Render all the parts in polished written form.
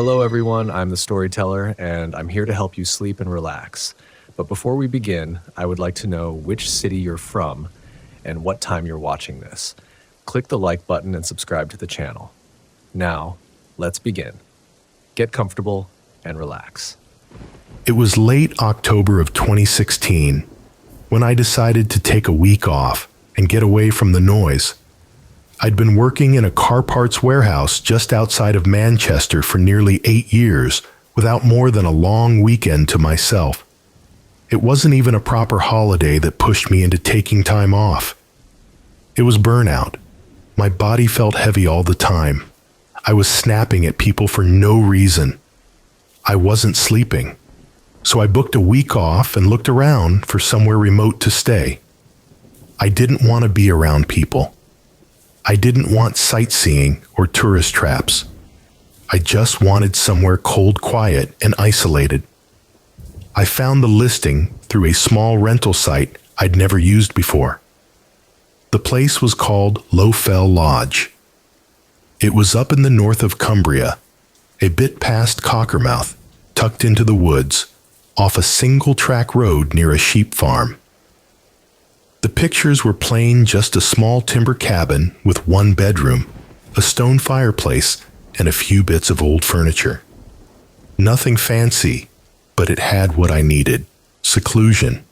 Hello, everyone. I'm the storyteller, and I'm here to help you sleep and relax. But before we begin, I would like to know which city you're from and what time you're watching this. Click the like button and subscribe to the channel. Now, let's begin. Get comfortable and relax. It was late October of 2016 when I decided to take a week off and get away from the noise. I'd been working in a car parts warehouse just outside of Manchester for nearly 8 years without more than a long weekend to myself. It wasn't even a proper holiday that pushed me into taking time off. It was burnout. My body felt heavy all the time. I was snapping at people for no reason. I wasn't sleeping. So I booked a week off and looked around for somewhere remote to stay. I didn't want to be around people. I didn't want sightseeing or tourist traps. I just wanted somewhere cold, quiet, and isolated. I found the listing through a small rental site I'd never used before. The place was called Lowfell Lodge. It was up in the north of Cumbria, a bit past Cockermouth, tucked into the woods, off a single-track road near a sheep farm. The pictures were plain, just a small timber cabin with one bedroom, a stone fireplace, and a few bits of old furniture. Nothing fancy, but it had what I needed: seclusion,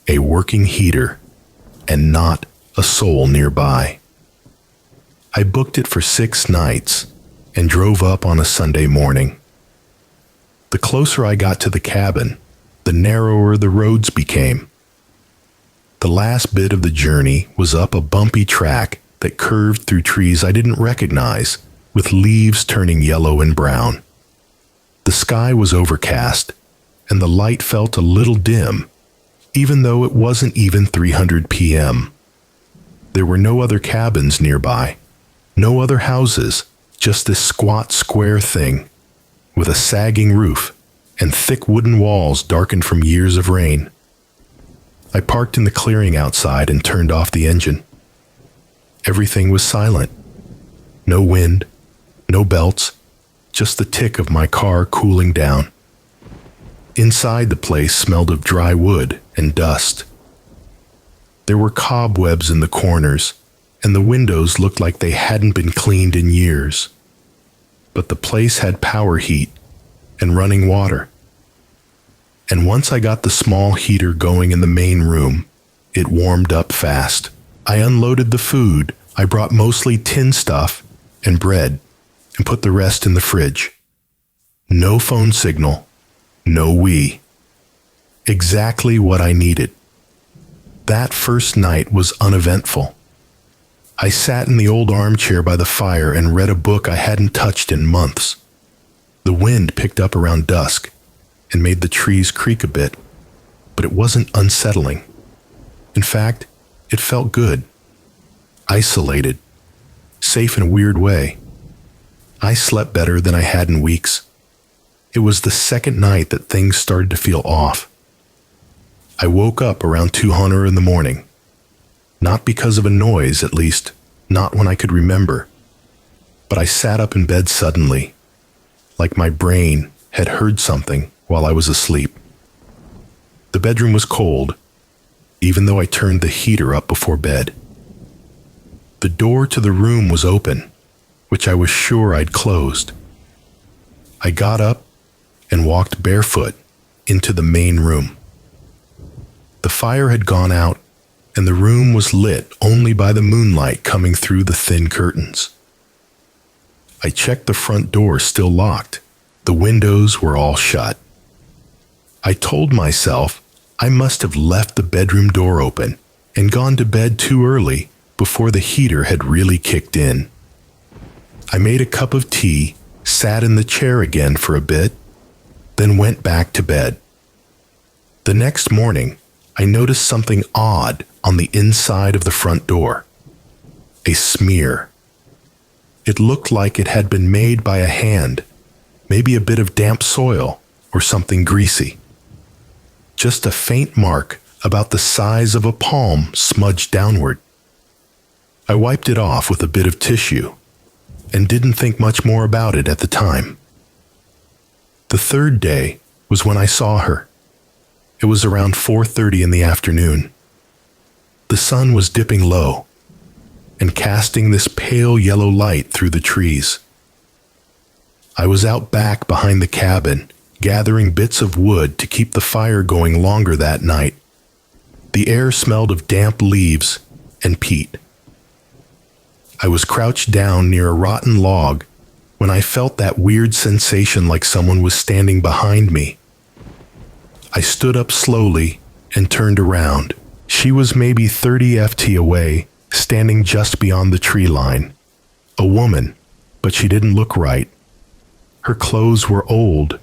a working heater, and not a soul nearby. I booked it for 6 nights and drove up on a Sunday morning. The closer I got to the cabin, the narrower the roads became. The last bit of the journey was up a bumpy track that curved through trees I didn't recognize, with leaves turning yellow and brown. The sky was overcast, and the light felt a little dim, even though it wasn't even 300 p.m. There were no other cabins nearby, no other houses, just this squat square thing, with a sagging roof and thick wooden walls darkened from years of rain. I parked in the clearing outside and turned off the engine. Everything was silent. No wind, no belts, just the tick of my car cooling down. Inside the place smelled of dry wood and dust. There were cobwebs in the corners, and the windows looked like they hadn't been cleaned in years. But the place had power heat and running water. And once I got the small heater going in the main room, it warmed up fast. I unloaded the food. I brought mostly tin stuff and bread and put the rest in the fridge. No phone signal, no Wii. Exactly what I needed. That first night was uneventful. I sat in the old armchair by the fire and read a book I hadn't touched in months. The wind picked up around dusk and made the trees creak a bit, but it wasn't unsettling. In fact, it felt good. Isolated. Safe in a weird way. I slept better than I had in weeks. It was the second night that things started to feel off. I woke up around 2:00 in the morning. Not because of a noise, at least, not when I could remember. But I sat up in bed suddenly, like my brain had heard something while I was asleep. The bedroom was cold, even though I turned the heater up before bed. The door to the room was open, which I was sure I'd closed. I got up and walked barefoot into the main room. The fire had gone out, and the room was lit only by the moonlight coming through the thin curtains. I checked the front door, still locked. The windows were all shut. I told myself I must have left the bedroom door open and gone to bed too early before the heater had really kicked in. I made a cup of tea, sat in the chair again for a bit, then went back to bed. The next morning, I noticed something odd on the inside of the front door. A smear. It looked like it had been made by a hand, maybe a bit of damp soil or something greasy. Just a faint mark about the size of a palm smudged downward. I wiped it off with a bit of tissue and didn't think much more about it at the time. The third day was when I saw her. It was around 4:30 in the afternoon. The sun was dipping low and casting this pale yellow light through the trees. I was out back behind the cabin, gathering bits of wood to keep the fire going longer that night. The air smelled of damp leaves and peat. I was crouched down near a rotten log when I felt that weird sensation like someone was standing behind me. I stood up slowly and turned around. She was maybe 30 ft away, standing just beyond the tree line. A woman, but she didn't look right. Her clothes were old.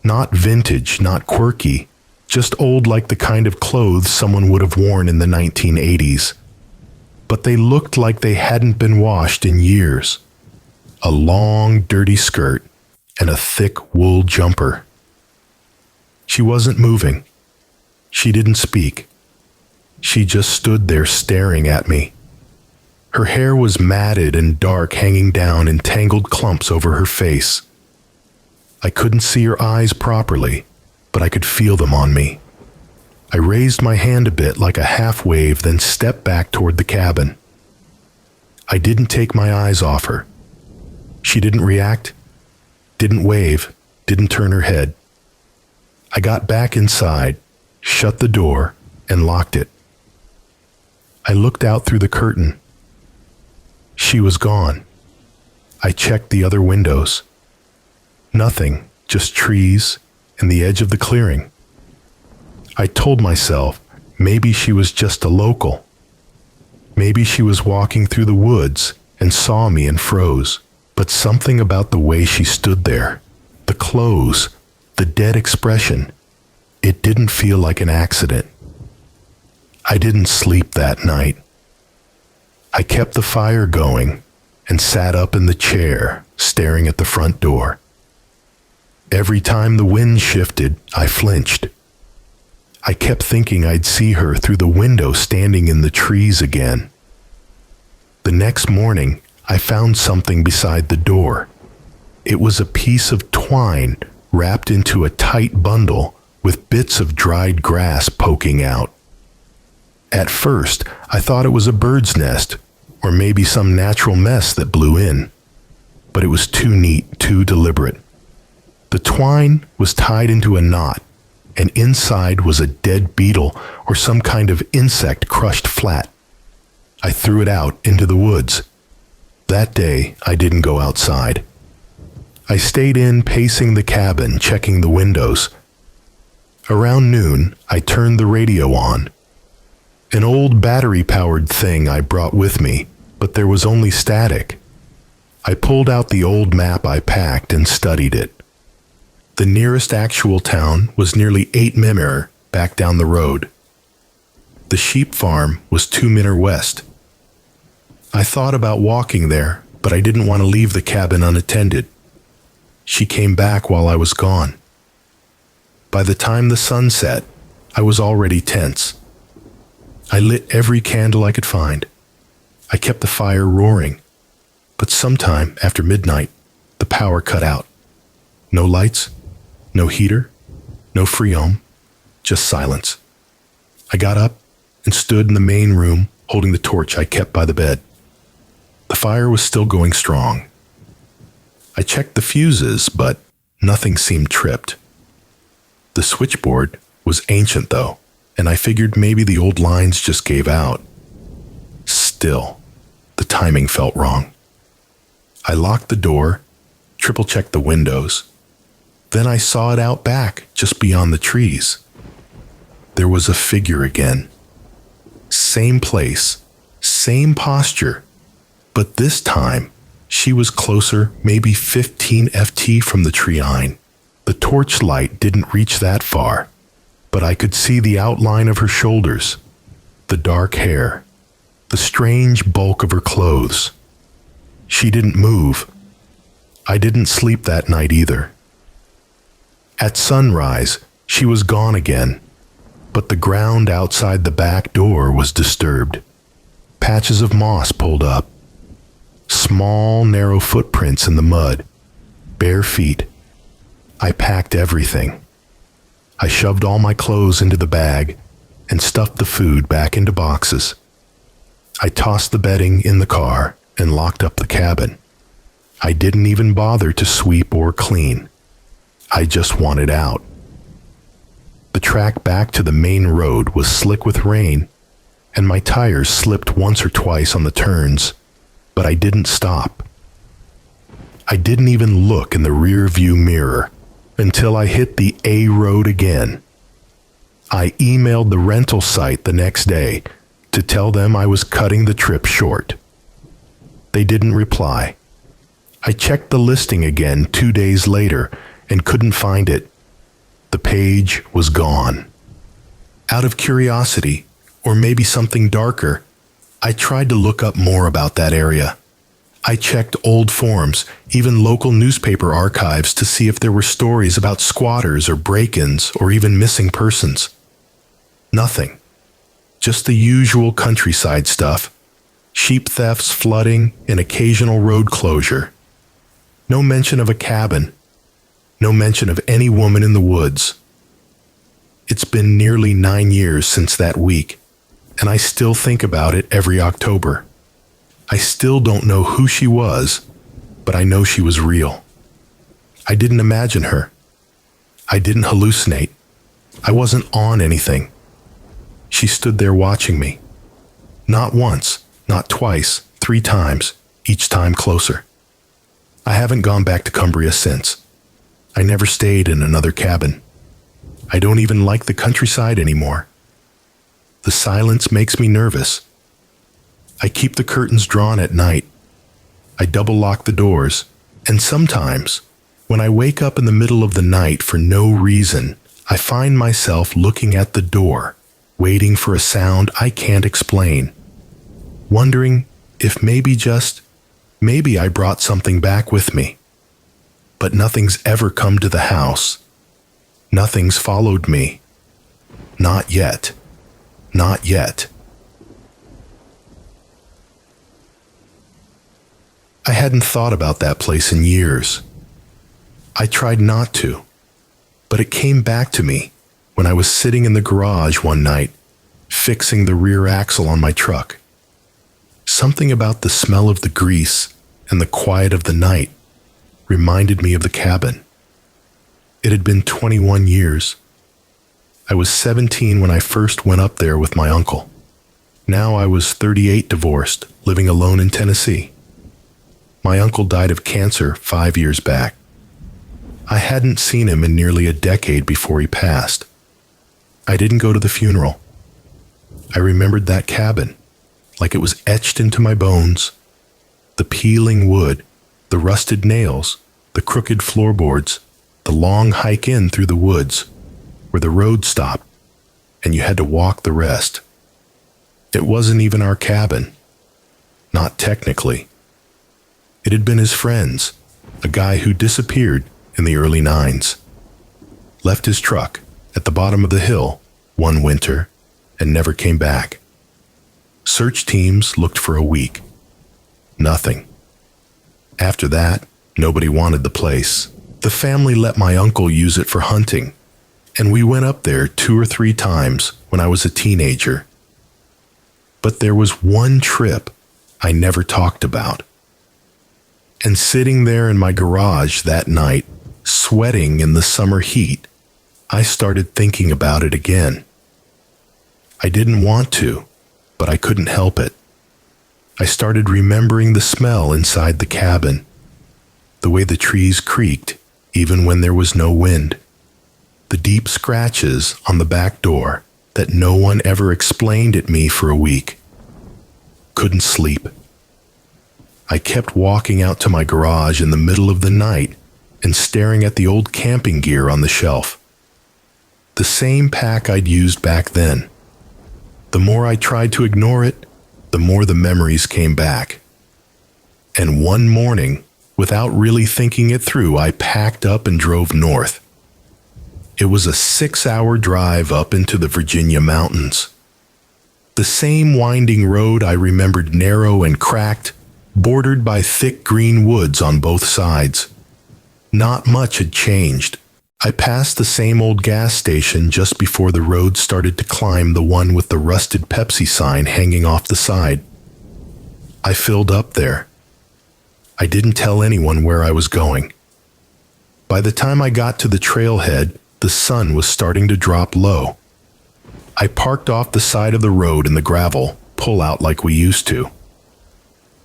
Not vintage, not quirky, just old like the kind of clothes someone would have worn in the 1980s. But they looked like they hadn't been washed in years. A long, dirty skirt and a thick wool jumper. She wasn't moving. She didn't speak. She just stood there staring at me. Her hair was matted and dark, hanging down in tangled clumps over her face. I couldn't see her eyes properly, but I could feel them on me. I raised my hand a bit like a half wave, then stepped back toward the cabin. I didn't take my eyes off her. She didn't react, didn't wave, didn't turn her head. I got back inside, shut the door, and locked it. I looked out through the curtain. She was gone. I checked the other windows. Nothing, just trees and the edge of the clearing. I told myself maybe she was just a local. Maybe she was walking through the woods and saw me and froze. But something about the way she stood there, the clothes, the dead expression, it didn't feel like an accident. I didn't sleep that night. I kept the fire going and sat up in the chair, staring at the front door. Every time the wind shifted, I flinched. I kept thinking I'd see her through the window standing in the trees again. The next morning, I found something beside the door. It was a piece of twine wrapped into a tight bundle with bits of dried grass poking out. At first, I thought it was a bird's nest, or maybe some natural mess that blew in. But it was too neat, too deliberate. The twine was tied into a knot, and inside was a dead beetle or some kind of insect crushed flat. I threw it out into the woods. That day, I didn't go outside. I stayed in, pacing the cabin, checking the windows. Around noon, I turned the radio on. An old battery-powered thing I brought with me, but there was only static. I pulled out the old map I packed and studied it. The nearest actual town was nearly 8 Mimir back down the road. The sheep farm was 2 Minner west. I thought about walking there, but I didn't want to leave the cabin unattended. She came back while I was gone. By the time the sun set, I was already tense. I lit every candle I could find. I kept the fire roaring, but sometime after midnight, the power cut out. No lights, no heater, no freon, just silence. I got up and stood in the main room holding the torch I kept by the bed. The fire was still going strong. I checked the fuses, but nothing seemed tripped. The switchboard was ancient though, and I figured maybe the old lines just gave out. Still, the timing felt wrong. I locked the door, triple-checked the windows. Then I saw it out back, just beyond the trees. There was a figure again. Same place, same posture, but this time she was closer, maybe 15 ft from the tree line. The torchlight didn't reach that far, but I could see the outline of her shoulders, the dark hair, the strange bulk of her clothes. She didn't move. I didn't sleep that night either. At sunrise, she was gone again, but the ground outside the back door was disturbed. Patches of moss pulled up. Small, narrow footprints in the mud. Bare feet. I packed everything. I shoved all my clothes into the bag and stuffed the food back into boxes. I tossed the bedding in the car and locked up the cabin. I didn't even bother to sweep or clean. I just wanted out. The track back to the main road was slick with rain, and my tires slipped once or twice on the turns, but I didn't stop. I didn't even look in the rear view mirror until I hit the A road again. I emailed the rental site the next day to tell them I was cutting the trip short. They didn't reply. I checked the listing again 2 days later and couldn't find it. The page was gone. Out of curiosity, or maybe something darker, I tried to look up more about that area. I checked old forums, even local newspaper archives, to see if there were stories about squatters or break-ins or even missing persons. Nothing. Just the usual countryside stuff. Sheep thefts, flooding, and occasional road closure. No mention of a cabin. No mention of any woman in the woods. It's been nearly 9 years since that week, and I still think about it every October. I still don't know who she was, but I know she was real. I didn't imagine her. I didn't hallucinate. I wasn't on anything. She stood there watching me. Not once, not twice, 3 times, each time closer. I haven't gone back to Cumbria since. I never stayed in another cabin. I don't even like the countryside anymore. The silence makes me nervous. I keep the curtains drawn at night. I double lock the doors, and sometimes, when I wake up in the middle of the night for no reason, I find myself looking at the door, waiting for a sound I can't explain, wondering if maybe I brought something back with me. But nothing's ever come to the house. Nothing's followed me. Not yet. Not yet. I hadn't thought about that place in years. I tried not to, but it came back to me when I was sitting in the garage one night, fixing the rear axle on my truck. Something about the smell of the grease and the quiet of the night reminded me of the cabin. It had been 21 years. I was 17 when I first went up there with my uncle. Now I was 38, divorced, living alone in Tennessee. My uncle died of cancer 5 years back. I hadn't seen him in nearly a decade before he passed. I didn't go to the funeral. I remembered that cabin, like it was etched into my bones. The peeling wood, the rusted nails, the crooked floorboards, the long hike in through the woods, where the road stopped, and you had to walk the rest. It wasn't even our cabin. Not technically. It had been his friend's, a guy who disappeared in the early 90s. Left his truck at the bottom of the hill one winter and never came back. Search teams looked for a week. Nothing. After that, nobody wanted the place. The family let my uncle use it for hunting, and we went up there 2 or 3 times when I was a teenager. But there was one trip I never talked about. And sitting there in my garage that night, sweating in the summer heat, I started thinking about it again. I didn't want to, but I couldn't help it. I started remembering the smell inside the cabin, the way the trees creaked even when there was no wind, the deep scratches on the back door that no one ever explained at me for a week. Couldn't sleep. I kept walking out to my garage in the middle of the night and staring at the old camping gear on the shelf. The same pack I'd used back then. The more I tried to ignore it, the more the memories came back. And one morning, without really thinking it through, I packed up and drove north. It was a 6-hour drive up into the Virginia mountains. The same winding road I remembered, narrow and cracked, bordered by thick green woods on both sides. Not much had changed, I passed the same old gas station just before the road started to climb the one with the rusted Pepsi sign hanging off the side. I filled up there. I didn't tell anyone where I was going. By the time I got to the trailhead, the sun was starting to drop low. I parked off the side of the road in the gravel, pull out like we used to.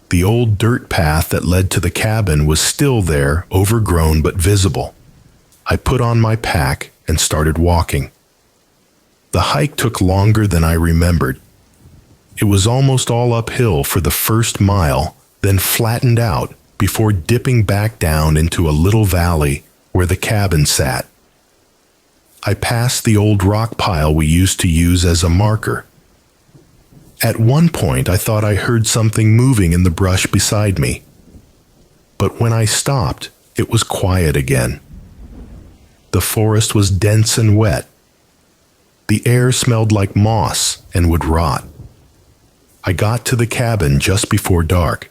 The old dirt path that led to the cabin was still there, overgrown but visible. I put on my pack and started walking. The hike took longer than I remembered. It was almost all uphill for the first mile, then flattened out before dipping back down into a little valley where the cabin sat. I passed the old rock pile we used to use as a marker. At one point, I thought I heard something moving in the brush beside me. But when I stopped, it was quiet again. The forest was dense and wet. The air smelled like moss and would rot. I got to the cabin just before dark.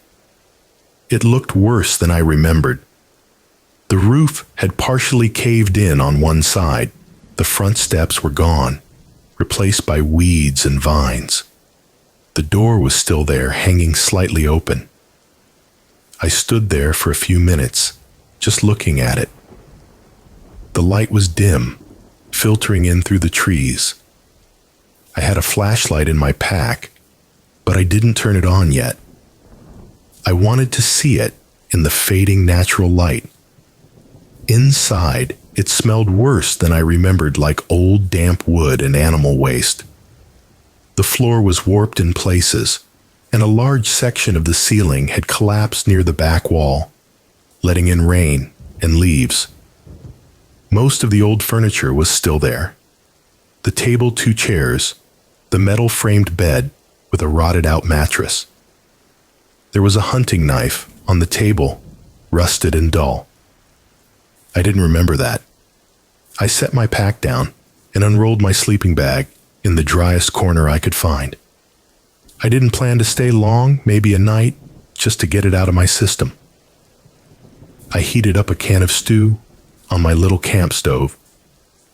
It looked worse than I remembered. The roof had partially caved in on one side. The front steps were gone, replaced by weeds and vines. The door was still there, hanging slightly open. I stood there for a few minutes, just looking at it. The light was dim, filtering in through the trees. I had a flashlight in my pack, but I didn't turn it on yet. I wanted to see it in the fading natural light. Inside, it smelled worse than I remembered, like old damp wood and animal waste. The floor was warped in places, and a large section of the ceiling had collapsed near the back wall, letting in rain and leaves. Most of the old furniture was still there. The table, 2 chairs, the metal-framed bed with a rotted-out mattress. There was a hunting knife on the table, rusted and dull. I didn't remember that. I set my pack down and unrolled my sleeping bag in the driest corner I could find. I didn't plan to stay long, maybe a night, just to get it out of my system. I heated up a can of stew on my little camp stove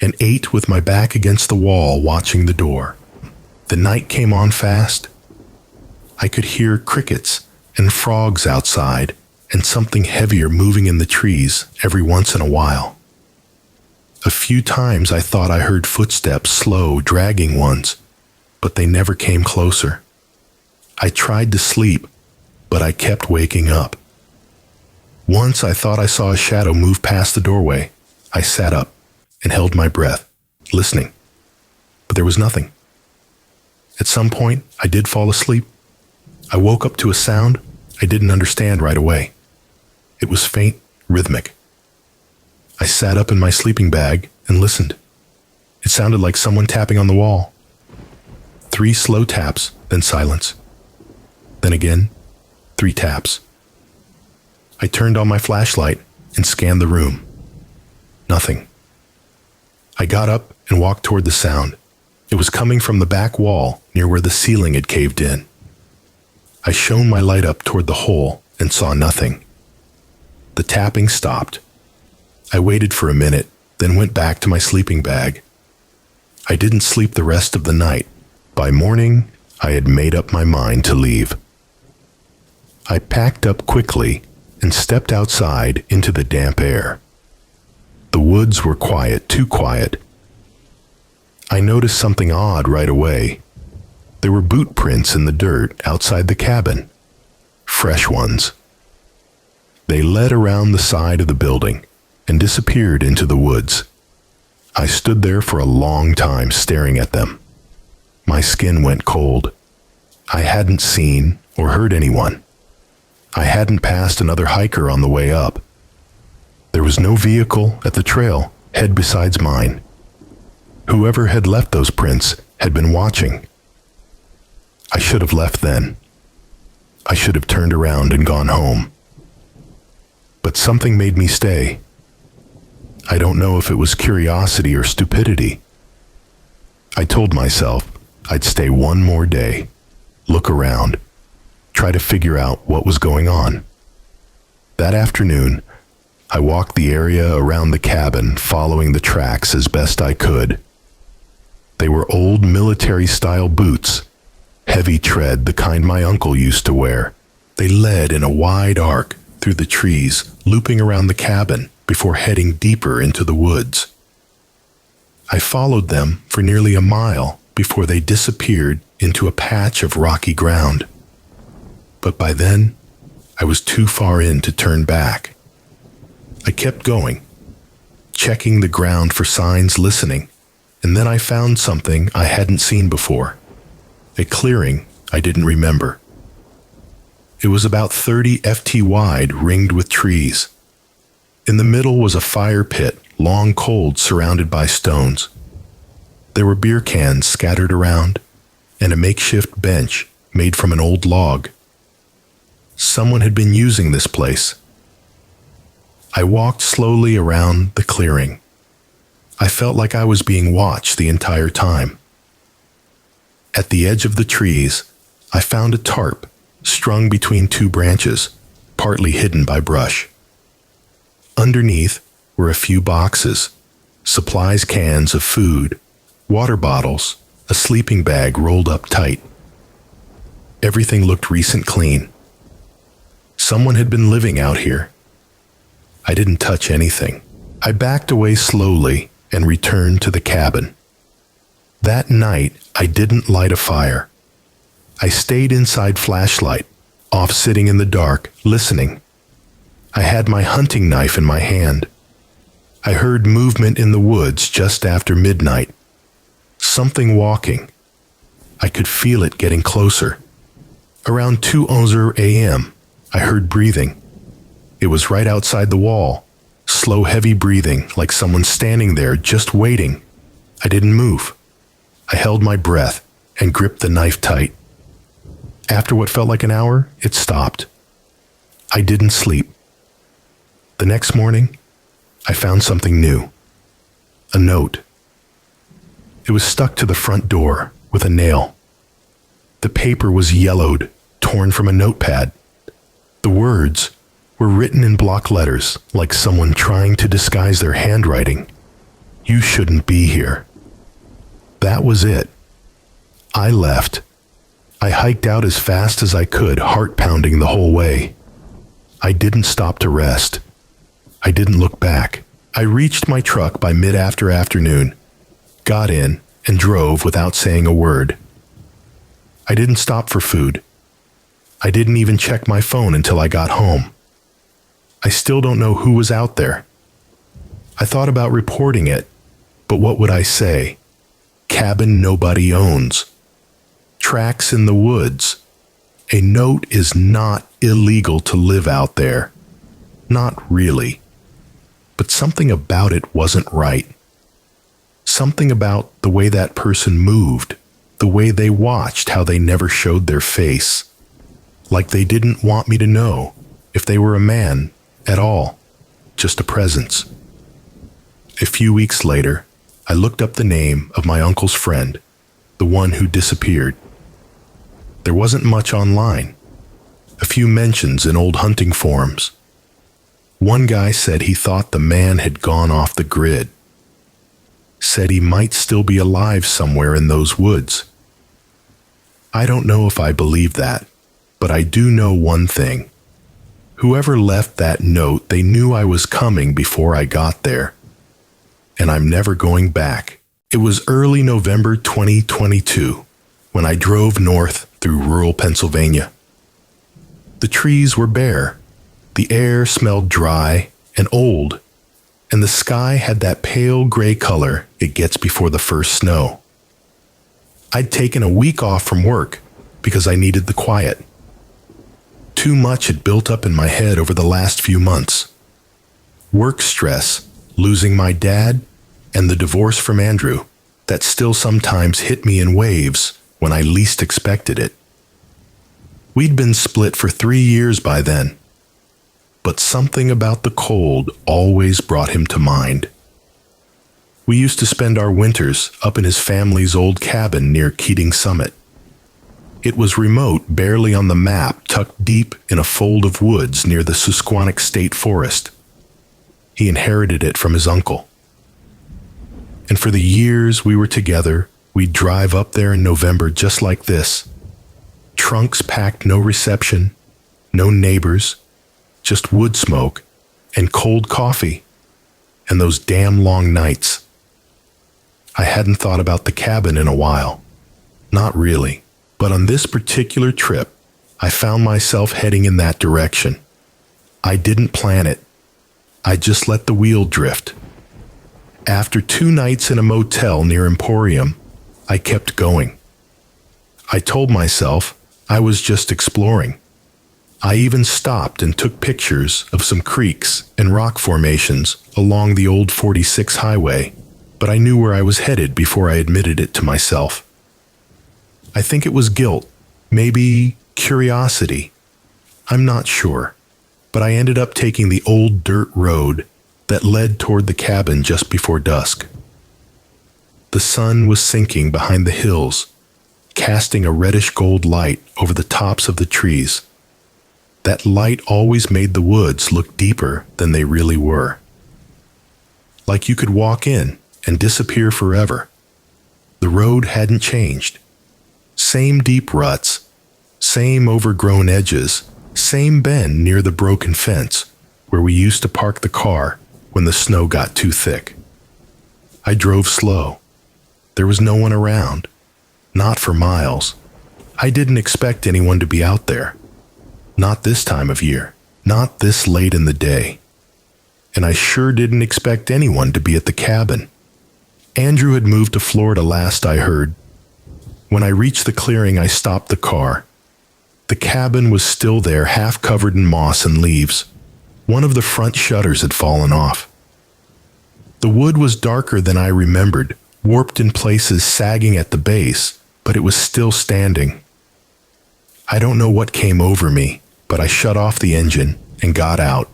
and ate with my back against the wall, watching the door. The night came on fast. I could hear crickets and frogs outside and something heavier moving in the trees every once in a while. A few times I thought I heard footsteps, slow, dragging ones, but they never came closer. I tried to sleep, but I kept waking up. Once I thought I saw a shadow move past the doorway. I sat up and held my breath, listening, but there was nothing. At some point, I did fall asleep. I woke up to a sound I didn't understand right away. It was faint, rhythmic. I sat up in my sleeping bag and listened. It sounded like someone tapping on the wall. 3 slow taps, then silence. Then again, 3 taps. I turned on my flashlight and scanned the room. Nothing. I got up and walked toward the sound. It was coming from the back wall near where the ceiling had caved in. I shone my light up toward the hole and saw nothing. The tapping stopped. I waited for a minute, then went back to my sleeping bag. I didn't sleep the rest of the night. By morning, I had made up my mind to leave. I packed up quickly and stepped outside into the damp air. The woods were quiet, too quiet. I noticed something odd right away. There were boot prints in the dirt outside the cabin. Fresh ones. They led around the side of the building and disappeared into the woods. I stood there for a long time staring at them. My skin went cold. I hadn't seen or heard anyone. I hadn't passed another hiker on the way up. There was no vehicle at the trail head besides mine. Whoever had left those prints had been watching. I should have left then. I should have turned around and gone home. But something made me stay. I don't know if it was curiosity or stupidity. I told myself I'd stay one more day, look around, try to figure out what was going on. That afternoon, I walked the area around the cabin, following the tracks as best I could. They were old military-style boots, heavy tread, the kind my uncle used to wear. They led in a wide arc through the trees, looping around the cabin before heading deeper into the woods. I followed them for nearly a mile before they disappeared into a patch of rocky ground. But by then, I was too far in to turn back. I kept going, checking the ground for signs, listening, and then I found something I hadn't seen before. A clearing I didn't remember. It was about 30 ft wide, ringed with trees. In the middle was a fire pit, long cold, surrounded by stones. There were beer cans scattered around, and a makeshift bench made from an old log. Someone had been using this place. I walked slowly around the clearing. I felt like I was being watched the entire time. At the edge of the trees, I found a tarp strung between two branches, partly hidden by brush. Underneath were a few boxes, supplies, cans of food, water bottles, a sleeping bag rolled up tight. Everything looked recent, clean. Someone had been living out here. I didn't touch anything. I backed away slowly and returned to the cabin. That night, I didn't light a fire. I stayed inside, flashlight off, sitting in the dark, listening. I had my hunting knife in my hand. I heard movement in the woods just after midnight. Something walking. I could feel it getting closer. Around 2:00 a.m., I heard breathing. It was right outside the wall. Slow, heavy breathing, like someone standing there just waiting. I didn't move. I held my breath and gripped the knife tight. After what felt like an hour, it stopped. I didn't sleep. The next morning, I found something new. A note. It was stuck to the front door with a nail. The paper was yellowed, torn from a notepad. The words were written in block letters, like someone trying to disguise their handwriting. You shouldn't be here. That was it. I left. I hiked out as fast as I could, heart pounding the whole way. I didn't stop to rest. I didn't look back. I reached my truck by mid-afternoon, got in, and drove without saying a word. I didn't stop for food. I didn't even check my phone until I got home. I still don't know who was out there. I thought about reporting it, but what would I say? Cabin nobody owns. Tracks in the woods. A note is not illegal to live out there. Not really. But something about it wasn't right. Something about the way that person moved, the way they watched, how they never showed their face. Like they didn't want me to know if they were a man at all, just a presence. A few weeks later, I looked up the name of my uncle's friend, the one who disappeared. There wasn't much online. A few mentions in old hunting forums. One guy said he thought the man had gone off the grid. Said he might still be alive somewhere in those woods. I don't know if I believe that, but I do know one thing. Whoever left that note, they knew I was coming before I got there. And I'm never going back. It was early November 2022 when I drove north through rural Pennsylvania. The trees were bare. The air smelled dry and old, and the sky had that pale gray color it gets before the first snow. I'd taken a week off from work because I needed the quiet. Too much had built up in my head over the last few months. Work stress, losing my dad, and the divorce from Andrew that still sometimes hit me in waves when I least expected it. We'd been split for 3 years by then, but something about the cold always brought him to mind. We used to spend our winters up in his family's old cabin near Keating Summit. It was remote, barely on the map, tucked deep in a fold of woods near the Susquehannock State Forest. He inherited it from his uncle. And for the years we were together, we'd drive up there in November just like this. Trunks packed, no reception, no neighbors, just wood smoke and cold coffee, and those damn long nights. I hadn't thought about the cabin in a while. Not really, but on this particular trip, I found myself heading in that direction. I didn't plan it. I just let the wheel drift. After 2 nights in a motel near Emporium, I kept going. I told myself I was just exploring. I even stopped and took pictures of some creeks and rock formations along the old 46 highway, but I knew where I was headed before I admitted it to myself. I think it was guilt, maybe curiosity. I'm not sure, but I ended up taking the old dirt road that led toward the cabin just before dusk. The sun was sinking behind the hills, casting a reddish gold light over the tops of the trees. That light always made the woods look deeper than they really were. Like you could walk in and disappear forever. The road hadn't changed. Same deep ruts, same overgrown edges, same bend near the broken fence where we used to park the car when the snow got too thick. I drove slow. There was no one around, not for miles. I didn't expect anyone to be out there. Not this time of year, not this late in the day. And I sure didn't expect anyone to be at the cabin. Andrew had moved to Florida last I heard. When I reached the clearing, I stopped the car. The cabin was still there, half covered in moss and leaves. One of the front shutters had fallen off. The wood was darker than I remembered, warped in places, sagging at the base, but it was still standing. I don't know what came over me, but I shut off the engine and got out.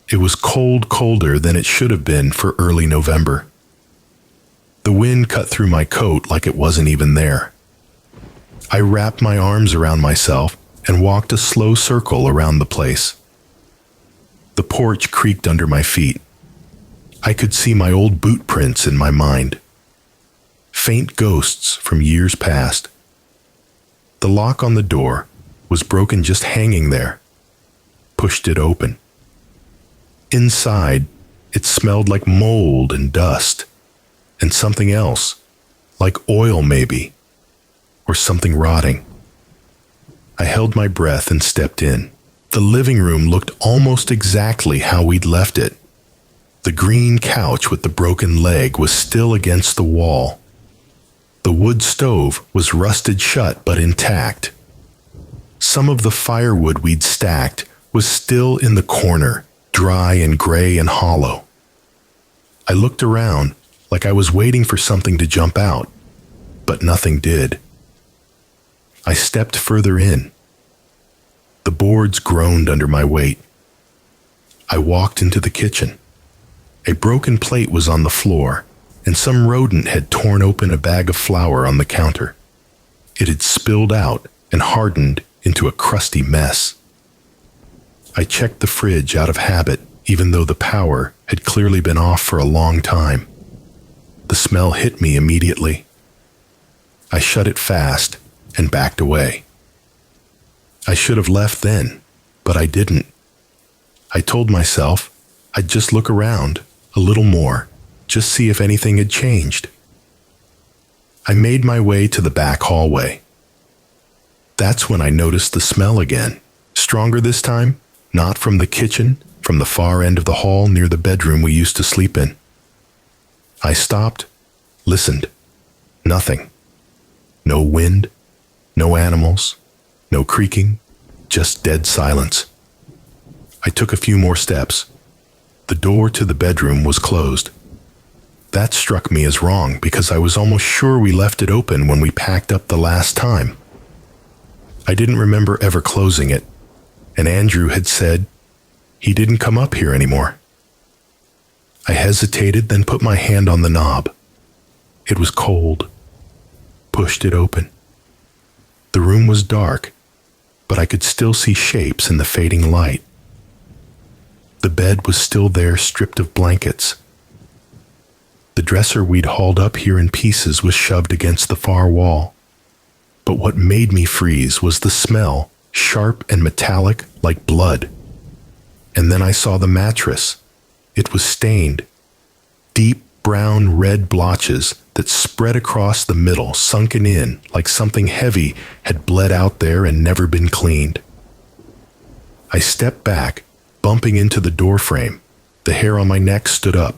It was cold, colder than it should have been for early November. The wind cut through my coat like it wasn't even there. I wrapped my arms around myself and walked a slow circle around the place. The porch creaked under my feet. I could see my old boot prints in my mind. Faint ghosts from years past. The lock on the door was broken, just hanging there. Pushed it open. Inside, it smelled like mold and dust, and something else, like oil maybe, or something rotting. I held my breath and stepped in. The living room looked almost exactly how we'd left it. The green couch with the broken leg was still against the wall. The wood stove was rusted shut but intact. Some of the firewood we'd stacked was still in the corner, dry and gray and hollow. I looked around like I was waiting for something to jump out, but nothing did. I stepped further in. The boards groaned under my weight. I walked into the kitchen. A broken plate was on the floor, and some rodent had torn open a bag of flour on the counter. It had spilled out and hardened into a crusty mess. I checked the fridge out of habit, even though the power had clearly been off for a long time. The smell hit me immediately. I shut it fast and backed away. I should have left then, but I didn't. I told myself I'd just look around a little more, just see if anything had changed. I made my way to the back hallway. That's when I noticed the smell again, stronger this time, not from the kitchen, from the far end of the hall near the bedroom we used to sleep in. I stopped, listened. Nothing. No wind, no animals, no creaking, just dead silence. I took a few more steps. The door to the bedroom was closed. That struck me as wrong because I was almost sure we left it open when we packed up the last time. I didn't remember ever closing it, and Andrew had said he didn't come up here anymore. I hesitated, then put my hand on the knob. It was cold. Pushed it open. The room was dark, but I could still see shapes in the fading light. The bed was still there, stripped of blankets. The dresser we'd hauled up here in pieces was shoved against the far wall. But what made me freeze was the smell, sharp and metallic like blood. And then I saw the mattress. It was stained. Deep brown red blotches that spread across the middle, sunken in like something heavy had bled out there and never been cleaned. I stepped back, bumping into the doorframe. The hair on my neck stood up.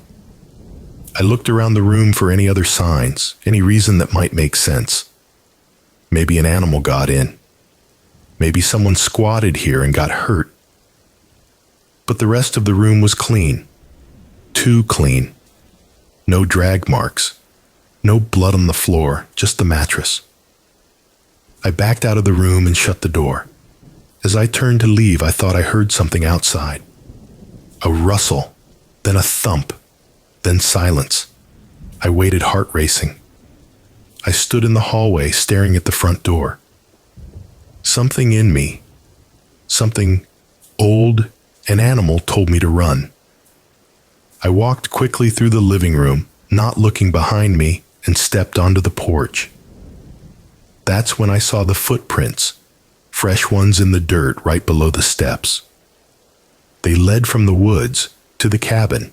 I looked around the room for any other signs, any reason that might make sense. Maybe an animal got in. Maybe someone squatted here and got hurt. But the rest of the room was clean. Too clean. No drag marks. No blood on the floor, just the mattress. I backed out of the room and shut the door. As I turned to leave, I thought I heard something outside. A rustle, then a thump, then silence. I waited, heart racing. I stood in the hallway staring at the front door. Something in me, something old and animal, told me to run. I walked quickly through the living room, not looking behind me, and stepped onto the porch. That's when I saw the footprints, fresh ones in the dirt right below the steps. They led from the woods to the cabin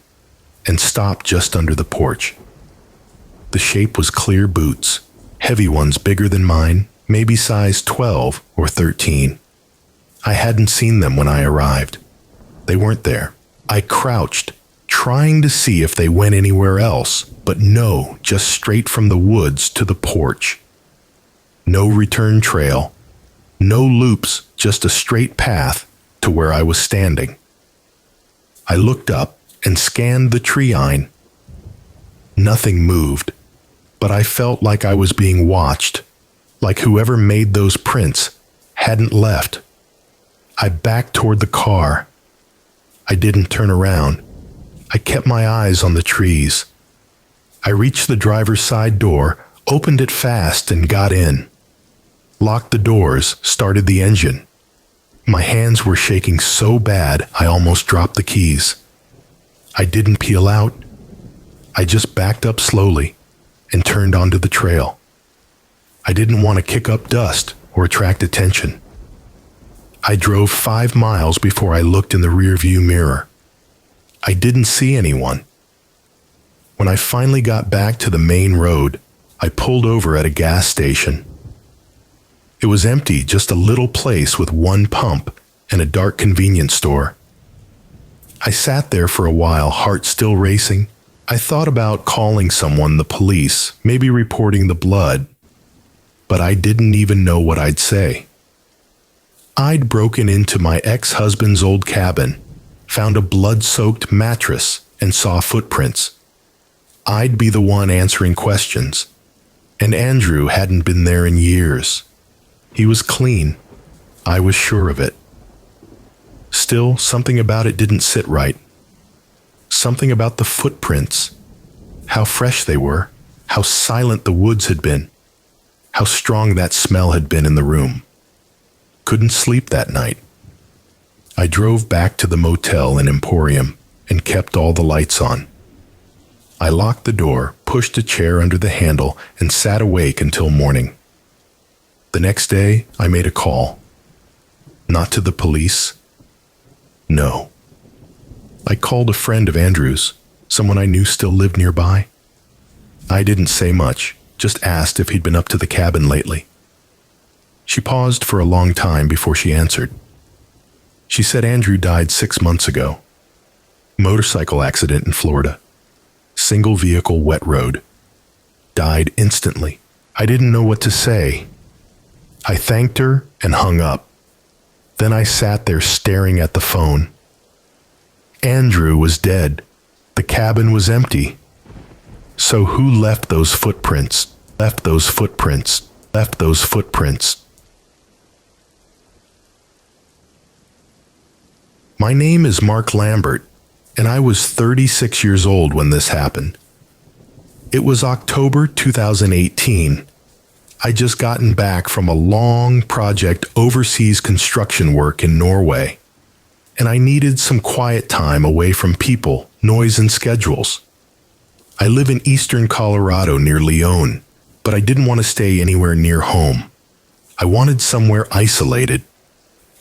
and stopped just under the porch. The shape was clear boots, heavy ones bigger than mine, maybe size 12 or 13. I hadn't seen them when I arrived. They weren't there. I crouched, trying to see if they went anywhere else, but no, just straight from the woods to the porch. No return trail, no loops, just a straight path to where I was standing. I looked up and scanned the treeline. Nothing moved, but I felt like I was being watched, like whoever made those prints hadn't left. I backed toward the car. I didn't turn around. I kept my eyes on the trees. I reached the driver's side door, opened it fast, and got in. Locked the doors, started the engine. My hands were shaking so bad I almost dropped the keys. I didn't peel out. I just backed up slowly and turned onto the trail. I didn't want to kick up dust or attract attention. I drove 5 miles before I looked in the rearview mirror. I didn't see anyone. When I finally got back to the main road, I pulled over at a gas station. It was empty, just a little place with one pump and a dark convenience store. I sat there for a while, heart still racing. I thought about calling someone, the police, maybe reporting the blood, but I didn't even know what I'd say. I'd broken into my ex-husband's old cabin, found a blood-soaked mattress, and saw footprints. I'd be the one answering questions, and Andrew hadn't been there in years. He was clean. I was sure of it. Still, something about it didn't sit right. Something about the footprints. How fresh they were. How silent the woods had been. How strong that smell had been in the room. Couldn't sleep that night. I drove back to the motel in Emporium and kept all the lights on. I locked the door, pushed a chair under the handle, and sat awake until morning. The next day, I made a call. Not to the police. No. I called a friend of Andrew's, someone I knew still lived nearby. I didn't say much, just asked if he'd been up to the cabin lately. She paused for a long time before she answered. She said Andrew died 6 months ago. Motorcycle accident in Florida. Single vehicle wet road. Died instantly. I didn't know what to say. I thanked her and hung up. Then I sat there staring at the phone. Andrew was dead. The cabin was empty. So who left those footprints? Left those footprints? Left those footprints? My name is Mark Lambert, and I was 36 years old when this happened. It was October 2018. I'd just gotten back from a long project overseas construction work in Norway, and I needed some quiet time away from people, noise, and schedules. I live in eastern Colorado near Leon, but I didn't want to stay anywhere near home. I wanted somewhere isolated.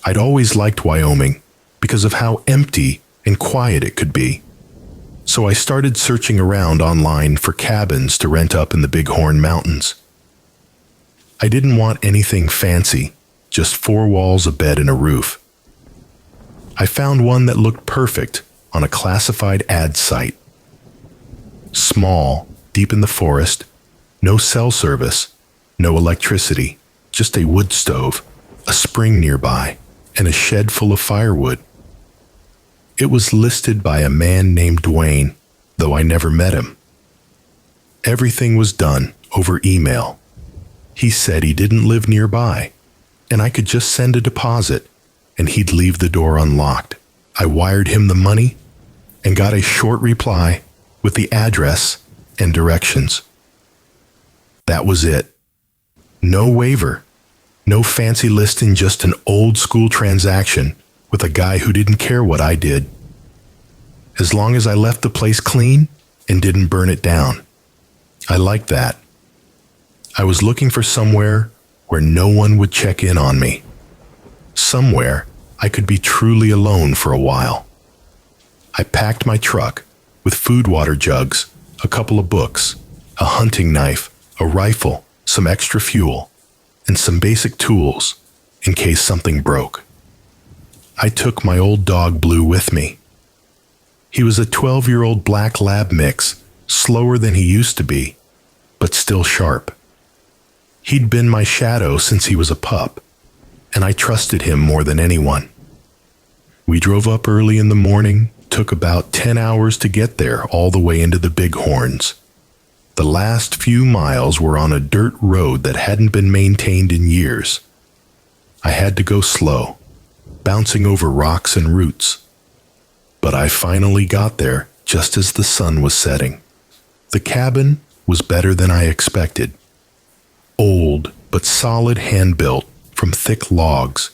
I'd always liked Wyoming because of how empty and quiet it could be. So I started searching around online for cabins to rent up in the Bighorn Mountains. I didn't want anything fancy, just 4 walls, a bed, and a roof. I found one that looked perfect on a classified ad site. Small, deep in the forest, no cell service, no electricity, just a wood stove, a spring nearby, and a shed full of firewood. It was listed by a man named Dwayne, though I never met him. Everything was done over email. He said he didn't live nearby, and I could just send a deposit, and he'd leave the door unlocked. I wired him the money and got a short reply with the address and directions. That was it. No waiver, no fancy listing, just an old school transaction with a guy who didn't care what I did. As long as I left the place clean and didn't burn it down. I liked that. I was looking for somewhere where no one would check in on me. Somewhere I could be truly alone for a while. I packed my truck with food water jugs, a couple of books, a hunting knife, a rifle, some extra fuel, and some basic tools in case something broke. I took my old dog Blue with me. He was a 12-year-old black lab mix, slower than he used to be, but still sharp. He'd been my shadow since he was a pup, and I trusted him more than anyone. We drove up early in the morning, took about 10 hours to get there all the way into the Bighorns. The last few miles were on a dirt road that hadn't been maintained in years. I had to go slow, bouncing over rocks and roots. But I finally got there just as the sun was setting. The cabin was better than I expected. Old but solid, hand-built from thick logs.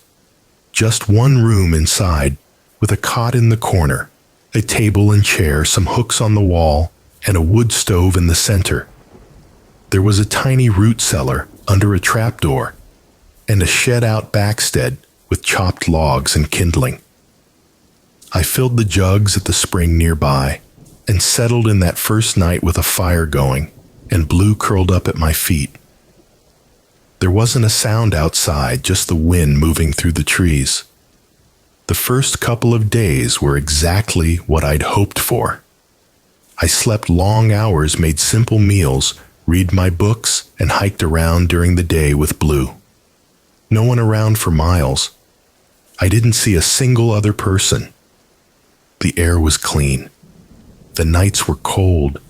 Just one room inside with a cot in the corner, a table and chair, some hooks on the wall, and a wood stove in the center. There was a tiny root cellar under a trapdoor and a shed-out backstead with chopped logs and kindling. I filled the jugs at the spring nearby and settled in that first night with a fire going and Blue curled up at my feet. There wasn't a sound outside, just the wind moving through the trees. The first couple of days were exactly what I'd hoped for. I slept long hours, made simple meals, read my books, and hiked around during the day with Blue. No one around for miles. I didn't see a single other person. The air was clean. The nights were cold,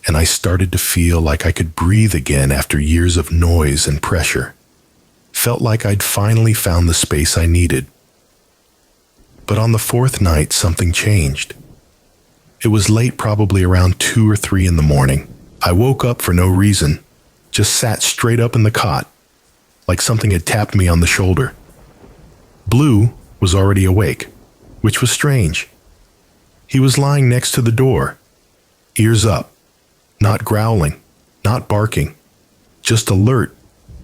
and I started to feel like I could breathe again after years of noise and pressure. Felt like I'd finally found the space I needed. But on the 4th night, something changed. It was late, probably around 2 or 3 in the morning. I woke up for no reason, just sat straight up in the cot, like something had tapped me on the shoulder. Blue was already awake, which was strange. He was lying next to the door, ears up, not growling, not barking, just alert,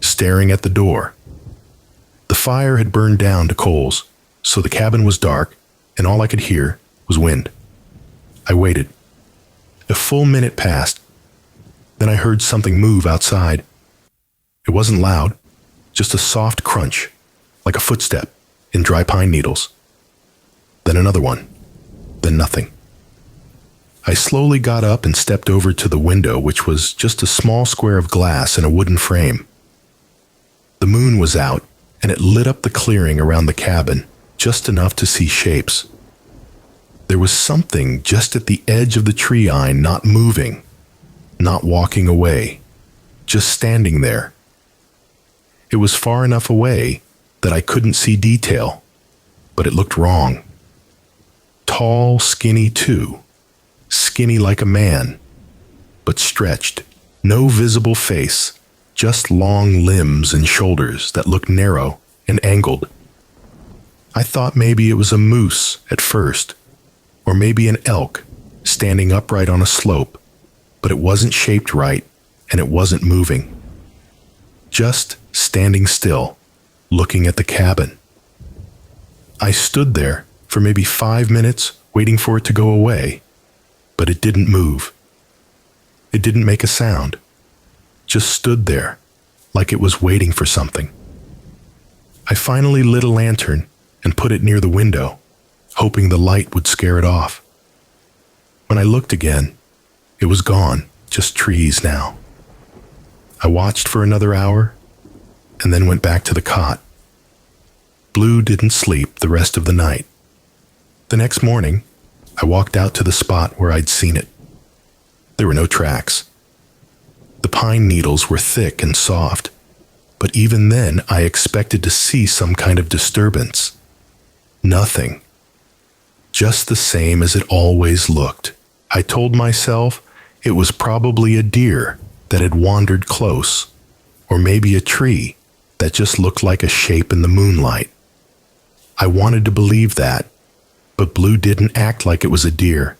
staring at the door. The fire had burned down to coals, so the cabin was dark, and all I could hear was wind. I waited. A full minute passed. Then I heard something move outside. It wasn't loud, just a soft crunch, like a footstep in dry pine needles. Then another one. Then nothing. I slowly got up and stepped over to the window, which was just a small square of glass in a wooden frame. The moon was out, and it lit up the clearing around the cabin, just enough to see shapes. There was something just at the edge of the tree line, not moving, not walking away, just standing there. It was far enough away that I couldn't see detail, but it looked wrong. Tall, skinny too. Skinny like a man, but stretched. No visible face, just long limbs and shoulders that looked narrow and angled. I thought maybe it was a moose at first, or maybe an elk standing upright on a slope, but it wasn't shaped right and it wasn't moving. Just standing still, looking at the cabin. I stood there for maybe 5 minutes waiting for it to go away, but it didn't move. It didn't make a sound. Just stood there, like it was waiting for something. I finally lit a lantern and put it near the window, hoping the light would scare it off. When I looked again, it was gone, just trees now. I watched for another hour and then went back to the cot. Blue didn't sleep the rest of the night. The next morning, I walked out to the spot where I'd seen it. There were no tracks. The pine needles were thick and soft, but even then I expected to see some kind of disturbance. Nothing. Just the same as it always looked. I told myself it was probably a deer that had wandered close, or maybe a tree that just looked like a shape in the moonlight. I wanted to believe that, but Blue didn't act like it was a deer,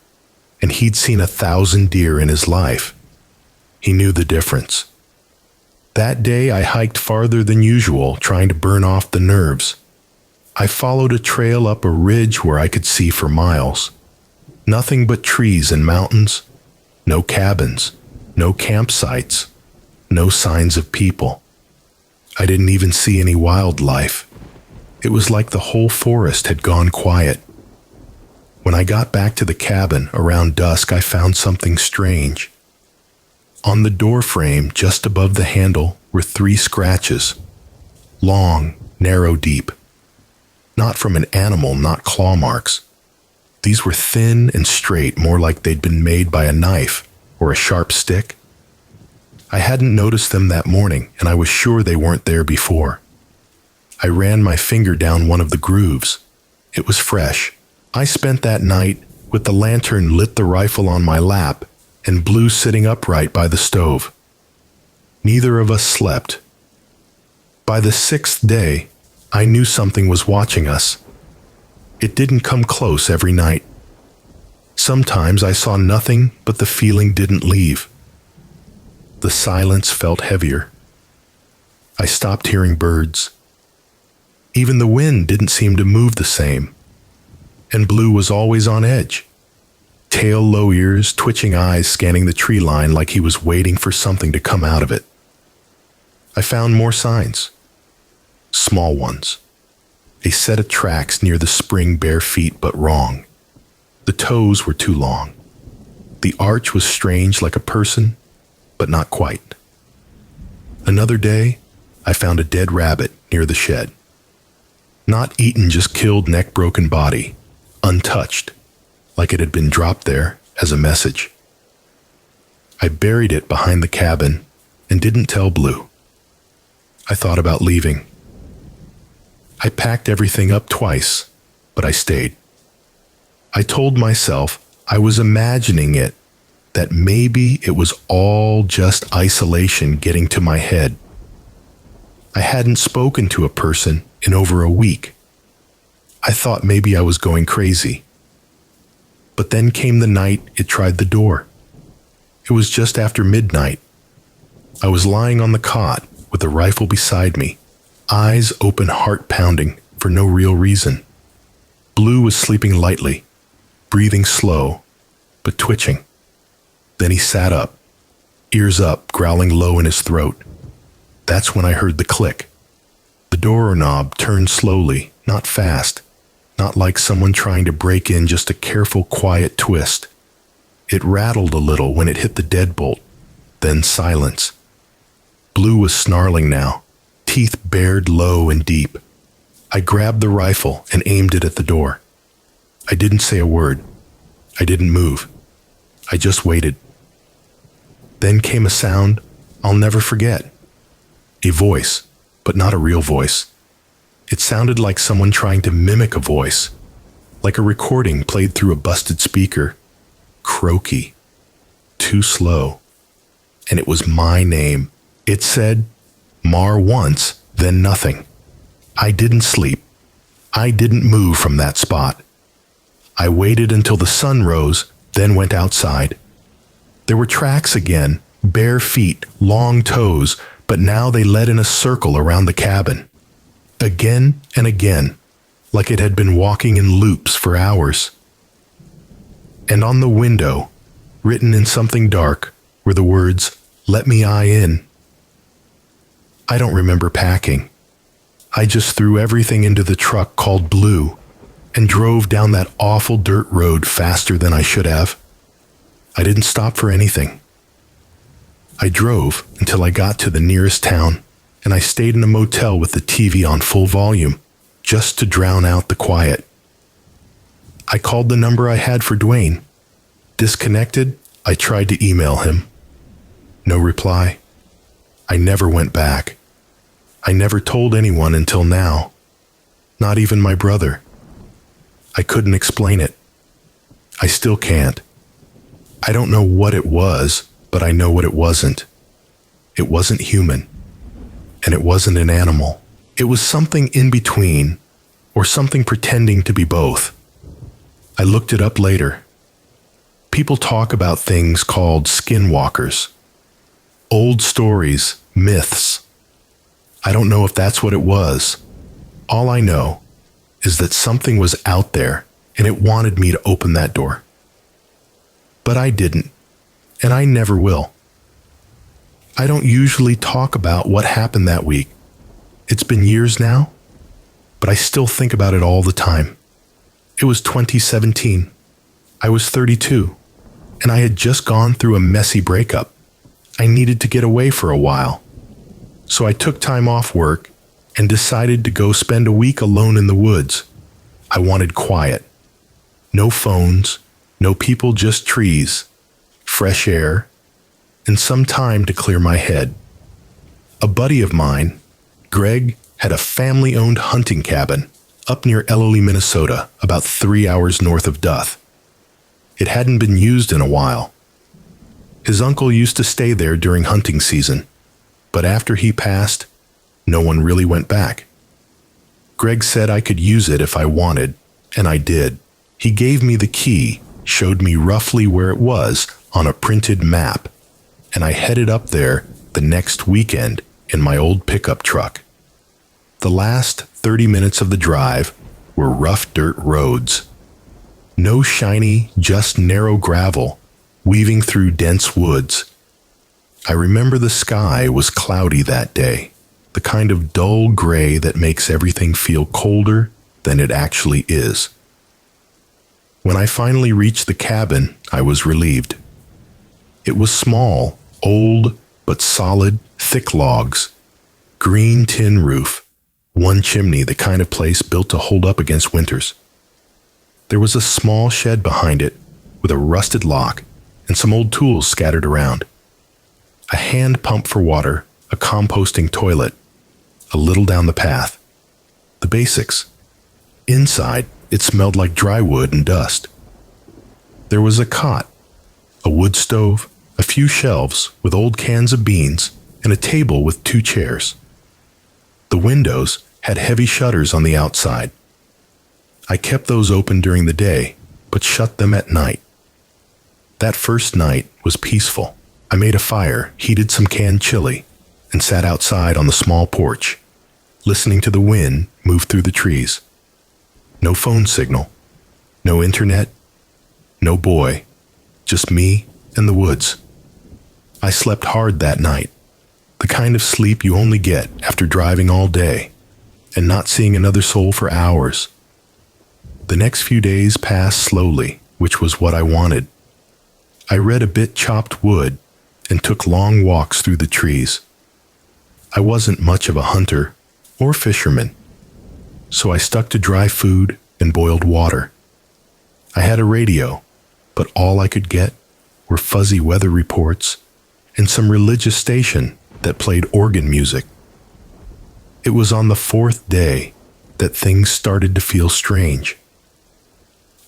and he'd seen 1,000 deer in his life. He knew the difference. That day I hiked farther than usual, trying to burn off the nerves. I followed a trail up a ridge where I could see for miles. Nothing but trees and mountains. No cabins. No campsites. No signs of people. I didn't even see any wildlife. It was like the whole forest had gone quiet. When I got back to the cabin around dusk, I found something strange. On the door frame, just above the handle, were 3 scratches. Long, narrow, deep. Not from an animal, not claw marks. These were thin and straight, more like they'd been made by a knife or a sharp stick. I hadn't noticed them that morning, and I was sure they weren't there before. I ran my finger down one of the grooves. It was fresh. I spent that night with the lantern lit, the rifle on my lap, and Blue sitting upright by the stove. Neither of us slept. By the 6th day, I knew something was watching us. It didn't come close every night. Sometimes I saw nothing, but the feeling didn't leave. The silence felt heavier. I stopped hearing birds. Even the wind didn't seem to move the same. And Blue was always on edge. Tail low, ears, twitching eyes scanning the tree line like he was waiting for something to come out of it. I found more signs. Small ones. A set of tracks near the spring, bare feet, but wrong. The toes were too long. The arch was strange, like a person, but not quite. Another day, I found a dead rabbit near the shed. Not eaten, just killed, neck-broken body, untouched, like it had been dropped there as a message. I buried it behind the cabin and didn't tell Blue. I thought about leaving. I packed everything up twice, but I stayed. I told myself I was imagining it, that maybe it was all just isolation getting to my head. I hadn't spoken to a person in over a week. I thought maybe I was going crazy. But then came the night it tried the door. It was just after midnight. I was lying on the cot with a rifle beside me, eyes open, heart pounding for no real reason. Blue was sleeping lightly, breathing slow, but twitching. Then he sat up, ears up, growling low in his throat. That's when I heard the click. The doorknob turned slowly, not fast, not like someone trying to break in, just a careful, quiet twist. It rattled a little when it hit the deadbolt, then silence. Blue was snarling now, teeth bared low and deep. I grabbed the rifle and aimed it at the door. I didn't say a word. I didn't move. I just waited. Then came a sound I'll never forget. A voice, but not a real voice. It sounded like someone trying to mimic a voice, like a recording played through a busted speaker. Croaky. Too slow. And it was my name. It said, Mar once, then nothing. I didn't sleep. I didn't move from that spot. I waited until the sun rose, then went outside. There were tracks again, bare feet, long toes, but now they led in a circle around the cabin. Again and again, like it had been walking in loops for hours. And on the window, written in something dark, were the words, "Let me eye in." I don't remember packing. I just threw everything into the truck called Blue and drove down that awful dirt road faster than I should have. I didn't stop for anything. I drove until I got to the nearest town, and I stayed in a motel with the TV on full volume, just to drown out the quiet. I called the number I had for Dwayne. Disconnected, I tried to email him. No reply. I never went back. I never told anyone until now. Not even my brother. I couldn't explain it. I still can't. I don't know what it was, but I know what it wasn't. It wasn't human. And it wasn't an animal. It was something in between, or something pretending to be both. I looked it up later. People talk about things called skinwalkers. Old stories, myths. I don't know if that's what it was. All I know is that something was out there and it wanted me to open that door. But I didn't, and I never will. I don't usually talk about what happened that week. It's been years now, but I still think about it all the time. It was 2017. I was 32, and I had just gone through a messy breakup. I needed to get away for a while. So I took time off work and decided to go spend a week alone in the woods. I wanted quiet. No phones, no people, just trees, fresh air, and some time to clear my head. A buddy of mine, Greg, had a family-owned hunting cabin up near Ellery, Minnesota, about 3 hours north of Duth. It hadn't been used in a while. His uncle used to stay there during hunting season, but after he passed, no one really went back. Greg said I could use it if I wanted, and I did. He gave me the key, showed me roughly where it was on a printed map, and I headed up there the next weekend in my old pickup truck. The last 30 minutes of the drive were rough dirt roads. No shiny, just narrow gravel, weaving through dense woods. I remember the sky was cloudy that day, the kind of dull gray that makes everything feel colder than it actually is. When I finally reached the cabin, I was relieved. It was small, old, but solid, thick logs, green tin roof, one chimney, the kind of place built to hold up against winters. There was a small shed behind it with a rusted lock and some old tools scattered around. A hand pump for water, a composting toilet, a little down the path. The basics. Inside, it smelled like dry wood and dust. There was a cot, a wood stove, a few shelves with old cans of beans, and a table with 2 chairs. The windows had heavy shutters on the outside. I kept those open during the day, but shut them at night. That first night was peaceful. I made a fire, heated some canned chili, and sat outside on the small porch, listening to the wind move through the trees. No phone signal, no internet, no boy, just me and the woods. I slept hard that night, the kind of sleep you only get after driving all day and not seeing another soul for hours. The next few days passed slowly, which was what I wanted. I read a bit chopped wood and took long walks through the trees. I wasn't much of a hunter or fisherman, so I stuck to dry food and boiled water. I had a radio, but all I could get were fuzzy weather reports and some religious station that played organ music. It was on the 4th day that things started to feel strange.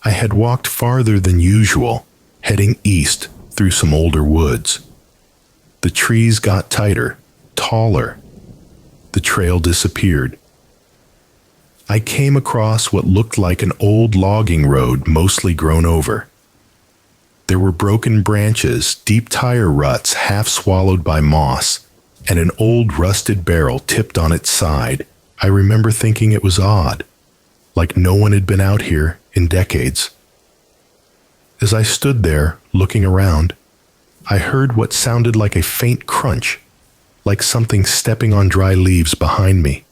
I had walked farther than usual, heading east through some older woods. The trees got tighter, taller. The trail disappeared. I came across what looked like an old logging road mostly grown over. There were broken branches, deep tire ruts half swallowed by moss, and an old rusted barrel tipped on its side. I remember thinking it was odd, like no one had been out here in decades. As I stood there, looking around, I heard what sounded like a faint crunch, like something stepping on dry leaves behind me.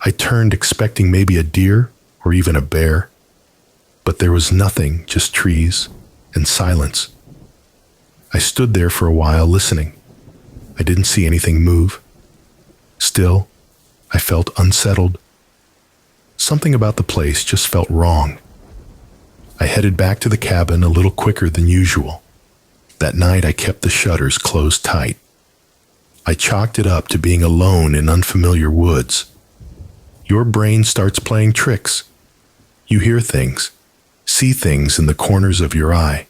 I turned expecting maybe a deer or even a bear, but there was nothing, just trees and silence. I stood there for a while listening. I didn't see anything move. Still, I felt unsettled. Something about the place just felt wrong. I headed back to the cabin a little quicker than usual. That night I kept the shutters closed tight. I chalked it up to being alone in unfamiliar woods. Your brain starts playing tricks. You hear things, see things in the corners of your eye.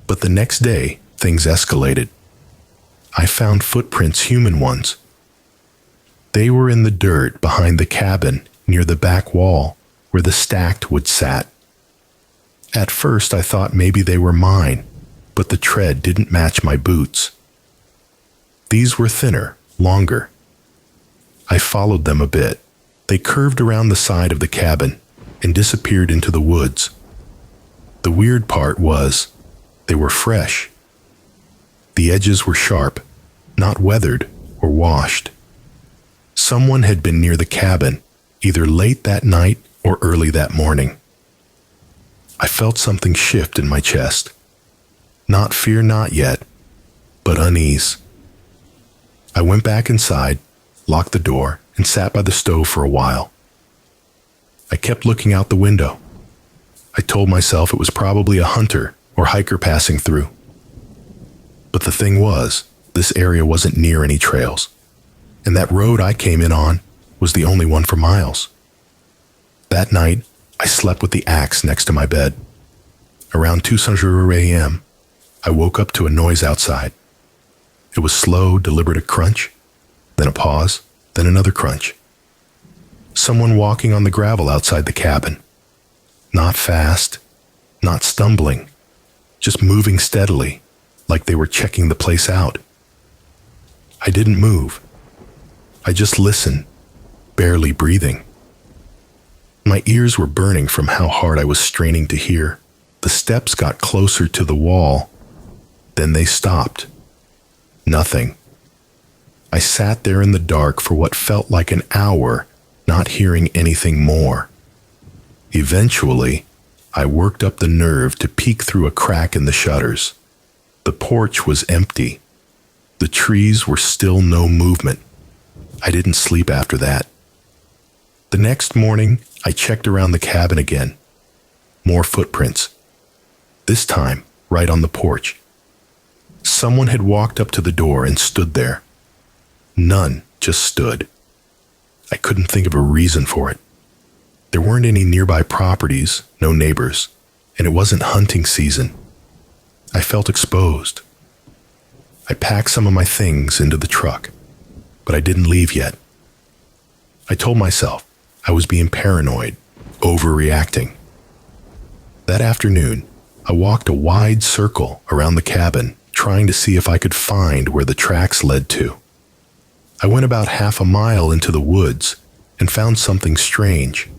But the next day, things escalated. I found footprints, human ones. They were in the dirt behind the cabin near the back wall where the stacked wood sat. At first I thought maybe they were mine, but the tread didn't match my boots. These were thinner, longer. I followed them a bit. They curved around the side of the cabin and disappeared into the woods. The weird part was, they were fresh. The edges were sharp, not weathered or washed. Someone had been near the cabin, either late that night or early that morning. I felt something shift in my chest. Not fear, not yet, but unease. I went back inside, locked the door, and sat by the stove for a while. I kept looking out the window. I told myself it was probably a hunter or hiker passing through. But the thing was, this area wasn't near any trails, and that road I came in on was the only one for miles. That night, I slept with the axe next to my bed. Around 2:00 a.m., I woke up to a noise outside. It was slow, deliberate crunch, then a pause, then another crunch. Someone walking on the gravel outside the cabin. Not fast, not stumbling, just moving steadily, like they were checking the place out. I didn't move. I just listened, barely breathing. My ears were burning from how hard I was straining to hear. The steps got closer to the wall. Then they stopped. Nothing. I sat there in the dark for what felt like an hour, not hearing anything more. Eventually, I worked up the nerve to peek through a crack in the shutters. The porch was empty. The trees were still no movement. I didn't sleep after that. The next morning, I checked around the cabin again. More footprints. This time, right on the porch. Someone had walked up to the door and stood there. None, just stood. I couldn't think of a reason for it. There weren't any nearby properties, no neighbors, and it wasn't hunting season. I felt exposed. I packed some of my things into the truck, but I didn't leave yet. I told myself I was being paranoid, overreacting. That afternoon, I walked a wide circle around the cabin, trying to see if I could find where the tracks led to. I went about half a mile into the woods and found something strange.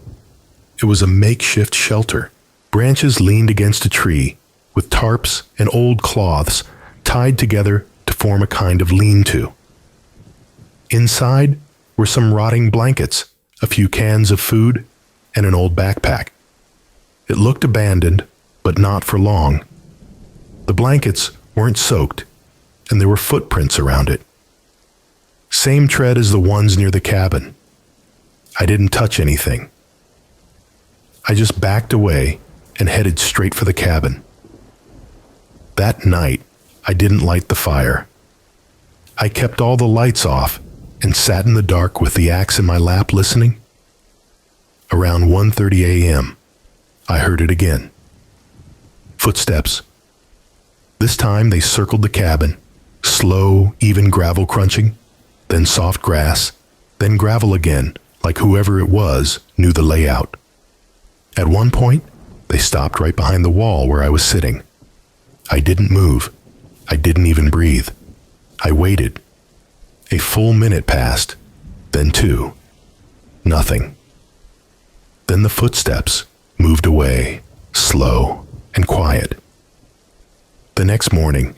It was a makeshift shelter. Branches leaned against a tree, with tarps and old cloths tied together to form a kind of lean-to. Inside were some rotting blankets, a few cans of food, and an old backpack. It looked abandoned, but not for long. The blankets weren't soaked, and there were footprints around it. Same tread as the ones near the cabin. I didn't touch anything. I just backed away and headed straight for the cabin. That night, I didn't light the fire. I kept all the lights off and sat in the dark with the axe in my lap listening. Around 1:30 a.m., I heard it again. Footsteps. This time they circled the cabin, slow, even gravel crunching, then soft grass, then gravel again, like whoever it was knew the layout. At one point, they stopped right behind the wall where I was sitting. I didn't move. I didn't even breathe. I waited. A full minute passed, then 2. Nothing. Then the footsteps moved away, slow and quiet. The next morning,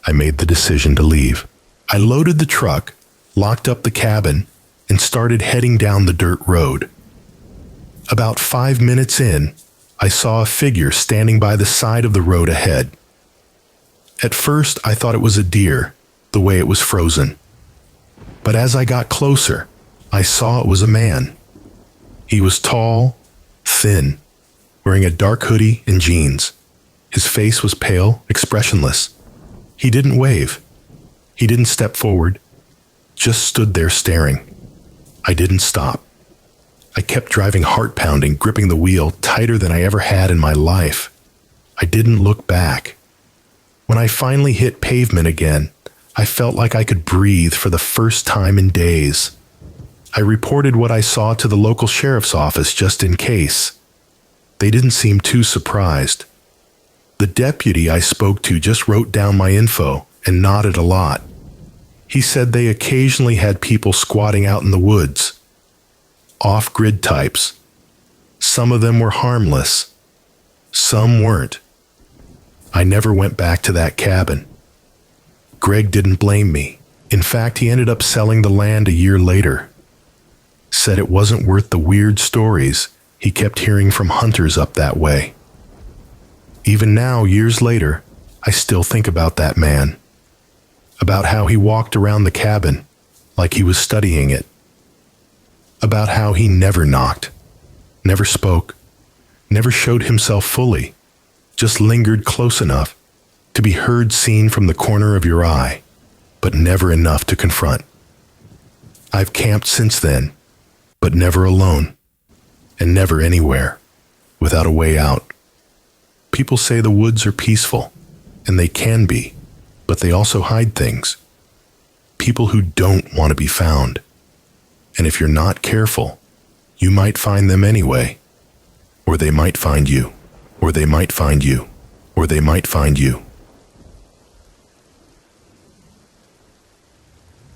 I made the decision to leave. I loaded the truck, locked up the cabin, and started heading down the dirt road. About 5 minutes in, I saw a figure standing by the side of the road ahead. At first, I thought it was a deer, the way it was frozen. But as I got closer, I saw it was a man. He was tall, thin, wearing a dark hoodie and jeans. His face was pale, expressionless. He didn't wave. He didn't step forward, just stood there staring. I didn't stop. I kept driving heart-pounding, gripping the wheel tighter than I ever had in my life. I didn't look back. When I finally hit pavement again, I felt like I could breathe for the first time in days. I reported what I saw to the local sheriff's office just in case. They didn't seem too surprised. The deputy I spoke to just wrote down my info and nodded a lot. He said they occasionally had people squatting out in the woods. Off-grid types. Some of them were harmless. Some weren't. I never went back to that cabin. Greg didn't blame me. In fact, he ended up selling the land a year later. Said it wasn't worth the weird stories he kept hearing from hunters up that way. Even now, years later, I still think about that man. About how he walked around the cabin like he was studying it. About how he never knocked, never spoke, never showed himself fully, just lingered close enough to be heard seen from the corner of your eye, but never enough to confront. I've camped since then, but never alone, and never anywhere, without a way out. People say the woods are peaceful, and they can be, but they also hide things. People who don't want to be found. And if you're not careful, you might find them anyway. Or they might find you. Or they might find you. Or they might find you.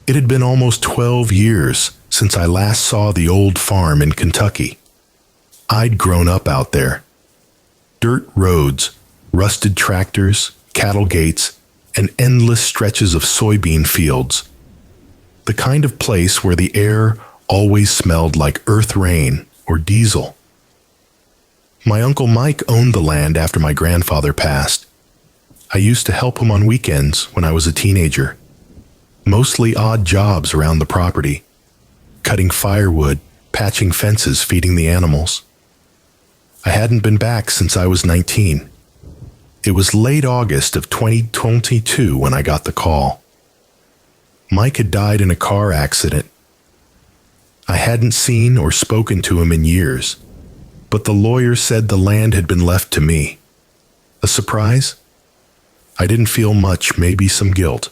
It had been almost 12 years since I last saw the old farm in Kentucky. I'd grown up out there. Dirt roads, rusted tractors, cattle gates, and endless stretches of soybean fields. The kind of place where the air always smelled like earth rain or diesel. My Uncle Mike owned the land after my grandfather passed. I used to help him on weekends when I was a teenager. Mostly odd jobs around the property. Cutting firewood, patching fences, feeding the animals. I hadn't been back since I was 19. It was late August of 2022 when I got the call. Mike had died in a car accident. I hadn't seen or spoken to him in years, but the lawyer said the land had been left to me. A surprise? I didn't feel much, maybe some guilt.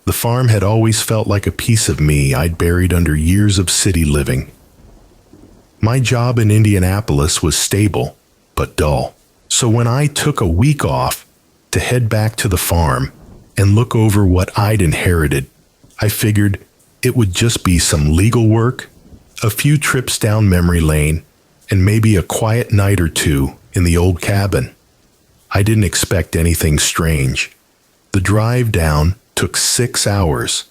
The farm had always felt like a piece of me I'd buried under years of city living. My job in Indianapolis was stable, but dull. So when I took a week off to head back to the farm and look over what I'd inherited, I figured it would just be some legal work, a few trips down memory lane, and maybe a quiet night or two in the old cabin. I didn't expect anything strange. The drive down took 6 hours.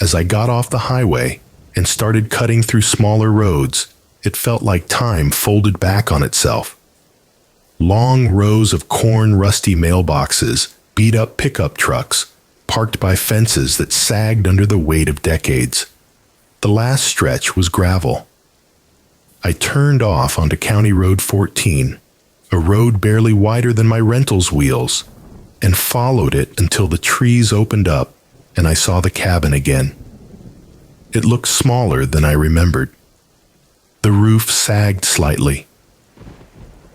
As I got off the highway and started cutting through smaller roads, it felt like time folded back on itself. Long rows of rusty mailboxes, beat-up pickup trucks, parked by fences that sagged under the weight of decades. The last stretch was gravel. I turned off onto County Road 14, a road barely wider than my rental's wheels, and followed it until the trees opened up and I saw the cabin again. It looked smaller than I remembered. The roof sagged slightly.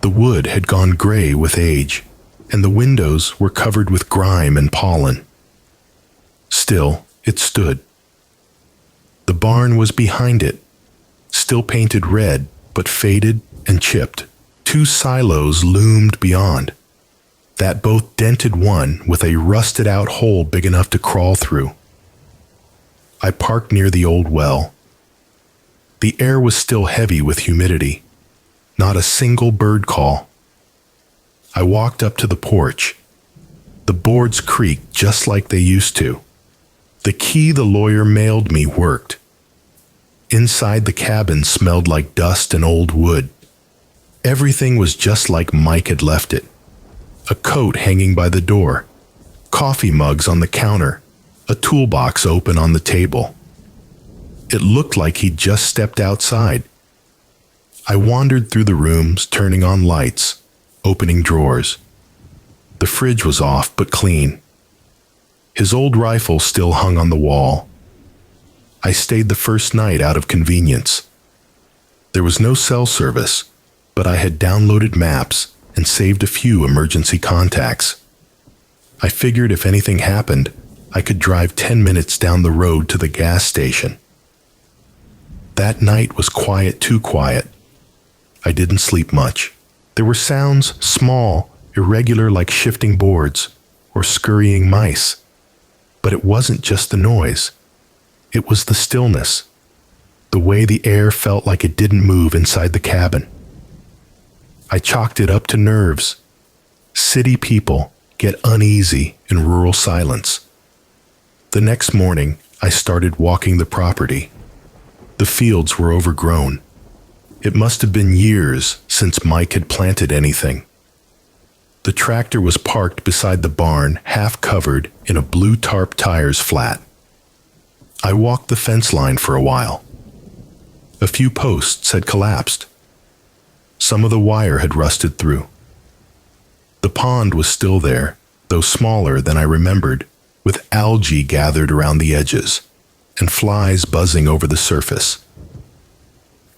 The wood had gone gray with age, and the windows were covered with grime and pollen. Still, it stood. The barn was behind it, still painted red, but faded and chipped. 2 silos loomed beyond. That both dented one with a rusted-out hole big enough to crawl through. I parked near the old well. The air was still heavy with humidity. Not a single bird call. I walked up to the porch. The boards creaked just like they used to. The key the lawyer mailed me worked. Inside the cabin smelled like dust and old wood. Everything was just like Mike had left it. A coat hanging by the door, coffee mugs on the counter, a toolbox open on the table. It looked like he'd just stepped outside. I wandered through the rooms, turning on lights, opening drawers. The fridge was off but clean. His old rifle still hung on the wall. I stayed the first night out of convenience. There was no cell service, but I had downloaded maps and saved a few emergency contacts. I figured if anything happened, I could drive 10 minutes down the road to the gas station. That night was quiet, too quiet. I didn't sleep much. There were sounds, small, irregular like shifting boards or scurrying mice. But it wasn't just the noise. It was the stillness, the way the air felt like it didn't move inside the cabin. I chalked it up to nerves. City people get uneasy in rural silence. The next morning, I started walking the property. The fields were overgrown. It must have been years since Mike had planted anything. The tractor was parked beside the barn, half covered in a blue tarp tires flat. I walked the fence line for a while. A few posts had collapsed. Some of the wire had rusted through. The pond was still there, though smaller than I remembered, with algae gathered around the edges and flies buzzing over the surface.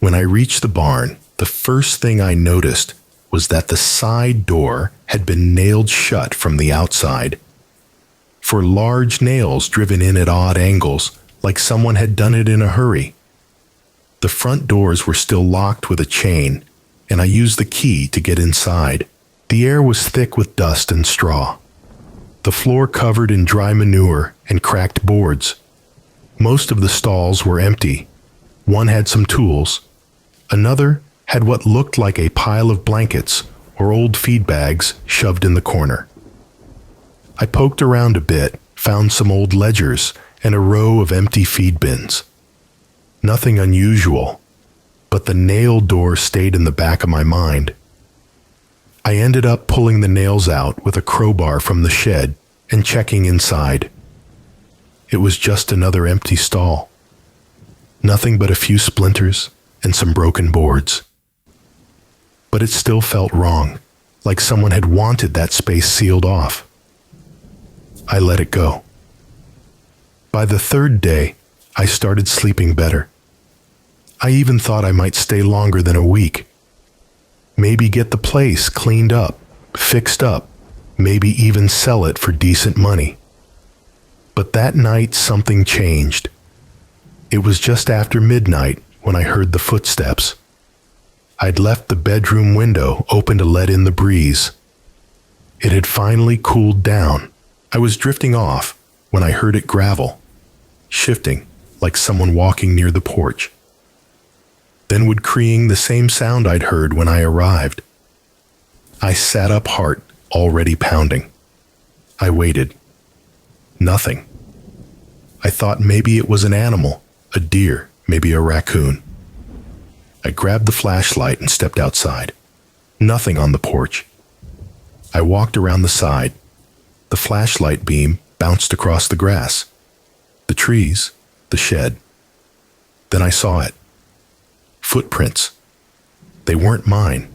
When I reached the barn, the first thing I noticed was that the side door had been nailed shut from the outside. For large nails driven in at odd angles, like someone had done it in a hurry. The front doors were still locked with a chain, and I used the key to get inside. The air was thick with dust and straw. The floor covered in dry manure and cracked boards. Most of the stalls were empty. One had some tools. Another had what looked like a pile of blankets or old feed bags shoved in the corner. I poked around a bit, found some old ledgers and a row of empty feed bins. Nothing unusual, but the nail door stayed in the back of my mind. I ended up pulling the nails out with a crowbar from the shed and checking inside. It was just another empty stall. Nothing but a few splinters and some broken boards. But it still felt wrong, like someone had wanted that space sealed off. I let it go. By the third day, I started sleeping better. I even thought I might stay longer than a week. Maybe get the place cleaned up, fixed up, maybe even sell it for decent money. But that night something changed. It was just after midnight when I heard the footsteps. I'd left the bedroom window open to let in the breeze. It had finally cooled down. I was drifting off when I heard it gravel, shifting like someone walking near the porch. Then woodcreeing the same sound I'd heard when I arrived. I sat up, heart already pounding. I waited. Nothing. I thought maybe it was an animal, a deer, maybe a raccoon. I grabbed the flashlight and stepped outside. Nothing on the porch. I walked around the side. The flashlight beam bounced across the grass, the trees, the shed. Then I saw it. Footprints. They weren't mine.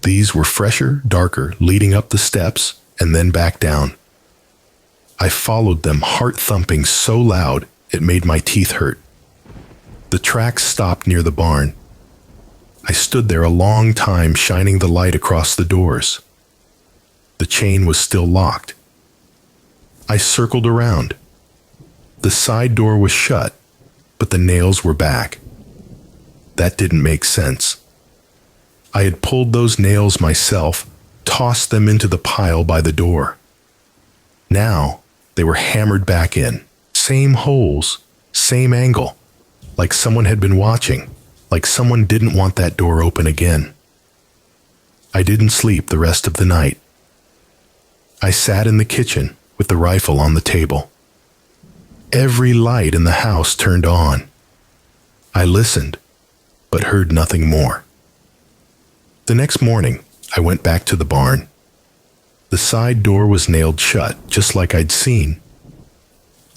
These were fresher, darker, leading up the steps and then back down. I followed them, heart thumping so loud it made my teeth hurt. The tracks stopped near the barn. I stood there a long time, shining the light across the doors. The chain was still locked. I circled around. The side door was shut, but the nails were back. That didn't make sense. I had pulled those nails myself, tossed them into the pile by the door. Now, they were hammered back in. Same holes, same angle. Like someone had been watching, like someone didn't want that door open again. I didn't sleep the rest of the night. I sat in the kitchen with the rifle on the table. Every light in the house turned on. I listened, but heard nothing more. The next morning, I went back to the barn. The side door was nailed shut, just like I'd seen.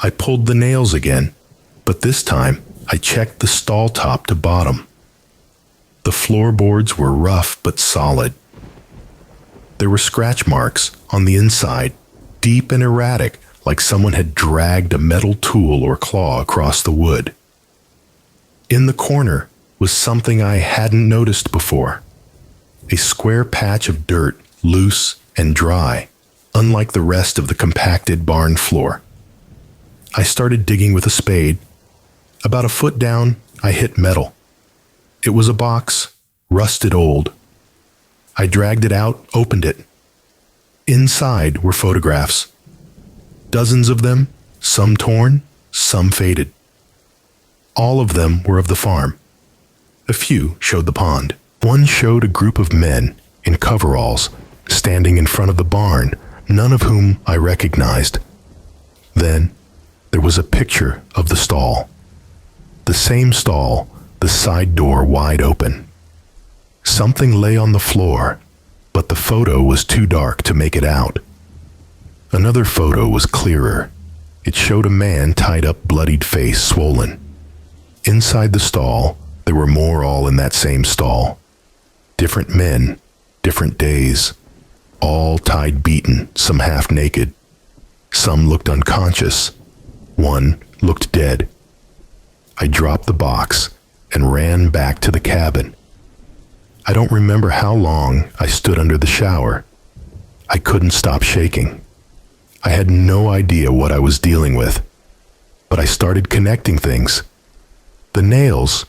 I pulled the nails again, but this time I checked the stall top to bottom. The floorboards were rough but solid. There were scratch marks on the inside, deep and erratic, like someone had dragged a metal tool or claw across the wood. In the corner was something I hadn't noticed before. A square patch of dirt, loose and dry, unlike the rest of the compacted barn floor. I started digging with a spade. About a foot down, I hit metal. It was a box, rusted old. I dragged it out, opened it. Inside were photographs. Dozens of them, some torn, some faded. All of them were of the farm. A few showed the pond. One showed a group of men in coveralls standing in front of the barn, none of whom I recognized. Then there was a picture of the stall. The same stall, the side door wide open. Something lay on the floor, but the photo was too dark to make it out. Another photo was clearer. It showed a man tied up, bloodied face, swollen. Inside the stall, there were more all in that same stall. Different men, different days, all tied beaten, some half naked. Some looked unconscious. One looked dead. I dropped the box and ran back to the cabin. I don't remember how long I stood under the shower. I couldn't stop shaking. I had no idea what I was dealing with, but I started connecting things. The nails,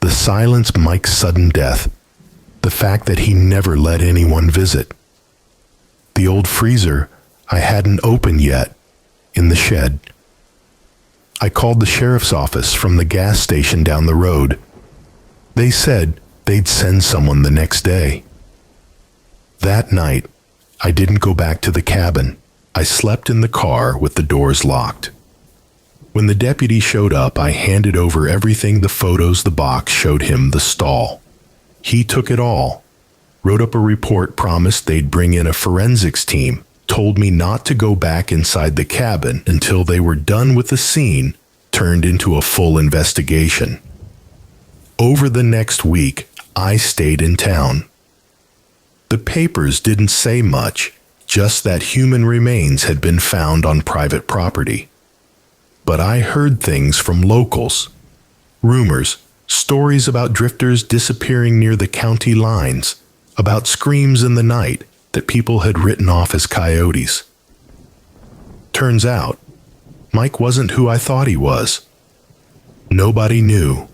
the silence Mike's sudden death, the fact that he never let anyone visit. The old freezer I hadn't opened yet, in the shed. I called the sheriff's office from the gas station down the road. They said they'd send someone the next day. That night, I didn't go back to the cabin. I slept in the car with the doors locked. When the deputy showed up, I handed over everything, the photos, the box, showed him the stall. He took it all, wrote up a report, promised they'd bring in a forensics team, told me not to go back inside the cabin until they were done with the scene, turned into a full investigation. Over the next week, I stayed in town. The papers didn't say much, just that human remains had been found on private property. But I heard things from locals. Rumors, stories about drifters disappearing near the county lines, about screams in the night that people had written off as coyotes. Turns out, Mike wasn't who I thought he was. Nobody knew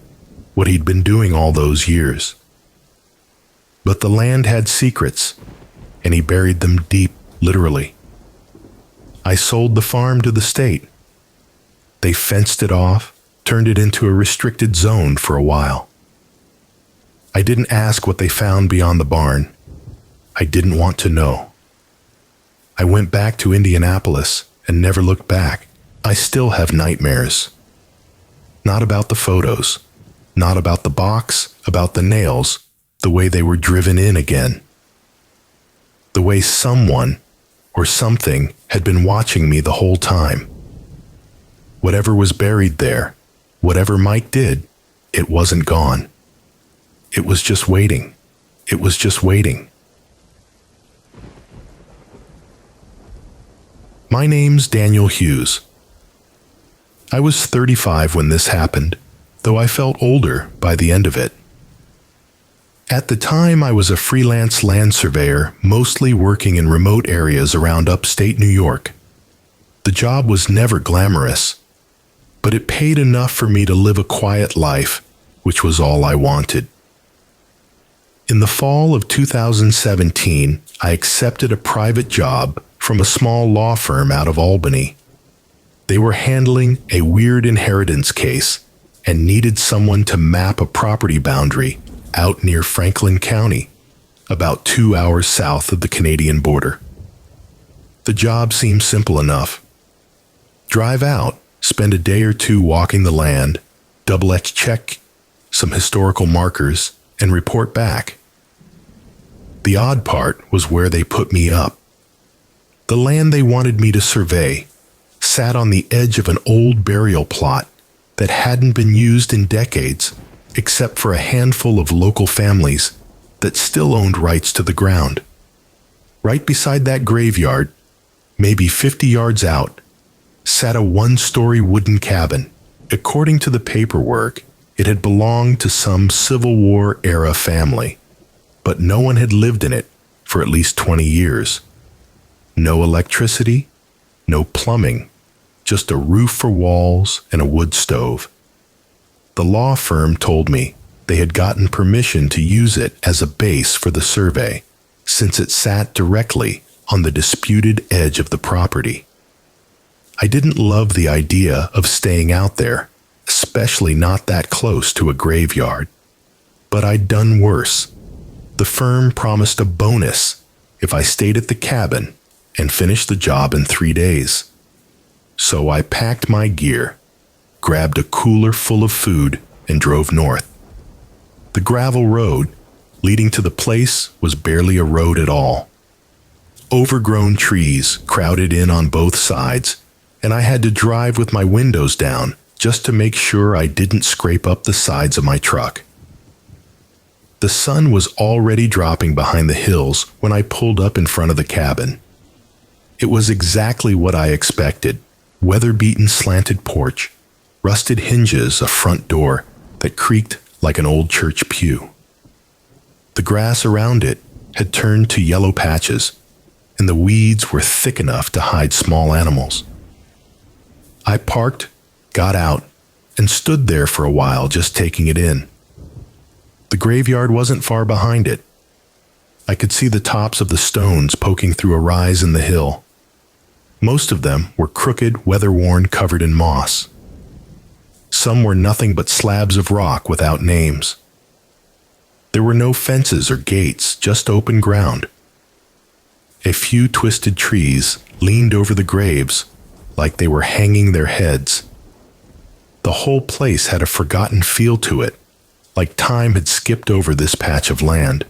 what he'd been doing all those years. But the land had secrets, and he buried them deep, literally. I sold the farm to the state. They fenced it off, turned it into a restricted zone for a while. I didn't ask what they found beyond the barn. I didn't want to know. I went back to Indianapolis and never looked back. I still have nightmares. Not about the photos, not about the box, about the nails, the way they were driven in again. The way someone or something had been watching me the whole time. Whatever was buried there, whatever Mike did, it wasn't gone. It was just waiting. It was just waiting. My name's Daniel Hughes. I was 35 when this happened, though I felt older by the end of it. At the time, I was a freelance land surveyor, mostly working in remote areas around upstate New York. The job was never glamorous, but it paid enough for me to live a quiet life which was all I wanted. In the fall of 2017, I accepted a private job from a small law firm out of Albany. They were handling a weird inheritance case and needed someone to map a property boundary out near Franklin County, about 2 hours south of the Canadian border. The job seemed simple enough. Drive out, spend a day or two walking the land, double-etch check some historical markers, and report back. The odd part was where they put me up. The land they wanted me to survey sat on the edge of an old burial plot that hadn't been used in decades, except for a handful of local families that still owned rights to the ground. Right beside that graveyard, maybe 50 yards out, sat a one-story wooden cabin. According to the paperwork, it had belonged to some Civil War-era family, but no one had lived in it for at least 20 years. No electricity, no plumbing, just a roof for walls and a wood stove. The law firm told me they had gotten permission to use it as a base for the survey, since it sat directly on the disputed edge of the property. I didn't love the idea of staying out there, especially not that close to a graveyard. But I'd done worse. The firm promised a bonus if I stayed at the cabin and finished the job in 3 days. So I packed my gear, grabbed a cooler full of food, and drove north. The gravel road leading to the place was barely a road at all. Overgrown trees crowded in on both sides, and I had to drive with my windows down just to make sure I didn't scrape up the sides of my truck. The sun was already dropping behind the hills when I pulled up in front of the cabin. It was exactly what I expected: weather-beaten slanted porch, rusted hinges, a front door that creaked like an old church pew. The grass around it had turned to yellow patches, and the weeds were thick enough to hide small animals. I parked, got out, and stood there for a while just taking it in. The graveyard wasn't far behind it. I could see the tops of the stones poking through a rise in the hill. Most of them were crooked, weather-worn, covered in moss. Some were nothing but slabs of rock without names. There were no fences or gates, just open ground. A few twisted trees leaned over the graves like they were hanging their heads. The whole place had a forgotten feel to it, like time had skipped over this patch of land.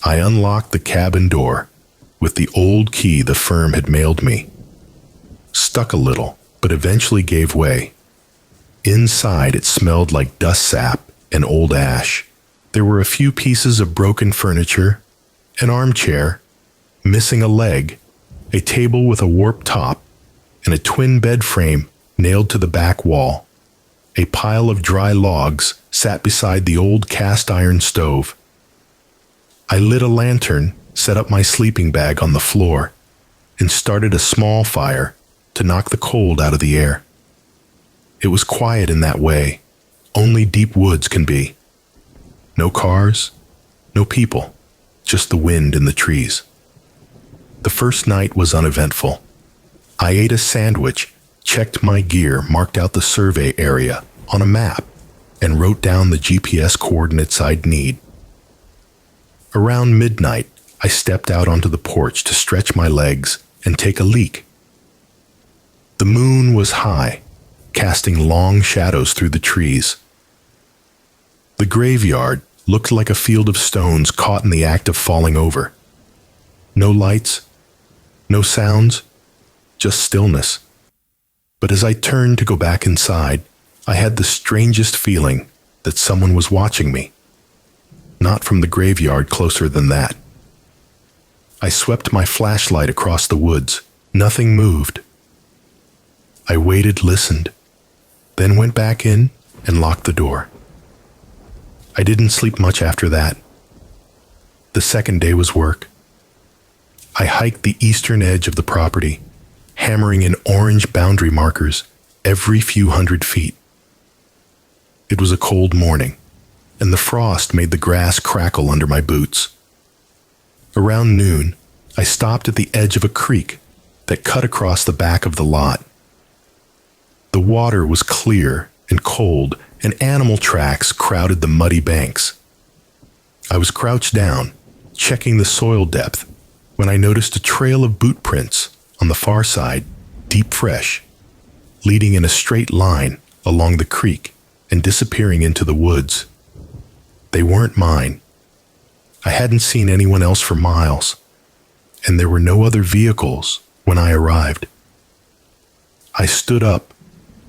I unlocked the cabin door with the old key the firm had mailed me. Stuck a little, but eventually gave way. Inside, it smelled like dust sap and old ash. There were a few pieces of broken furniture, an armchair, missing a leg, a table with a warped top, and a twin bed frame nailed to the back wall. A pile of dry logs sat beside the old cast iron stove. I lit a lantern, set up my sleeping bag on the floor, and started a small fire to knock the cold out of the air. It was quiet in that way, only deep woods can be. No cars, no people, just the wind in the trees. The first night was uneventful. I ate a sandwich, checked my gear, marked out the survey area on a map, and wrote down the GPS coordinates I'd need. Around midnight, I stepped out onto the porch to stretch my legs and take a leak. The moon was high, casting long shadows through the trees. The graveyard looked like a field of stones caught in the act of falling over. No lights, no sounds, just stillness. But as I turned to go back inside, I had the strangest feeling that someone was watching me. Not from the graveyard, closer than that. I swept my flashlight across the woods. Nothing moved. I waited, listened, then went back in and locked the door. I didn't sleep much after that. The second day was work. I hiked the eastern edge of the property, hammering in orange boundary markers every few hundred feet. It was a cold morning, and the frost made the grass crackle under my boots. Around noon, I stopped at the edge of a creek that cut across the back of the lot. The water was clear and cold, and animal tracks crowded the muddy banks. I was crouched down, checking the soil depth, when I noticed a trail of boot prints on the far side, deep fresh, leading in a straight line along the creek and disappearing into the woods. They weren't mine. I hadn't seen anyone else for miles, and there were no other vehicles when I arrived. I stood up,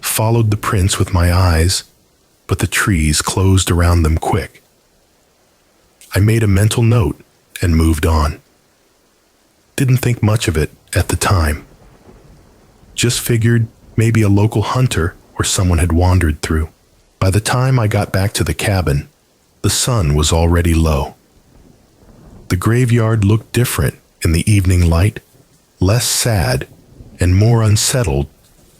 followed the prints with my eyes, but the trees closed around them quick. I made a mental note and moved on. Didn't think much of it at the time. Just figured maybe a local hunter or someone had wandered through. By the time I got back to the cabin, the sun was already low. The graveyard looked different in the evening light, less sad and more unsettled,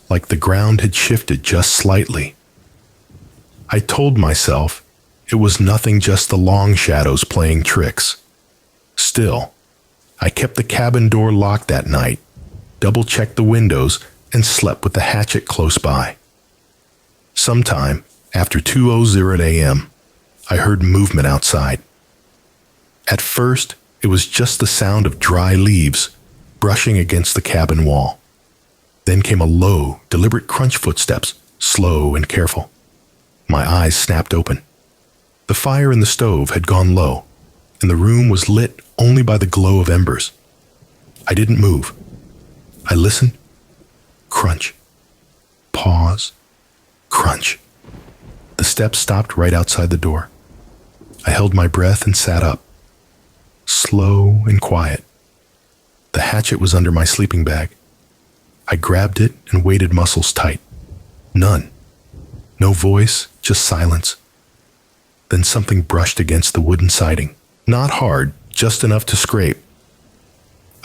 like the ground had shifted just slightly. I told myself it was nothing, just the long shadows playing tricks. Still, I kept the cabin door locked that night, double-checked the windows, and slept with the hatchet close by. Sometime after 2:00 a.m., I heard movement outside. At first, it was just the sound of dry leaves brushing against the cabin wall. Then came a low, deliberate crunch footsteps, slow and careful. My eyes snapped open. The fire in the stove had gone low, and the room was lit only by the glow of embers. I didn't move. I listened. Crunch. Pause. Crunch. The steps stopped right outside the door. I held my breath and sat up. Slow and quiet. The hatchet was under my sleeping bag. I grabbed it and weighted muscles tight. None. No voice, just silence. Then something brushed against the wooden siding. Not hard, just enough to scrape.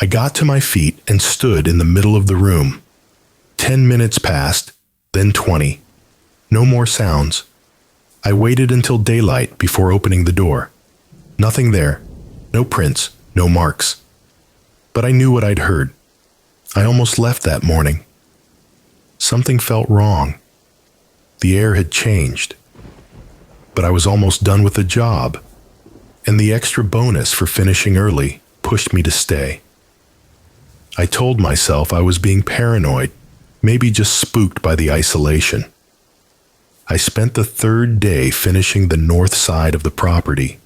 I got to my feet and stood in the middle of the room. 10 minutes passed, then 20. No more sounds. I waited until daylight before opening the door. Nothing there. No prints, no marks. But I knew what I'd heard. I almost left that morning. Something felt wrong. The air had changed. But I was almost done with the job, and the extra bonus for finishing early pushed me to stay. I told myself I was being paranoid, maybe just spooked by the isolation. I spent the third day finishing the north side of the property.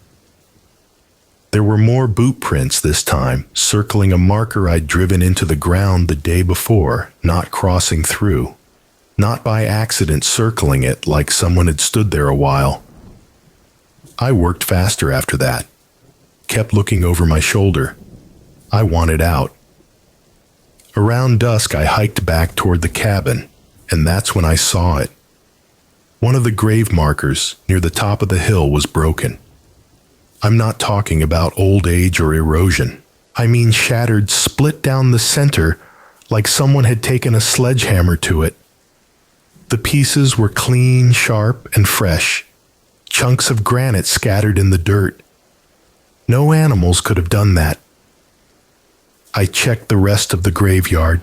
There were more boot prints this time, circling a marker I'd driven into the ground the day before, not crossing through. Not by accident circling it like someone had stood there a while. I worked faster after that. Kept looking over my shoulder. I wanted out. Around dusk, I hiked back toward the cabin, and that's when I saw it. One of the grave markers near the top of the hill was broken. I'm not talking about old age or erosion. I mean shattered split down the center like someone had taken a sledgehammer to it. The pieces were clean, sharp, and fresh. Chunks of granite scattered in the dirt. No animals could have done that. I checked the rest of the graveyard.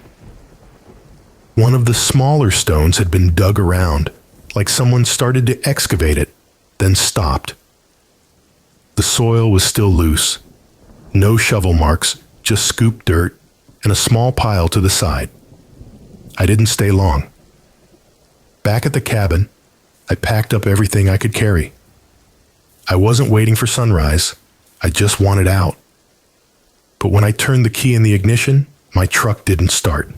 One of the smaller stones had been dug around, like someone started to excavate it, then stopped. The soil was still loose. No shovel marks, just scooped dirt and a small pile to the side. I didn't stay long. Back at the cabin, I packed up everything I could carry. I wasn't waiting for sunrise. I just wanted out. But when I turned the key in the ignition, my truck didn't start.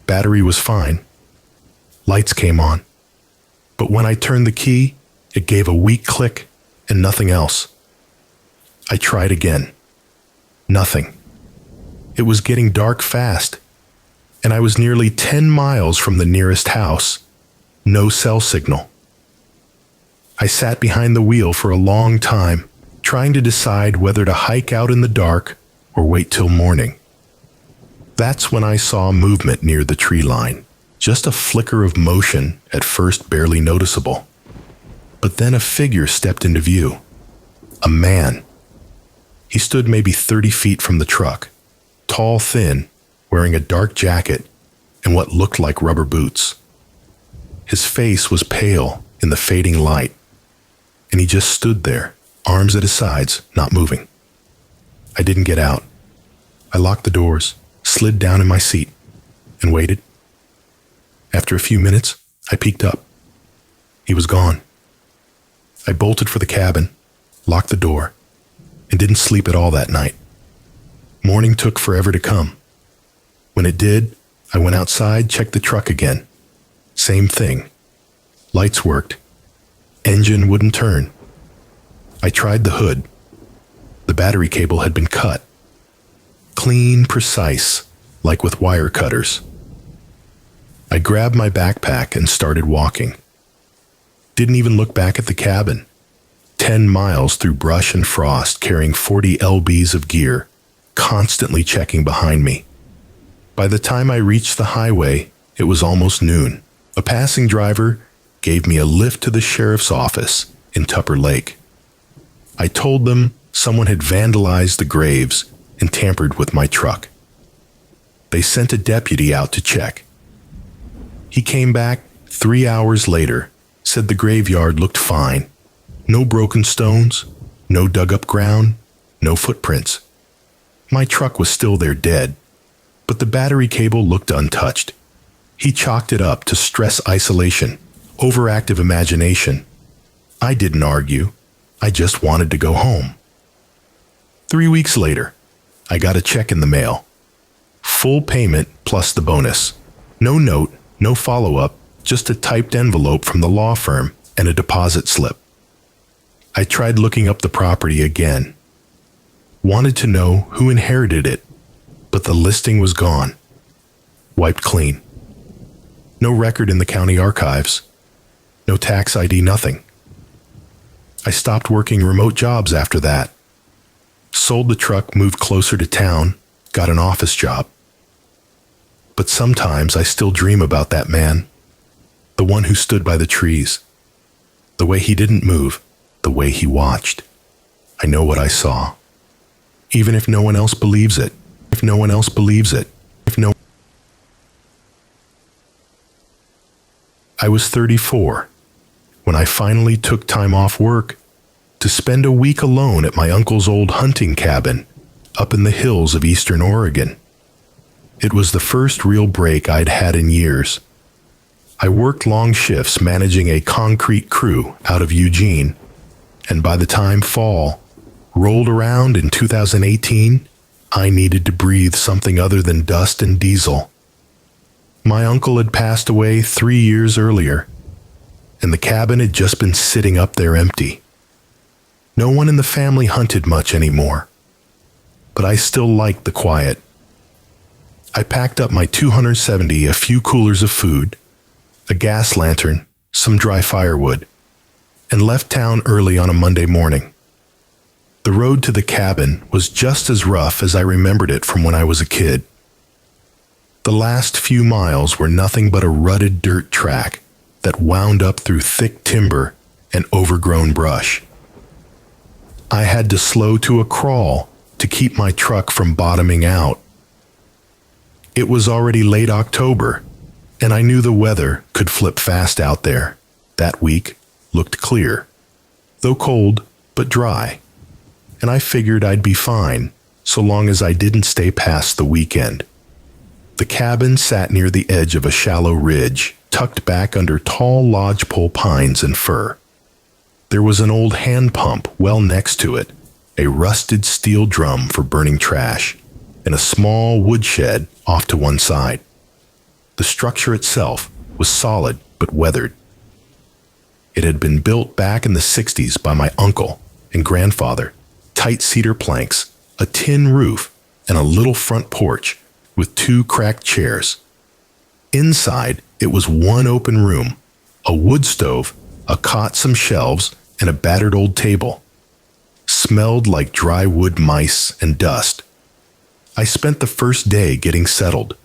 Battery was fine. Lights came on. But when I turned the key, it gave a weak click and nothing else. I tried again. Nothing. It was getting dark fast, and I was nearly 10 miles from the nearest house. No cell signal. I sat behind the wheel for a long time, trying to decide whether to hike out in the dark or wait till morning. That's when I saw movement near the tree line, just a flicker of motion, at first barely noticeable. But then a figure stepped into view. A man. He stood maybe 30 feet from the truck, tall, thin, wearing a dark jacket and what looked like rubber boots. His face was pale in the fading light, and he just stood there, arms at his sides, not moving. I didn't get out. I locked the doors, slid down in my seat, and waited. After a few minutes, I peeked up. He was gone. I bolted for the cabin, locked the door, and didn't sleep at all that night. Morning took forever to come. When it did, I went outside, checked the truck again. Same thing. Lights worked. Engine wouldn't turn. I tried the hood. The battery cable had been cut. Clean, precise, like with wire cutters. I grabbed my backpack and started walking. Didn't even look back at the cabin. 10 miles through brush and frost, carrying 40 lbs of gear, constantly checking behind me. By the time I reached the highway, it was almost noon. A passing driver gave me a lift to the sheriff's office in Tupper Lake. I told them someone had vandalized the graves and tampered with my truck. They sent a deputy out to check. He came back 3 hours later, said the graveyard looked fine. No broken stones, no dug up ground, no footprints. My truck was still there dead, but the battery cable looked untouched. He chalked it up to stress isolation, overactive imagination. I didn't argue. I just wanted to go home. 3 weeks later, I got a check in the mail. Full payment plus the bonus. No note, no follow-up, just a typed envelope from the law firm and a deposit slip. I tried looking up the property again. Wanted to know who inherited it, but the listing was gone. Wiped clean. No record in the county archives. No tax ID, nothing. I stopped working remote jobs after that. Sold the truck, moved closer to town, got an office job. But sometimes I still dream about that man, the one who stood by the trees, the way he didn't move, the way he watched. I know what I saw. Even if no one else believes it, if no one else believes it, if no... I was 34 when I finally took time off work to spend a week alone at my uncle's old hunting cabin up in the hills of eastern Oregon. It was the first real break I'd had in years. I worked long shifts managing a concrete crew out of Eugene, and by the time fall rolled around in 2018, I needed to breathe something other than dust and diesel. My uncle had passed away 3 years earlier, and the cabin had just been sitting up there empty. No one in the family hunted much anymore, but I still liked the quiet. I packed up my 270, a few coolers of food, a gas lantern, some dry firewood, and left town early on a Monday morning. The road to the cabin was just as rough as I remembered it from when I was a kid. The last few miles were nothing but a rutted dirt track that wound up through thick timber and overgrown brush. I had to slow to a crawl to keep my truck from bottoming out. It was already late October, and I knew the weather could flip fast out there. That week looked clear, though cold but dry, and I figured I'd be fine so long as I didn't stay past the weekend. The cabin sat near the edge of a shallow ridge, tucked back under tall lodgepole pines and fir. There was an old hand pump well next to it, a rusted steel drum for burning trash, and a small woodshed off to one side. The structure itself was solid but weathered. It had been built back in the 60s by my uncle and grandfather, tight cedar planks, a tin roof, and a little front porch with 2 cracked chairs. Inside, it was one open room, a wood stove, a cot, some shelves, and a battered old table. Smelled like dry wood, mice, and dust. I spent the first day getting settled.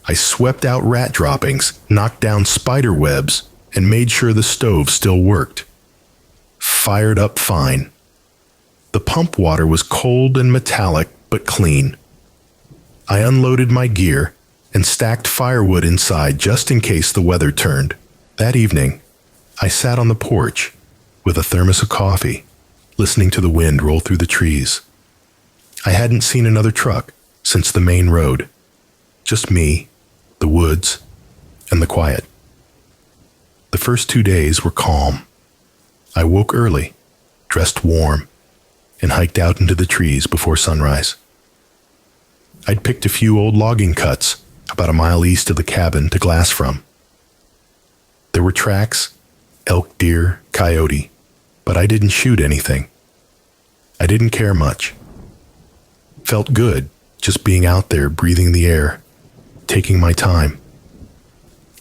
I swept out rat droppings, knocked down spider webs, and made sure the stove still worked. fired up fine. The pump water was cold and metallic, but clean. I unloaded my gear and stacked firewood inside just in case the weather turned. That evening, I sat on the porch with a thermos of coffee, listening to the wind roll through the trees. I hadn't seen another truck since the main road. Just me, the woods, and the quiet. The first 2 days were calm. I woke early, dressed warm, and hiked out into the trees before sunrise. I'd picked a few old logging cuts about a mile east of the cabin to glass from. There were tracks, elk, deer, coyote, but I didn't shoot anything. I didn't care much. Felt good just being out there breathing the air, taking my time.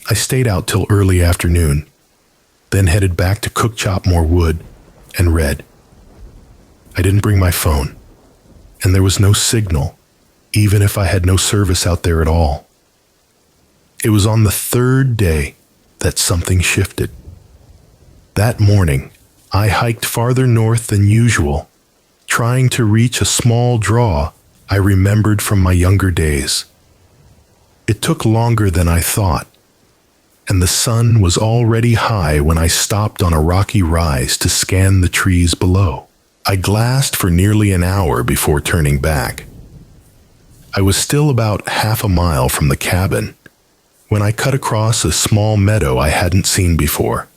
I stayed out till early afternoon, then headed back to chop more wood and read. I didn't bring my phone, and there was no signal, even if I had no service out there at all. It was on the third day that something shifted. That morning, I hiked farther north than usual, trying to reach a small draw I remembered from my younger days. It took longer than I thought, and the sun was already high when I stopped on a rocky rise to scan the trees below. I glassed for nearly an hour before turning back. I was still about half a mile from the cabin when I cut across a small meadow I hadn't seen before.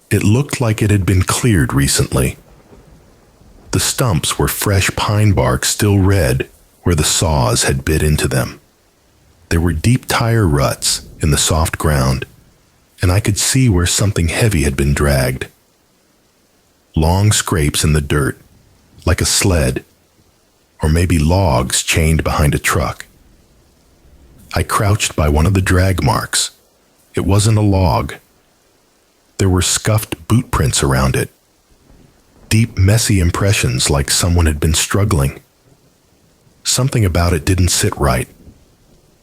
It looked like it had been cleared recently. The stumps were fresh pine bark still red where the saws had bit into them. There were deep tire ruts in the soft ground, and I could see where something heavy had been dragged. Long scrapes in the dirt, like a sled, or maybe logs chained behind a truck. I crouched by one of the drag marks. It wasn't a log. There were scuffed boot prints around it. Deep, messy impressions like someone had been struggling. Something about it didn't sit right.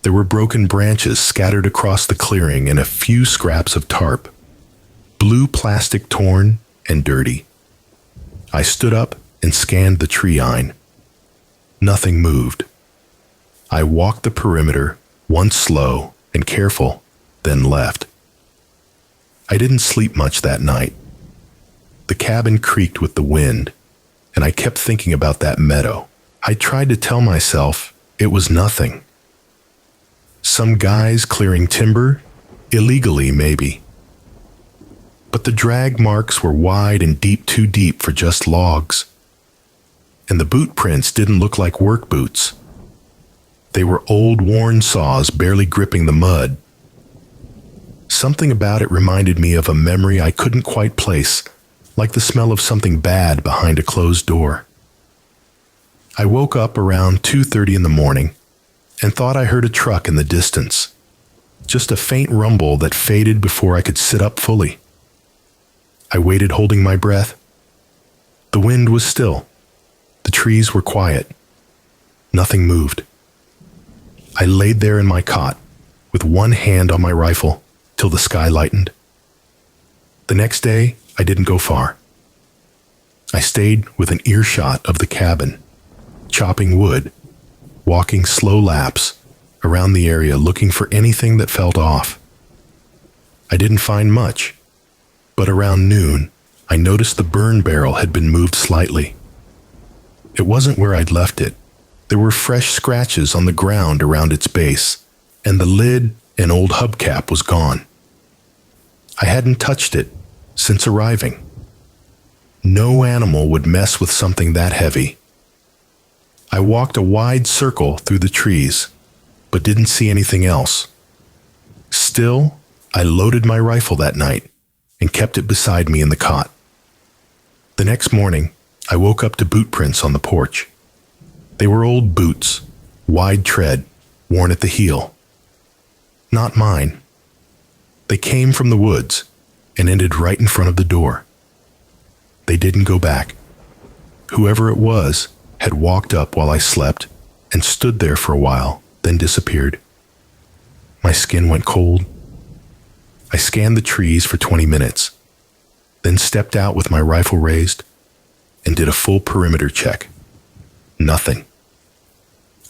There were broken branches scattered across the clearing and a few scraps of tarp. Blue plastic torn and dirty. I stood up and scanned the tree line. Nothing moved. I walked the perimeter, once slow and careful, then left. I didn't sleep much that night. The cabin creaked with the wind, and I kept thinking about that meadow. I tried to tell myself it was nothing. Some guys clearing timber, illegally maybe. But the drag marks were wide and deep, too deep for just logs. And the boot prints didn't look like work boots. They were old, worn saws barely gripping the mud. Something about it reminded me of a memory I couldn't quite place, like the smell of something bad behind a closed door. I woke up around 2:30 in the morning and thought I heard a truck in the distance, just a faint rumble that faded before I could sit up fully. I waited holding my breath. The wind was still. The trees were quiet. Nothing moved. I laid there in my cot, with one hand on my rifle, till the sky lightened. The next day, I didn't go far. I stayed within earshot of the cabin, chopping wood, walking slow laps around the area looking for anything that felt off. I didn't find much, but around noon, I noticed the burn barrel had been moved slightly. It wasn't where I'd left it. There were fresh scratches on the ground around its base, and the lid and old hubcap was gone. I hadn't touched it since arriving. No animal would mess with something that heavy. I walked a wide circle through the trees, but didn't see anything else. Still, I loaded my rifle that night and kept it beside me in the cot. The next morning, I woke up to boot prints on the porch. They were old boots, wide tread, worn at the heel. Not mine. They came from the woods and ended right in front of the door. They didn't go back. Whoever it was had walked up while I slept and stood there for a while, then disappeared. My skin went cold. I scanned the trees for 20 minutes. then stepped out with my rifle raised and did a full perimeter check. Nothing.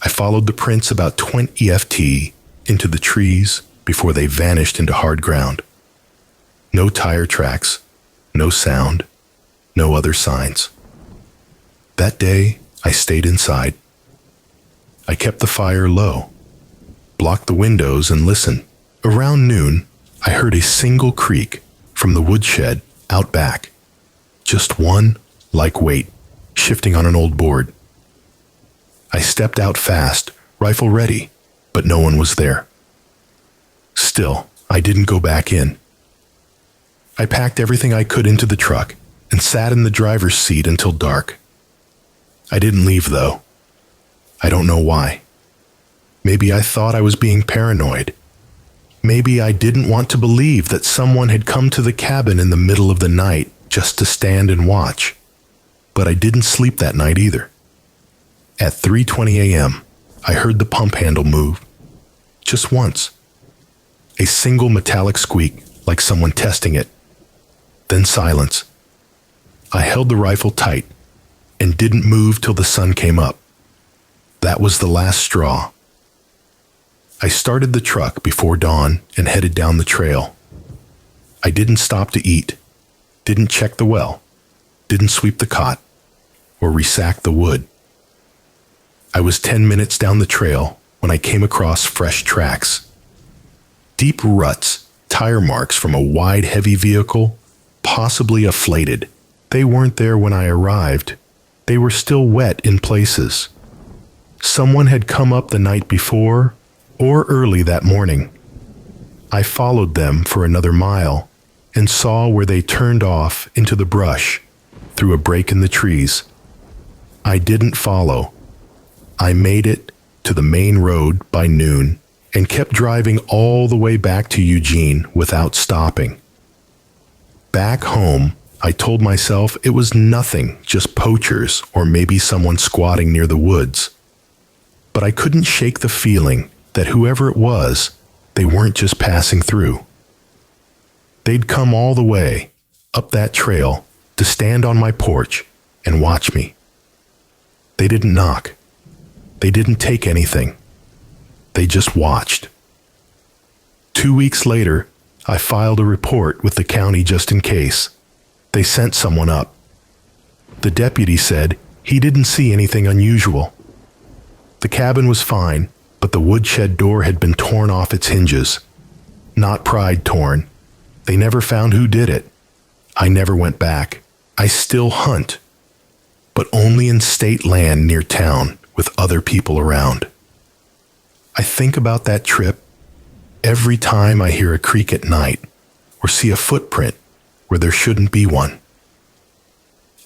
I followed the prints about 20 FT into the trees before they vanished into hard ground. No tire tracks, no sound, no other signs. That day, I stayed inside. I kept the fire low, blocked the windows, and listened. Around noon, I heard a single creak from the woodshed out back. Just one, like weight, shifting on an old board. I stepped out fast, rifle ready, but no one was there. Still, I didn't go back in. I packed everything I could into the truck and sat in the driver's seat until dark. I didn't leave, though. I don't know why. Maybe I thought I was being paranoid. Maybe I didn't want to believe that someone had come to the cabin in the middle of the night just to stand and watch. But I didn't sleep that night either. At 3:20 a.m., I heard the pump handle move. Just once. A single metallic squeak, like someone testing it. Then silence. I held the rifle tight and didn't move till the sun came up. That was the last straw. I started the truck before dawn and headed down the trail. I didn't stop to eat, didn't check the well, didn't sweep the cot, or resack the wood. I was 10 minutes down the trail when I came across fresh tracks. Deep ruts, tire marks from a wide, heavy vehicle, possibly afflated. They weren't there when I arrived. They were still wet in places. Someone had come up the night before or early that morning. I followed them for another mile and saw where they turned off into the brush through a break in the trees. I didn't follow. I made it to the main road by noon and kept driving all the way back to Eugene without stopping. Back home, I told myself it was nothing, just poachers or maybe someone squatting near the woods. But I couldn't shake the feeling that whoever it was, they weren't just passing through. They'd come all the way up that trail to stand on my porch and watch me. They didn't knock. They didn't take anything. They just watched. 2 weeks later, I filed a report with the county just in case. They sent someone up. The deputy said he didn't see anything unusual. The cabin was fine, but the woodshed door had been torn off its hinges. Not pried torn. They never found who did it. I never went back. I still hunt, but only in state land near town with other people around. I think about that trip every time I hear a creak at night or see a footprint where there shouldn't be one.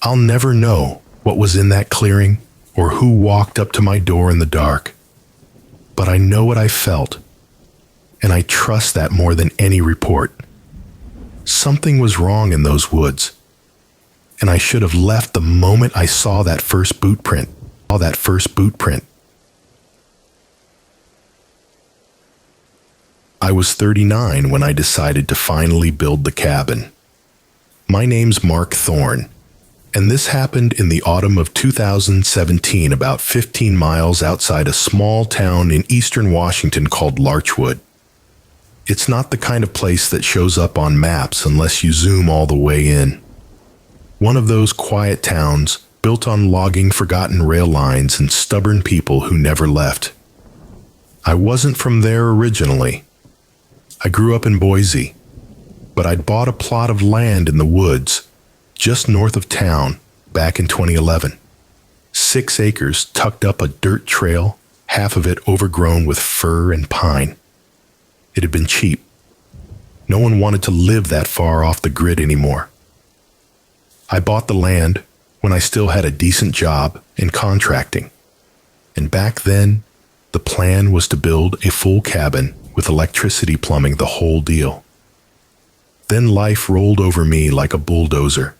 I'll never know what was in that clearing or who walked up to my door in the dark. But I know what I felt, and I trust that more than any report. Something was wrong in those woods, and I should have left the moment I saw that first boot print. I was 39 when I decided to finally build the cabin. My name's Mark Thorne, and this happened in the autumn of 2017, about 15 miles outside a small town in eastern Washington called Larchwood. It's not the kind of place that shows up on maps unless you zoom all the way in. One of those quiet towns built on logging forgotten rail lines and stubborn people who never left. I wasn't from there originally. I grew up in Boise, but I'd bought a plot of land in the woods just north of town back in 2011. 6 acres tucked up a dirt trail, half of it overgrown with fir and pine. It had been cheap. No one wanted to live that far off the grid anymore. I bought the land when I still had a decent job in contracting. And back then, the plan was to build a full cabin with electricity, plumbing, the whole deal. Then life rolled over me like a bulldozer.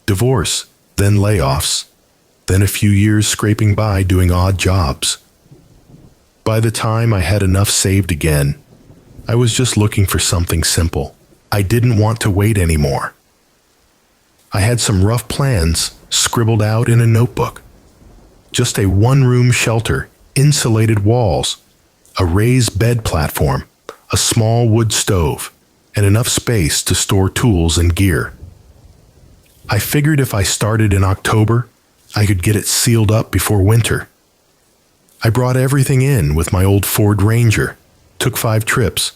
Divorce, then layoffs, then a few years scraping by doing odd jobs. By the time I had enough saved again, I was just looking for something simple. I didn't want to wait anymore. I had some rough plans scribbled out in a notebook. Just a one-room shelter, insulated walls, a raised bed platform, a small wood stove, and enough space to store tools and gear. I figured if I started in October, I could get it sealed up before winter. I brought everything in with my old Ford Ranger, took 5 trips.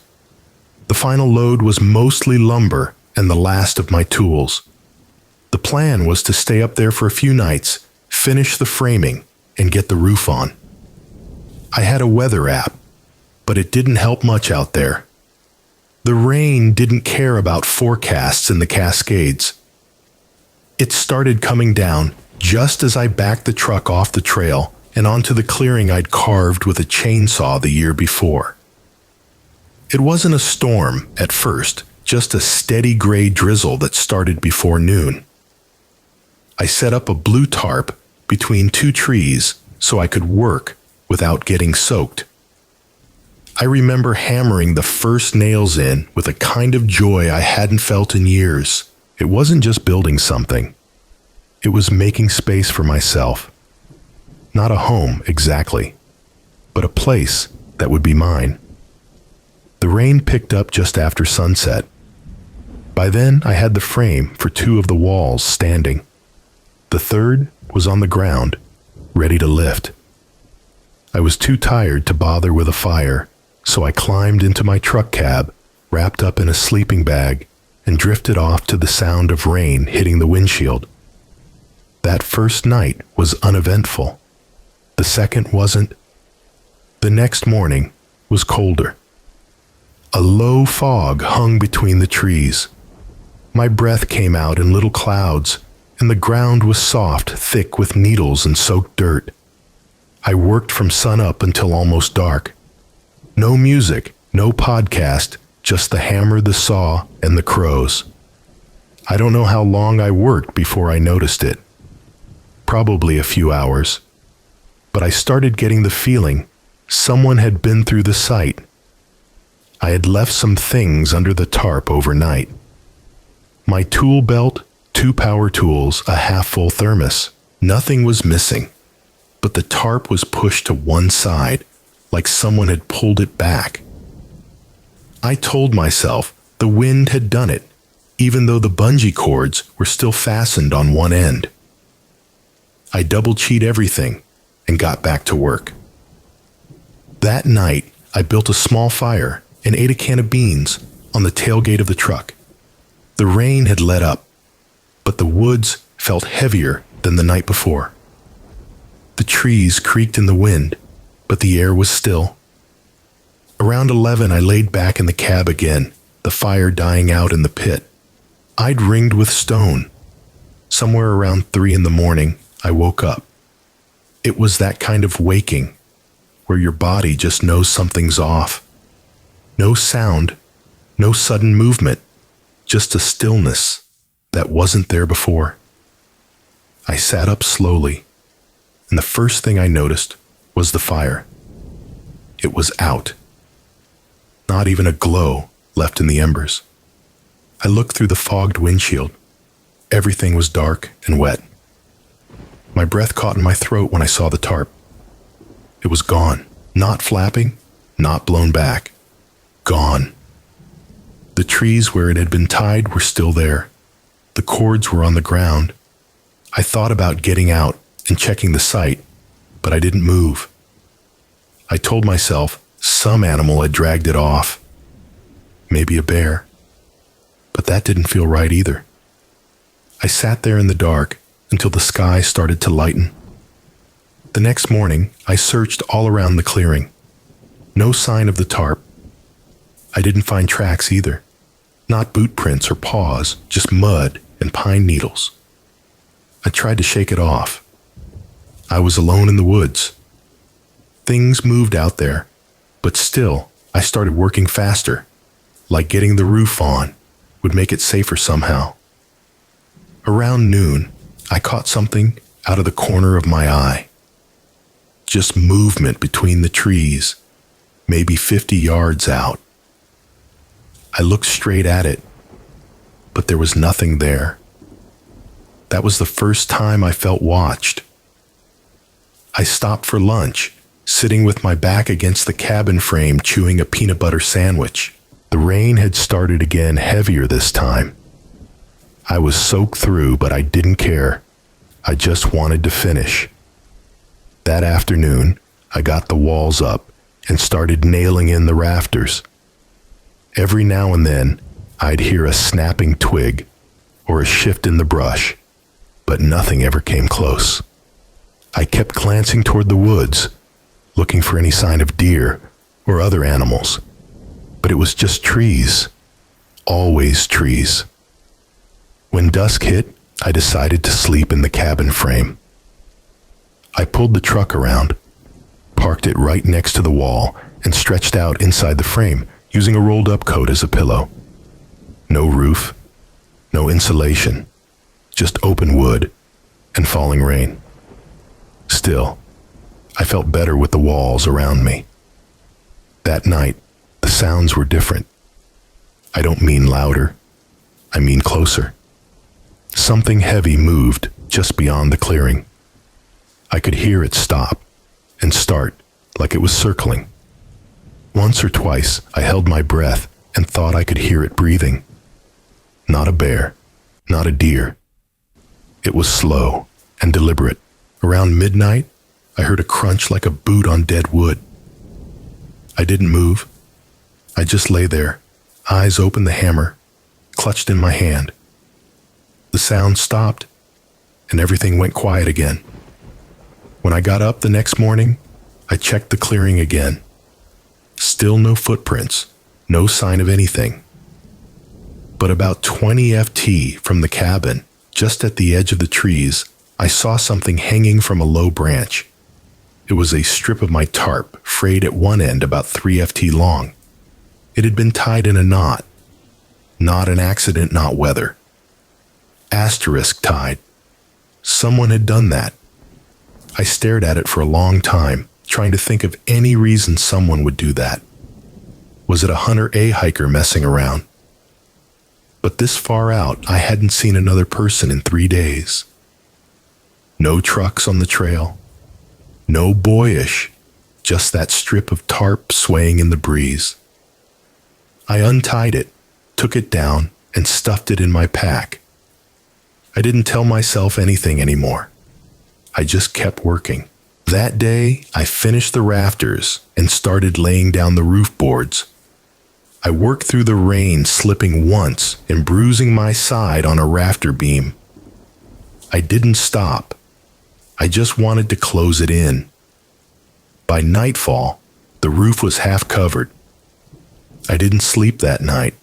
The final load was mostly lumber and the last of my tools. The plan was to stay up there for a few nights, finish the framing, and get the roof on. I had a weather app, but it didn't help much out there. The rain didn't care about forecasts in the Cascades. It started coming down just as I backed the truck off the trail and onto the clearing I'd carved with a chainsaw the year before. It wasn't a storm at first, just a steady gray drizzle that started before noon. I set up a blue tarp between 2 trees so I could work without getting soaked. I remember hammering the first nails in with a kind of joy I hadn't felt in years. It wasn't just building something. It was making space for myself. Not a home, exactly, but a place that would be mine. The rain picked up just after sunset. By then, I had the frame for 2 of the walls standing. The third was on the ground, ready to lift. I was too tired to bother with a fire, so I climbed into my truck cab, wrapped up in a sleeping bag, and drifted off to the sound of rain hitting the windshield. That first night was uneventful. The second wasn't. The next morning was colder. A low fog hung between the trees. My breath came out in little clouds, and the ground was soft, thick with needles and soaked dirt. I worked from sunup until almost dark. No music, no podcast, just the hammer, the saw, and the crows. I don't know how long I worked before I noticed it. Probably a few hours. But I started getting the feeling someone had been through the site. I had left some things under the tarp overnight. My tool belt, 2 power tools, a half-full thermos. Nothing was missing, but the tarp was pushed to one side, like someone had pulled it back. I told myself the wind had done it, even though the bungee cords were still fastened on one end. I double-checked everything and got back to work. That night, I built a small fire and ate a can of beans on the tailgate of the truck. The rain had let up, but the woods felt heavier than the night before. The trees creaked in the wind, but the air was still. Around 11, I laid back in the cab again, the fire dying out in the pit. I'd ringed with stone. Somewhere around 3 in the morning, I woke up. It was that kind of waking, where your body just knows something's off. No sound, no sudden movement, just a stillness that wasn't there before. I sat up slowly, and the first thing I noticed was the fire. It was out. Not even a glow left in the embers. I looked through the fogged windshield. Everything was dark and wet. My breath caught in my throat when I saw the tarp. It was gone, not flapping, not blown back. Gone. The trees where it had been tied were still there. The cords were on the ground. I thought about getting out and checking the site, but I didn't move. I told myself some animal had dragged it off. Maybe a bear. But that didn't feel right either. I sat there in the dark until the sky started to lighten. The next morning, I searched all around the clearing. No sign of the tarp. I didn't find tracks either. Not boot prints or paws, just mud and pine needles. I tried to shake it off. I was alone in the woods. Things moved out there, but still, I started working faster, like getting the roof on would make it safer somehow. Around noon, I caught something out of the corner of my eye. Just movement between the trees, maybe 50 yards out. I looked straight at it, but there was nothing there. That was the first time I felt watched. I stopped for lunch, sitting with my back against the cabin frame chewing a peanut butter sandwich. The rain had started again, heavier this time. I was soaked through, but I didn't care. I just wanted to finish. That afternoon, I got the walls up and started nailing in the rafters. Every now and then, I'd hear a snapping twig or a shift in the brush, but nothing ever came close. I kept glancing toward the woods, looking for any sign of deer or other animals, but it was just trees, always trees. When dusk hit, I decided to sleep in the cabin frame. I pulled the truck around, parked it right next to the wall, and stretched out inside the frame, using a rolled-up coat as a pillow. No roof, no insulation, just open wood and falling rain. Still, I felt better with the walls around me. That night, the sounds were different. I don't mean louder, I mean closer. Something heavy moved just beyond the clearing. I could hear it stop and start like it was circling. Once or twice, I held my breath and thought I could hear it breathing. Not a bear, not a deer. It was slow and deliberate. Around midnight, I heard a crunch like a boot on dead wood. I didn't move. I just lay there, eyes open, the hammer clutched in my hand. The sound stopped, and everything went quiet again. When I got up the next morning, I checked the clearing again. Still no footprints, no sign of anything. But about 20 FT from the cabin, just at the edge of the trees, I saw something hanging from a low branch. It was a strip of my tarp, frayed at one end about 3 FT long. It had been tied in a knot. Not an accident, not weather. Asterisk tied. Someone had done that. I stared at it for a long time, trying to think of any reason someone would do that. Was it a Hunter A hiker messing around? But this far out, I hadn't seen another person in 3 days. No trucks on the trail. No boyish, just that strip of tarp swaying in the breeze. I untied it, took it down, and stuffed it in my pack. I didn't tell myself anything anymore. I just kept working. That day, I finished the rafters and started laying down the roof boards. I worked through the rain, slipping once and bruising my side on a rafter beam. I didn't stop. I just wanted to close it in. By nightfall, the roof was half covered. I didn't sleep that night.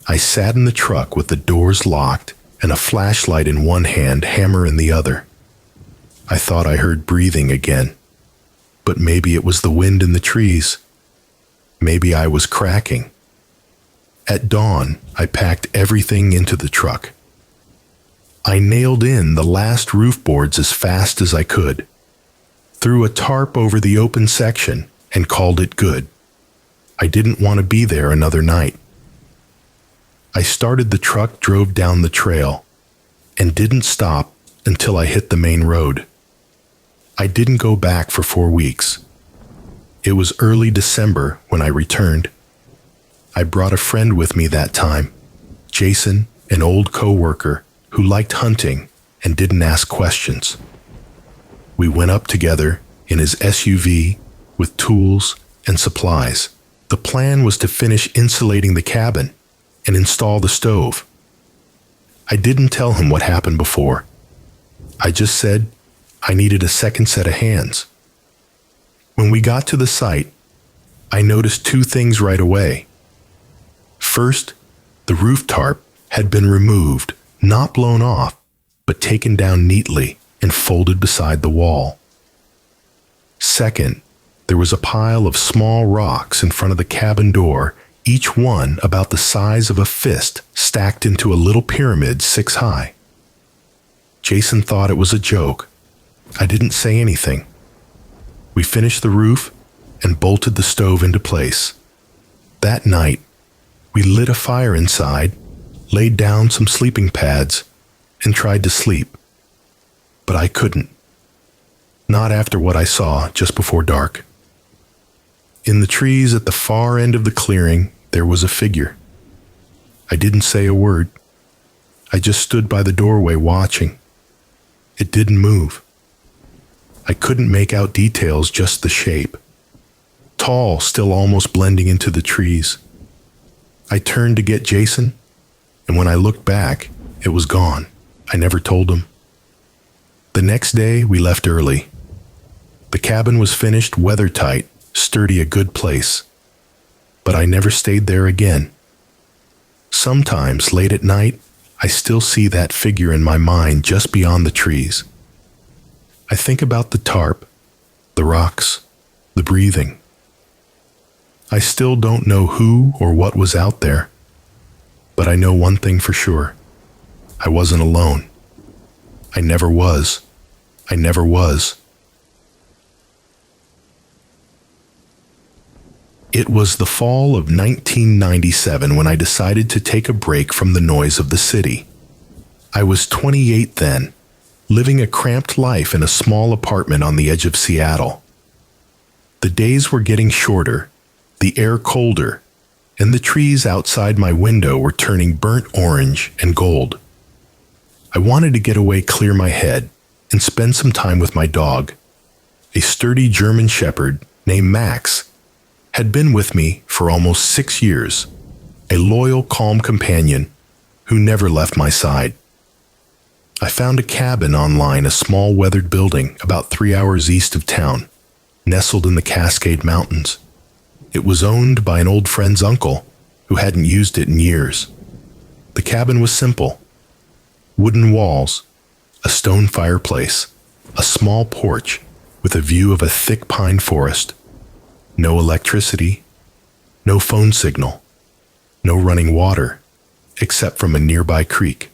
I sat in the truck with the doors locked and a flashlight in one hand, hammer in the other. I thought I heard breathing again, but maybe it was the wind in the trees. Maybe I was cracking. At dawn, I packed everything into the truck. I nailed in the last roof boards as fast as I could, threw a tarp over the open section, and called it good. I didn't want to be there another night. I started the truck, drove down the trail, and didn't stop until I hit the main road. I didn't go back for 4 weeks. It was early December when I returned. I brought a friend with me that time, Jason, an old coworker who liked hunting and didn't ask questions. We went up together in his SUV with tools and supplies. The plan was to finish insulating the cabin and install the stove. I didn't tell him what happened before. I just said I needed a second set of hands. When we got to the site, I noticed 2 things right away. First, the roof tarp had been removed, not blown off, but taken down neatly and folded beside the wall. Second, there was a pile of small rocks in front of the cabin door, each one about the size of a fist, stacked into a little pyramid 6 high. Jason thought it was a joke. I didn't say anything. We finished the roof and bolted the stove into place. That night, we lit a fire inside, laid down some sleeping pads, and tried to sleep. But I couldn't. Not after what I saw just before dark. In the trees at the far end of the clearing, there was a figure. I didn't say a word. I just stood by the doorway watching. It didn't move. I couldn't make out details, just the shape. Tall, still almost blending into the trees. I turned to get Jason, and when I looked back, it was gone. I never told him. The next day, we left early. The cabin was finished, weather-tight, sturdy, a good place. But I never stayed there again. Sometimes, late at night, I still see that figure in my mind just beyond the trees. I think about the tarp, the rocks, the breathing. I still don't know who or what was out there, but I know one thing for sure. I wasn't alone. I never was. I never was. It was the fall of 1997 when I decided to take a break from the noise of the city. I was 28 then, living a cramped life in a small apartment on the edge of Seattle. The days were getting shorter, the air colder, and the trees outside my window were turning burnt orange and gold. I wanted to get away, clear my head, and spend some time with my dog. A sturdy German shepherd named Max had been with me for almost 6 years, a loyal, calm companion who never left my side. I found a cabin online, a small weathered building about 3 hours east of town, nestled in the Cascade Mountains. It was owned by an old friend's uncle who hadn't used it in years. The cabin was simple. Wooden walls, a stone fireplace, a small porch with a view of a thick pine forest. No electricity, no phone signal, no running water, except from a nearby creek.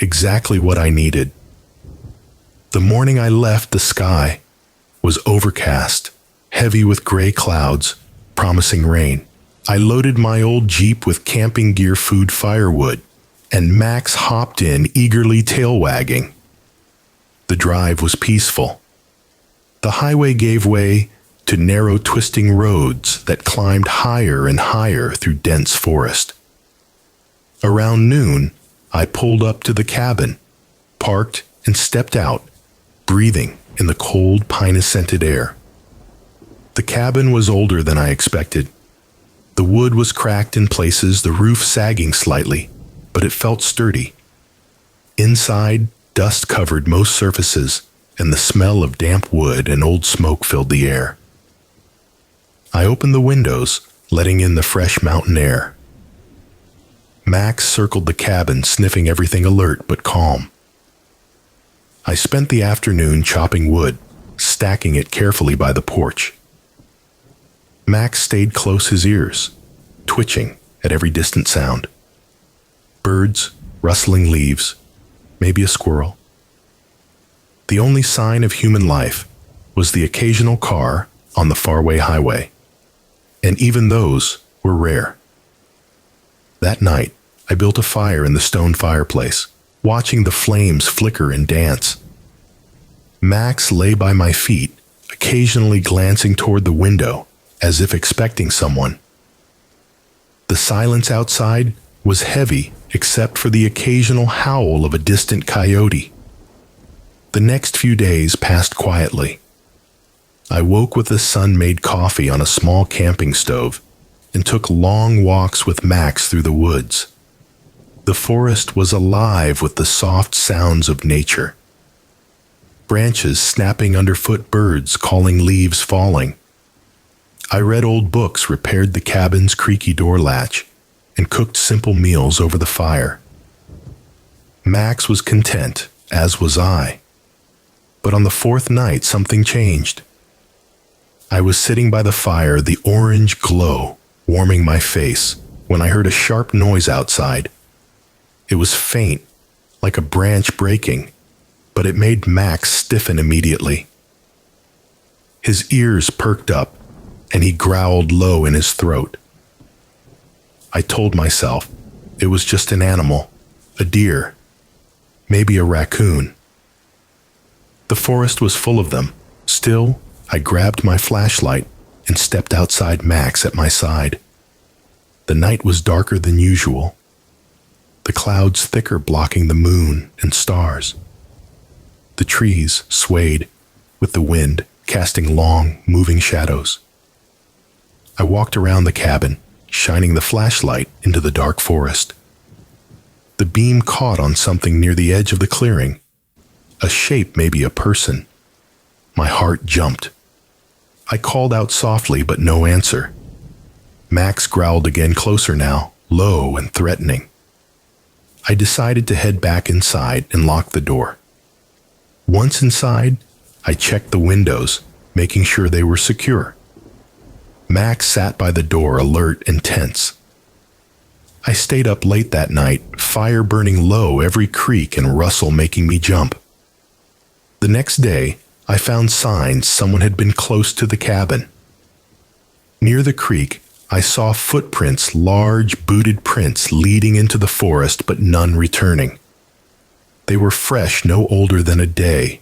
Exactly what I needed. The morning I left, the sky was overcast, heavy with gray clouds, promising rain. I loaded my old Jeep with camping gear, food, firewood, and Max hopped in, eagerly tail wagging. The drive was peaceful. The highway gave way to narrow, twisting roads that climbed higher and higher through dense forest. Around noon, I pulled up to the cabin, parked, and stepped out, breathing in the cold, pine-scented air. The cabin was older than I expected. The wood was cracked in places, the roof sagging slightly, but it felt sturdy. Inside, dust covered most surfaces, and the smell of damp wood and old smoke filled the air. I opened the windows, letting in the fresh mountain air. Max circled the cabin, sniffing everything, alert but calm. I spent the afternoon chopping wood, stacking it carefully by the porch. Max stayed close, his ears twitching at every distant sound. Birds, rustling leaves, maybe a squirrel. The only sign of human life was the occasional car on the faraway highway, and even those were rare. That night, I built a fire in the stone fireplace, watching the flames flicker and dance. Max lay by my feet, occasionally glancing toward the window as if expecting someone. The silence outside was heavy except for the occasional howl of a distant coyote. The next few days passed quietly. I woke with the sun-made coffee on a small camping stove and took long walks with Max through the woods. The forest was alive with the soft sounds of nature. Branches snapping underfoot, birds calling, leaves falling. I read old books, repaired the cabin's creaky door latch, and cooked simple meals over the fire. Max was content, as was I. But on the fourth night, something changed. I was sitting by the fire, the orange glow warming my face, when I heard a sharp noise outside. It was faint, like a branch breaking, but it made Max stiffen immediately. His ears perked up, and he growled low in his throat. I told myself it was just an animal, a deer, maybe a raccoon. The forest was full of them. Still, I grabbed my flashlight and stepped outside Max at my side. The night was darker than usual, the clouds thicker blocking the moon and stars. The trees swayed with the wind, casting long, moving shadows. I walked around the cabin, shining the flashlight into the dark forest. The beam caught on something near the edge of the clearing, a shape, maybe a person. My heart jumped. I called out softly, but no answer. Max growled again, closer now, low and threatening. I decided to head back inside and lock the door. Once inside, I checked the windows, making sure they were secure. Max sat by the door, alert and tense. I stayed up late that night, fire burning low, every creak and rustle making me jump. The next day, I found signs someone had been close to the cabin. Near the creek, I saw footprints, large booted prints leading into the forest, but none returning. They were fresh, no older than a day.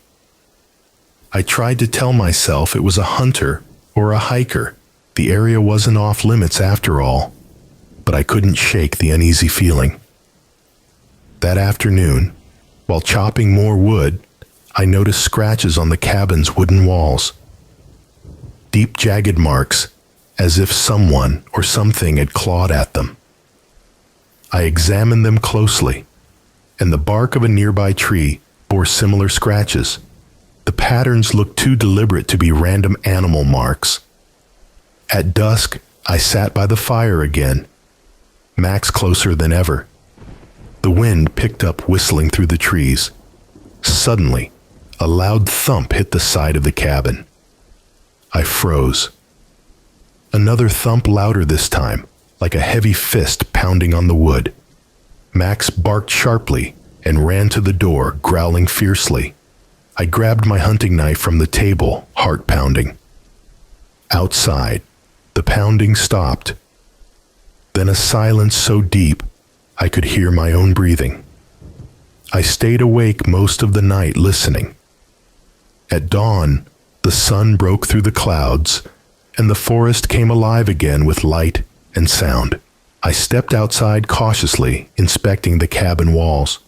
I tried to tell myself it was a hunter or a hiker. The area wasn't off limits after all, but I couldn't shake the uneasy feeling. That afternoon, while chopping more wood, I noticed scratches on the cabin's wooden walls. Deep, jagged marks, as if someone or something had clawed at them. I examined them closely, and the bark of a nearby tree bore similar scratches. The patterns looked too deliberate to be random animal marks. At dusk, I sat by the fire again, Max closer than ever. The wind picked up, whistling through the trees. Suddenly, a loud thump hit the side of the cabin. I froze. Another thump, louder this time, like a heavy fist pounding on the wood. Max barked sharply and ran to the door, growling fiercely. I grabbed my hunting knife from the table, heart pounding. Outside, the pounding stopped. Then a silence so deep, I could hear my own breathing. I stayed awake most of the night listening. At dawn, the sun broke through the clouds, and the forest came alive again with light and sound. I stepped outside cautiously, inspecting the cabin walls.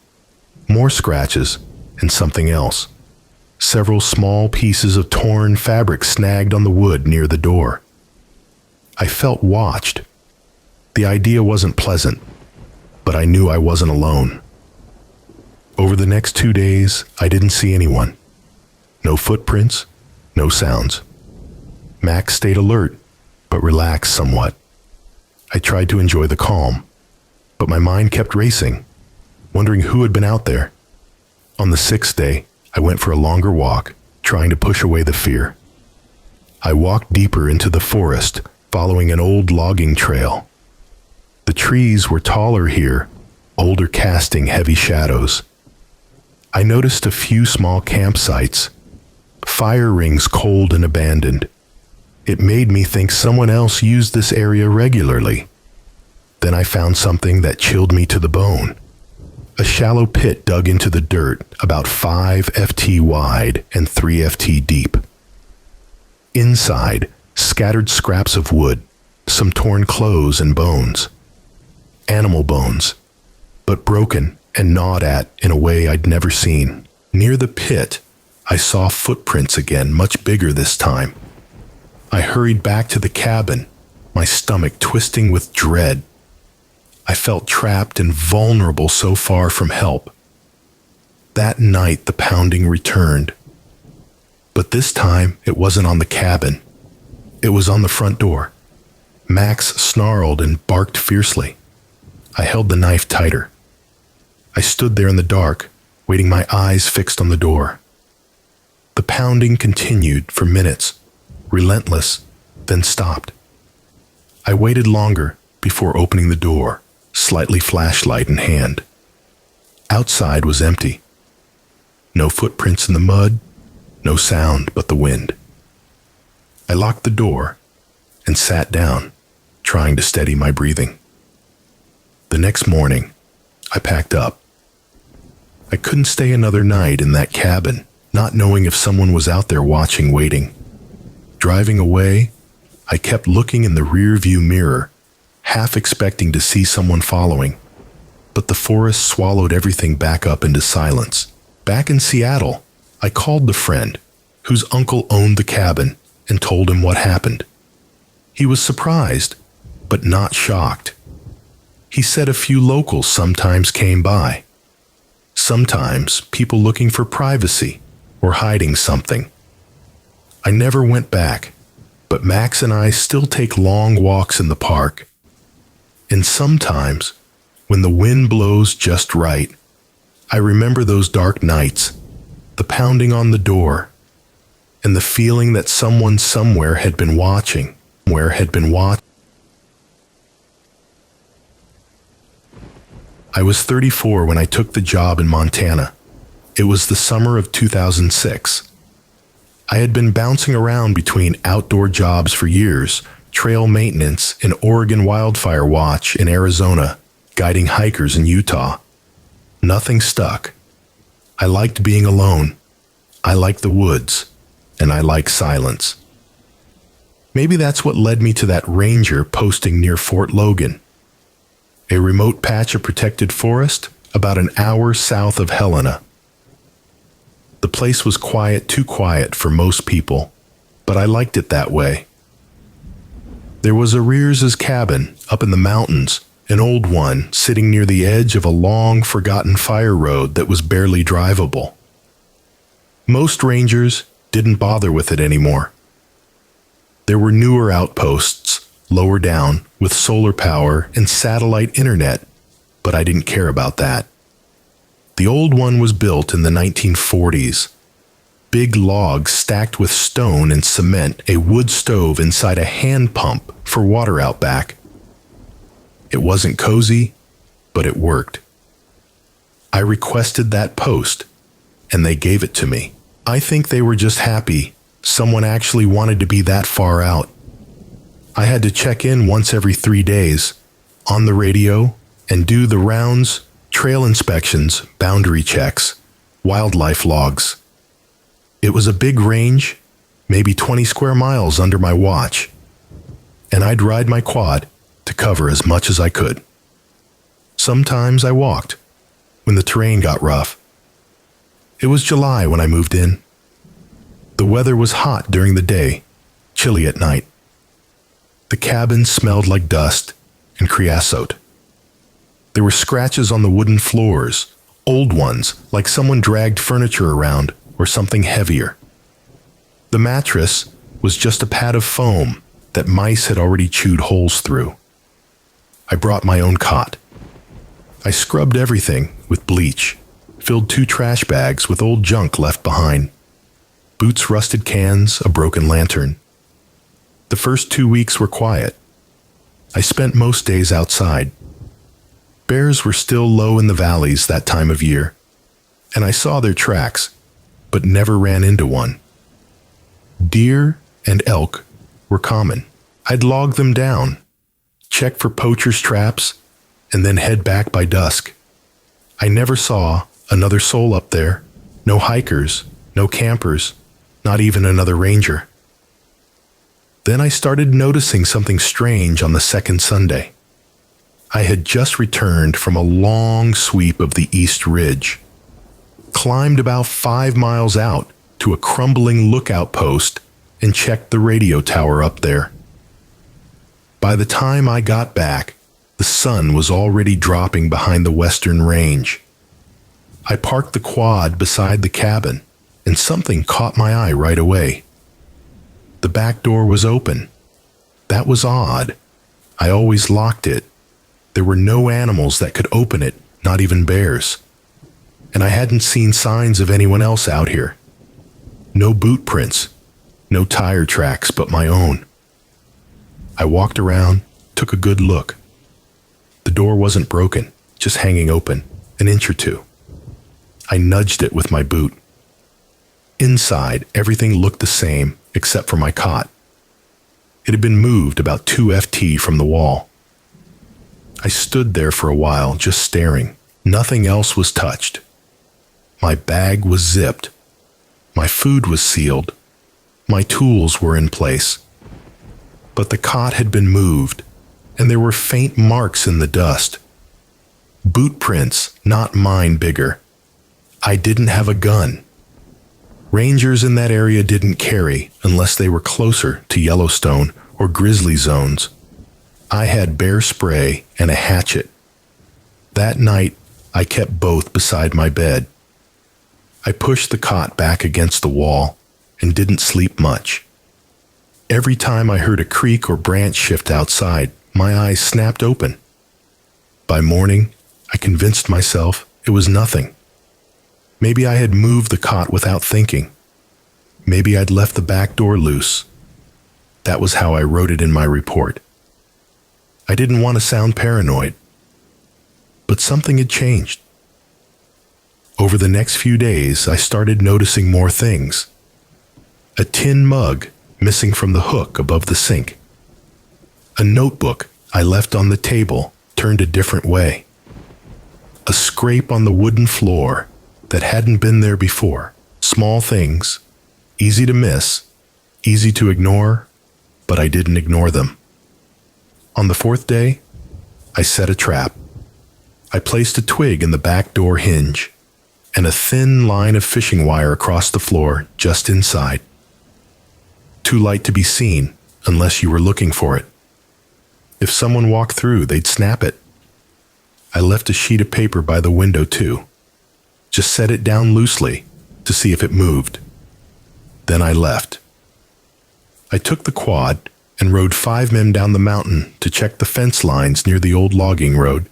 More scratches, and something else. Several small pieces of torn fabric snagged on the wood near the door. I felt watched. The idea wasn't pleasant, but I knew I wasn't alone. Over the next 2 days, I didn't see anyone. No footprints, no sounds. Max stayed alert, but relaxed somewhat. I tried to enjoy the calm, but my mind kept racing, wondering who had been out there. On the 6th day, I went for a longer walk, trying to push away the fear. I walked deeper into the forest, following an old logging trail. The trees were taller here, older, casting heavy shadows. I noticed a few small campsites, fire rings cold and abandoned. It made me think someone else used this area regularly. Then I found something that chilled me to the bone. A shallow pit dug into the dirt, about 5 FT wide and 3 FT deep. Inside, scattered scraps of wood, some torn clothes and bones. Animal bones, but broken and gnawed at in a way I'd never seen. Near the pit, I saw footprints again, much bigger this time. I hurried back to the cabin, my stomach twisting with dread. I felt trapped and vulnerable, so far from help. That night, the pounding returned. But this time, it wasn't on the cabin. It was on the front door. Max snarled and barked fiercely. I held the knife tighter. I stood there in the dark, waiting, my eyes fixed on the door. The pounding continued for minutes, relentless, then stopped. I waited longer before opening the door, slightly flashlight in hand. Outside was empty. No footprints in the mud, no sound but the wind. I locked the door and sat down, trying to steady my breathing. The next morning, I packed up. I couldn't stay another night in that cabin, not knowing if someone was out there watching, waiting. Driving away, I kept looking in the rear-view mirror, half expecting to see someone following. But the forest swallowed everything back up into silence. Back in Seattle, I called the friend whose uncle owned the cabin and told him what happened. He was surprised, but not shocked. He said a few locals sometimes came by. Sometimes people looking for privacy or hiding something. I never went back, but Max and I still take long walks in the park. And sometimes, when the wind blows just right, I remember those dark nights, the pounding on the door, and the feeling that someone somewhere had been watching, I was 34 when I took the job in Montana. It was the summer of 2006. I had been bouncing around between outdoor jobs for years, trail maintenance and Oregon wildfire watch in Arizona, guiding hikers in Utah. Nothing stuck. I liked being alone. I liked the woods, and I like silence. Maybe that's what led me to that ranger posting near Fort Logan, a remote patch of protected forest about an hour south of Helena. The place was quiet, too quiet for most people, but I liked it that way. There was Ariers's cabin up in the mountains, an old one sitting near the edge of a long forgotten fire road that was barely drivable. Most rangers didn't bother with it anymore. There were newer outposts lower down with solar power and satellite internet, but I didn't care about that. The old one was built in the 1940s. Big logs stacked with stone and cement, a wood stove inside a hand pump for water out back. It wasn't cozy, but it worked. I requested that post, and they gave it to me. I think they were just happy someone actually wanted to be that far out. I had to check in once every 3 days, on the radio, and do the rounds, trail inspections, boundary checks, wildlife logs. It was a big range, maybe 20 square miles under my watch, and I'd ride my quad to cover as much as I could. Sometimes I walked, when the terrain got rough. It was July when I moved in. The weather was hot during the day, chilly at night. The cabin smelled like dust and creosote. There were scratches on the wooden floors, old ones, like someone dragged furniture around or something heavier. The mattress was just a pad of foam that mice had already chewed holes through. I brought my own cot. I scrubbed everything with bleach, filled 2 trash bags with old junk left behind. Boots, rusted cans, a broken lantern. The first 2 weeks were quiet. I spent most days outside. Bears were still low in the valleys that time of year, and I saw their tracks, but never ran into one. Deer and elk were common. I'd log them down, check for poachers' traps, and then head back by dusk. I never saw another soul up there, no hikers, no campers, not even another ranger. Then I started noticing something strange on the second Sunday. I had just returned from a long sweep of the East Ridge, climbed about 5 miles out to a crumbling lookout post, and checked the radio tower up there. By the time I got back, the sun was already dropping behind the western range. I parked the quad beside the cabin, and something caught my eye right away. The back door was open. That was odd. I always locked it. There were no animals that could open it, not even bears. And I hadn't seen signs of anyone else out here. No boot prints, no tire tracks but my own. I walked around, took a good look. The door wasn't broken, just hanging open, an inch or two. I nudged it with my boot. Inside, everything looked the same except for my cot. It had been moved about 2 ft from the wall. I stood there for a while, just staring. Nothing else was touched. My bag was zipped. My food was sealed. My tools were in place. But the cot had been moved, and there were faint marks in the dust. Boot prints, not mine bigger. I didn't have a gun. Rangers in that area didn't carry unless they were closer to Yellowstone or grizzly zones. I had bear spray and a hatchet. That night, I kept both beside my bed. I pushed the cot back against the wall and didn't sleep much. Every time I heard a creak or branch shift outside, my eyes snapped open. By morning, I convinced myself it was nothing. Maybe I had moved the cot without thinking. Maybe I'd left the back door loose. That was how I wrote it in my report. I didn't want to sound paranoid. But something had changed. Over the next few days, I started noticing more things. A tin mug missing from the hook above the sink. A notebook I left on the table turned a different way. A scrape on the wooden floor that hadn't been there before. Small things, easy to miss, easy to ignore, but I didn't ignore them. On the fourth day, I set a trap. I placed a twig in the back door hinge and a thin line of fishing wire across the floor just inside. Too light to be seen unless you were looking for it. If someone walked through, they'd snap it. I left a sheet of paper by the window too. Just set it down loosely to see if it moved. Then I left. I took the quad and rode 5 men down the mountain to check the fence lines near the old logging road.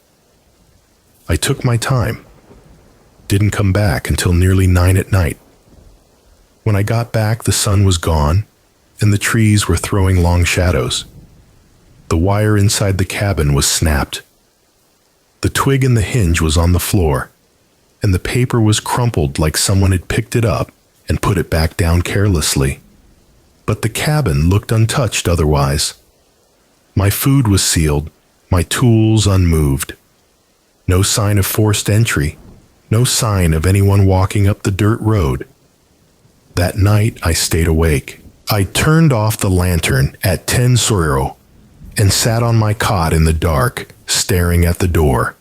I took my time. Didn't come back until nearly 9 at night. When I got back, the sun was gone, and the trees were throwing long shadows. The wire inside the cabin was snapped. The twig in the hinge was on the floor, and the paper was crumpled like someone had picked it up and put it back down carelessly. But the cabin looked untouched otherwise. My food was sealed, my tools unmoved. No sign of forced entry, no sign of anyone walking up the dirt road. That night, I stayed awake. I turned off the lantern at 10:00 and sat on my cot in the dark, staring at the door.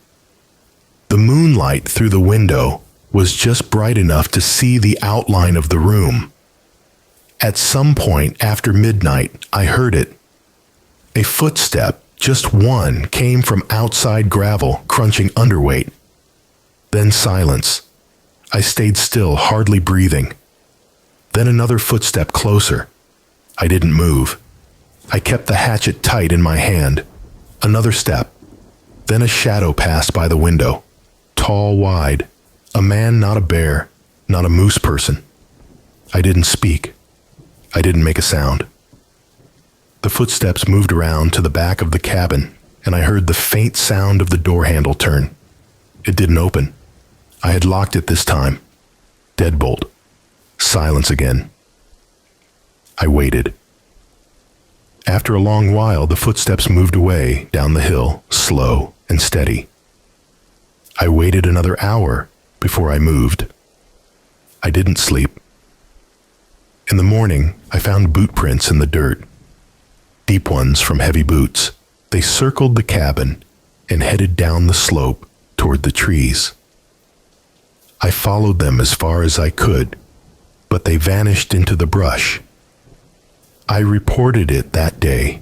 The moonlight through the window was just bright enough to see the outline of the room. At some point after midnight, I heard it. A footstep, just one, came from outside gravel, crunching underweight. Then silence. I stayed still, hardly breathing. Then another footstep closer. I didn't move. I kept the hatchet tight in my hand. Another step. Then a shadow passed by the window. Tall, wide. A man, not a bear, not a moose person. I didn't speak. I didn't make a sound. The footsteps moved around to the back of the cabin, and I heard the faint sound of the door handle turn. It didn't open. I had locked it this time. Deadbolt. Silence again. I waited. After a long while, the footsteps moved away down the hill, slow and steady. I waited another hour before I moved. I didn't sleep. In the morning, I found boot prints in the dirt. Deep ones from heavy boots. They circled the cabin and headed down the slope toward the trees. I followed them as far as I could, but they vanished into the brush. I reported it that day,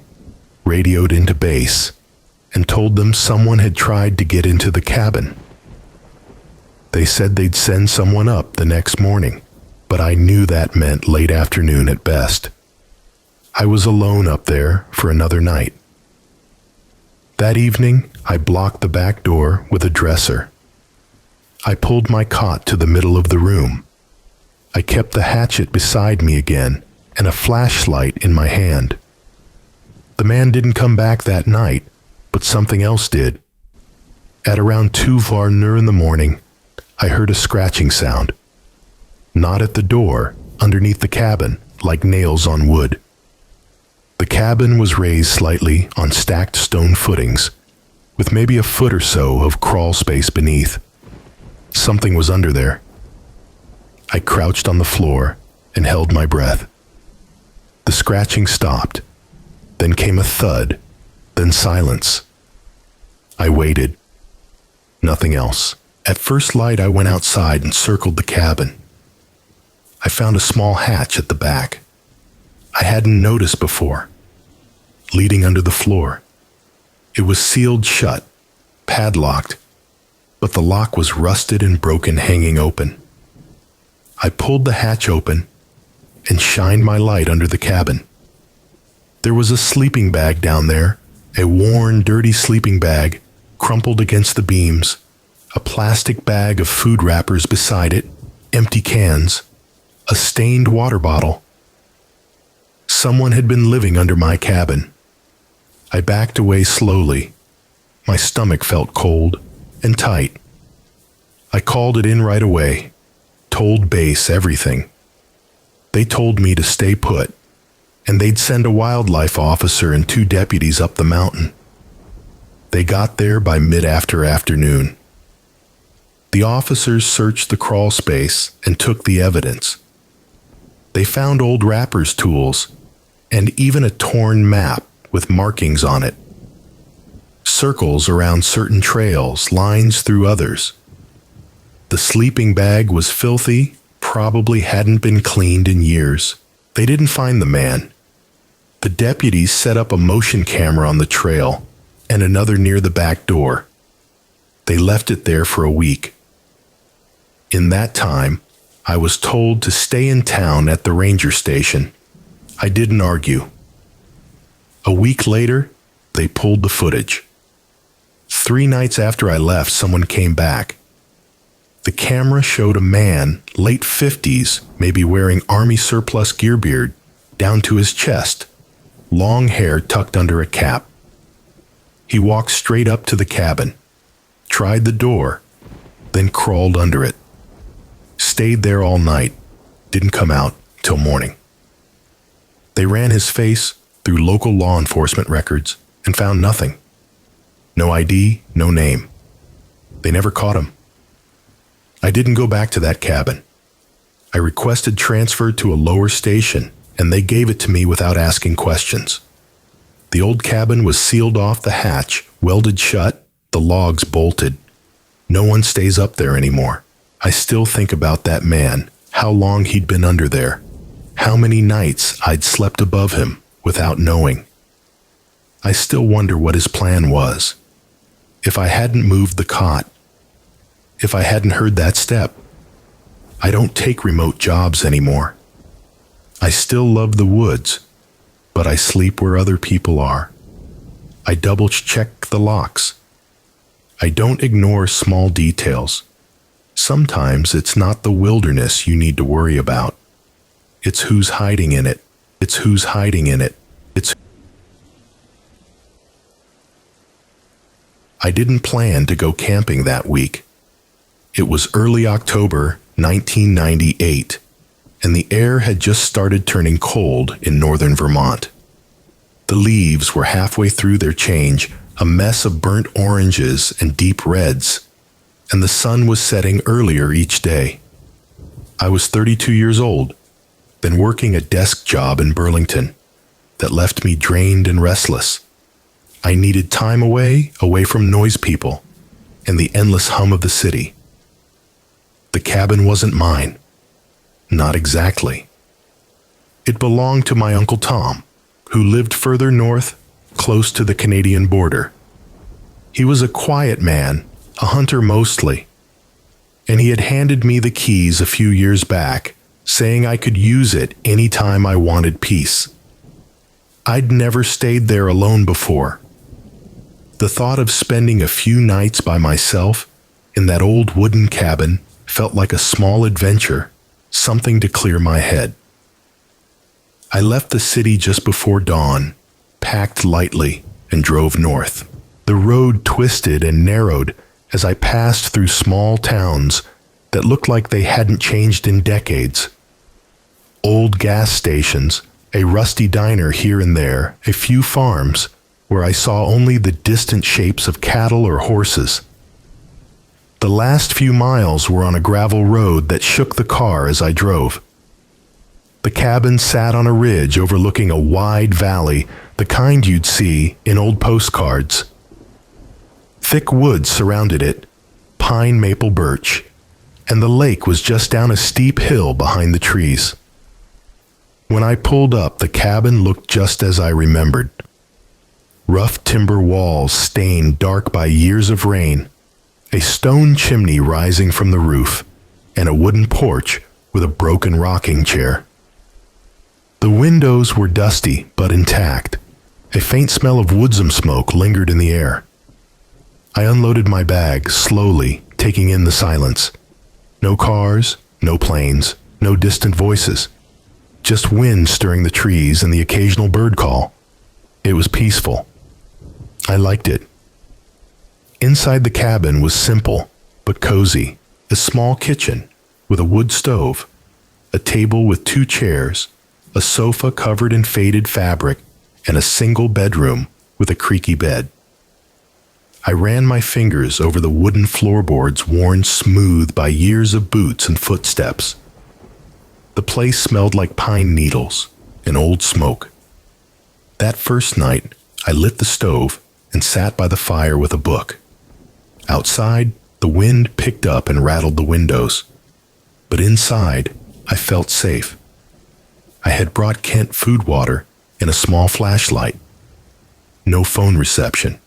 radioed into base, and told them someone had tried to get into the cabin. They said they'd send someone up the next morning, but I knew that meant late afternoon at best. I was alone up there for another night. That evening, I blocked the back door with a dresser. I pulled my cot to the middle of the room. I kept the hatchet beside me again and a flashlight in my hand. The man didn't come back that night, but something else did. At around 2:15 in the morning, I heard a scratching sound. Not at the door, underneath the cabin, like nails on wood. The cabin was raised slightly on stacked stone footings, with maybe a foot or so of crawl space beneath. Something was under there. I crouched on the floor and held my breath. The scratching stopped. Then came a thud, then silence. I waited. Nothing else. At first light, I went outside and circled the cabin. I found a small hatch at the back. I hadn't noticed before, leading under the floor. It was sealed shut, padlocked, but the lock was rusted and broken, hanging open. I pulled the hatch open and shined my light under the cabin. There was a sleeping bag down there, a worn, dirty sleeping bag, crumpled against the beams, a plastic bag of food wrappers beside it, empty cans, a stained water bottle. Someone had been living under my cabin. I backed away slowly. My stomach felt cold and tight. I called it in right away, told base everything. They told me to stay put, and they'd send a wildlife officer and 2 deputies up the mountain. They got there by mid-afternoon. The officers searched the crawl space and took the evidence. They found old rappers' tools and even a torn map with markings on it. Circles around certain trails, lines through others. The sleeping bag was filthy, probably hadn't been cleaned in years. They didn't find the man. The deputies set up a motion camera on the trail and another near the back door. They left it there for a week. In that time, I was told to stay in town at the ranger station. I didn't argue. A week later, they pulled the footage. 3 nights after I left, someone came back. The camera showed a man, late 50s, maybe wearing army surplus gear beard, down to his chest, long hair tucked under a cap. He walked straight up to the cabin, tried the door, then crawled under it. Stayed there all night, didn't come out till morning. They ran his face through local law enforcement records and found nothing. No ID, no name. They never caught him. I didn't go back to that cabin. I requested transfer to a lower station, and they gave it to me without asking questions. The old cabin was sealed off, the hatch welded shut, the logs bolted. No one stays up there anymore. I still think about that man, how long he'd been under there, how many nights I'd slept above him without knowing. I still wonder what his plan was. If I hadn't moved the cot, if I hadn't heard that step. I don't take remote jobs anymore. I still love the woods, but I sleep where other people are. I double-check the locks. I don't ignore small details. Sometimes it's not the wilderness you need to worry about. It's who's hiding in it. It's who's hiding in it. I didn't plan to go camping that week. It was early October 1998, and the air had just started turning cold in northern Vermont. The leaves were halfway through their change, a mess of burnt oranges and deep reds, and the sun was setting earlier each day. I was 32 years old, been working a desk job in Burlington that left me drained and restless. I needed time away from noise people and the endless hum of the city. The cabin wasn't mine. Not exactly. It belonged to my Uncle Tom, who lived further north, close to the Canadian border. He was a quiet man, a hunter mostly, and he had handed me the keys a few years back, saying I could use it anytime I wanted peace. I'd never stayed there alone before. The thought of spending a few nights by myself in that old wooden cabin felt like a small adventure, something to clear my head. I left the city just before dawn, packed lightly, and drove north. The road twisted and narrowed as I passed through small towns that looked like they hadn't changed in decades. Old gas stations, a rusty diner here and there, a few farms where I saw only the distant shapes of cattle or horses. The last few miles were on a gravel road that shook the car as I drove. The cabin sat on a ridge overlooking a wide valley, the kind you'd see in old postcards. Thick woods surrounded it, pine, maple, birch, and the lake was just down a steep hill behind the trees. When I pulled up, the cabin looked just as I remembered. Rough timber walls stained dark by years of rain, a stone chimney rising from the roof, and a wooden porch with a broken rocking chair. The windows were dusty but intact. A faint smell of woodsum smoke lingered in the air. I unloaded my bag slowly, taking in the silence. No cars, no planes, no distant voices. Just wind stirring the trees and the occasional bird call. It was peaceful. I liked it. Inside the cabin was simple but cozy. A small kitchen with a wood stove, a table with 2 chairs, a sofa covered in faded fabric, and a single bedroom with a creaky bed. I ran my fingers over the wooden floorboards worn smooth by years of boots and footsteps. The place smelled like pine needles and old smoke. That first night, I lit the stove and sat by the fire with a book. Outside, the wind picked up and rattled the windows. But inside, I felt safe. I had brought Kent food water and a small flashlight. No phone reception,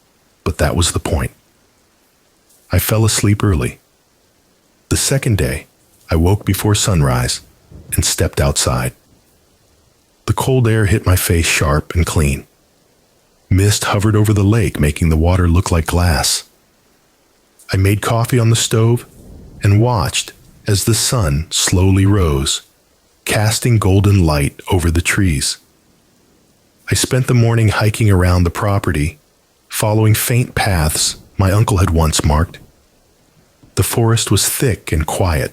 but that was the point. I fell asleep early. The second day, I woke before sunrise and stepped outside. The cold air hit my face sharp and clean. Mist hovered over the lake, making the water look like glass. I made coffee on the stove and watched as the sun slowly rose, casting golden light over the trees. I spent the morning hiking around the property, following faint paths my uncle had once marked. The forest was thick and quiet,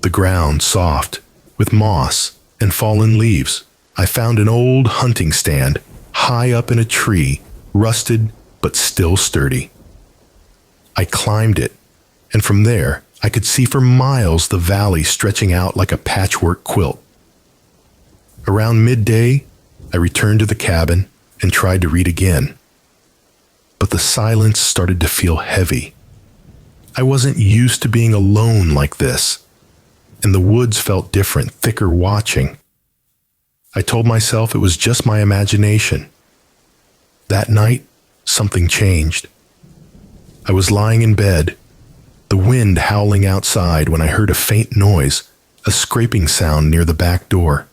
the ground soft, with moss and fallen leaves. I found an old hunting stand high up in a tree, rusted but still sturdy. I climbed it, and from there I could see for miles the valley stretching out like a patchwork quilt. Around midday, I returned to the cabin and tried to read again. But the silence started to feel heavy. I wasn't used to being alone like this, and the woods felt different, thicker watching. I told myself it was just my imagination. That night, something changed. I was lying in bed, the wind howling outside, when I heard a faint noise, a scraping sound near the back door.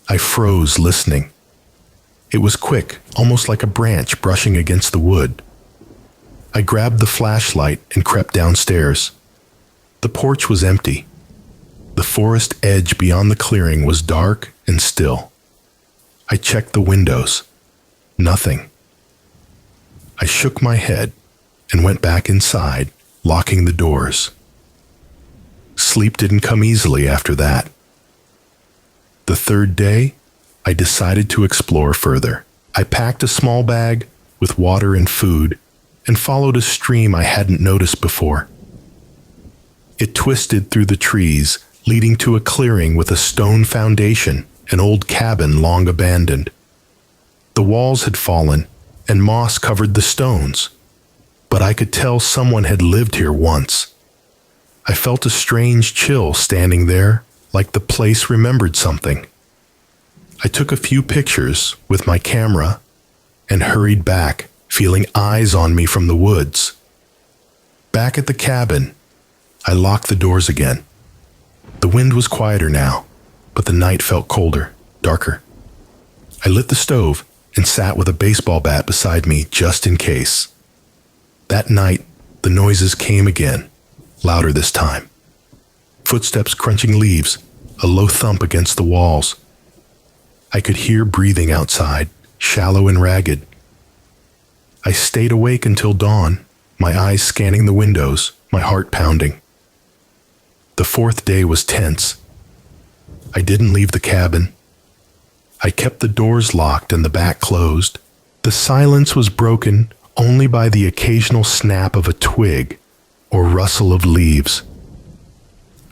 I froze, listening. It was quick, almost like a branch brushing against the wood. I grabbed the flashlight and crept downstairs. The porch was empty. The forest edge beyond the clearing was dark and still. I checked the windows. Nothing. I shook my head and went back inside, locking the doors. Sleep didn't come easily after that. The third day, I decided to explore further. I packed a small bag with water and food and followed a stream I hadn't noticed before. It twisted through the trees, leading to a clearing with a stone foundation, an old cabin long abandoned. The walls had fallen, and moss covered the stones, but I could tell someone had lived here once. I felt a strange chill standing there, like the place remembered something. I took a few pictures with my camera and hurried back, feeling eyes on me from the woods. Back at the cabin, I locked the doors again. The wind was quieter now, but the night felt colder, darker. I lit the stove and sat with a baseball bat beside me just in case. That night, the noises came again, louder this time. Footsteps crunching leaves, a low thump against the walls. I could hear breathing outside, shallow and ragged. I stayed awake until dawn, my eyes scanning the windows, my heart pounding. The fourth day was tense. I didn't leave the cabin. I kept the doors locked and the back closed. The silence was broken only by the occasional snap of a twig or rustle of leaves.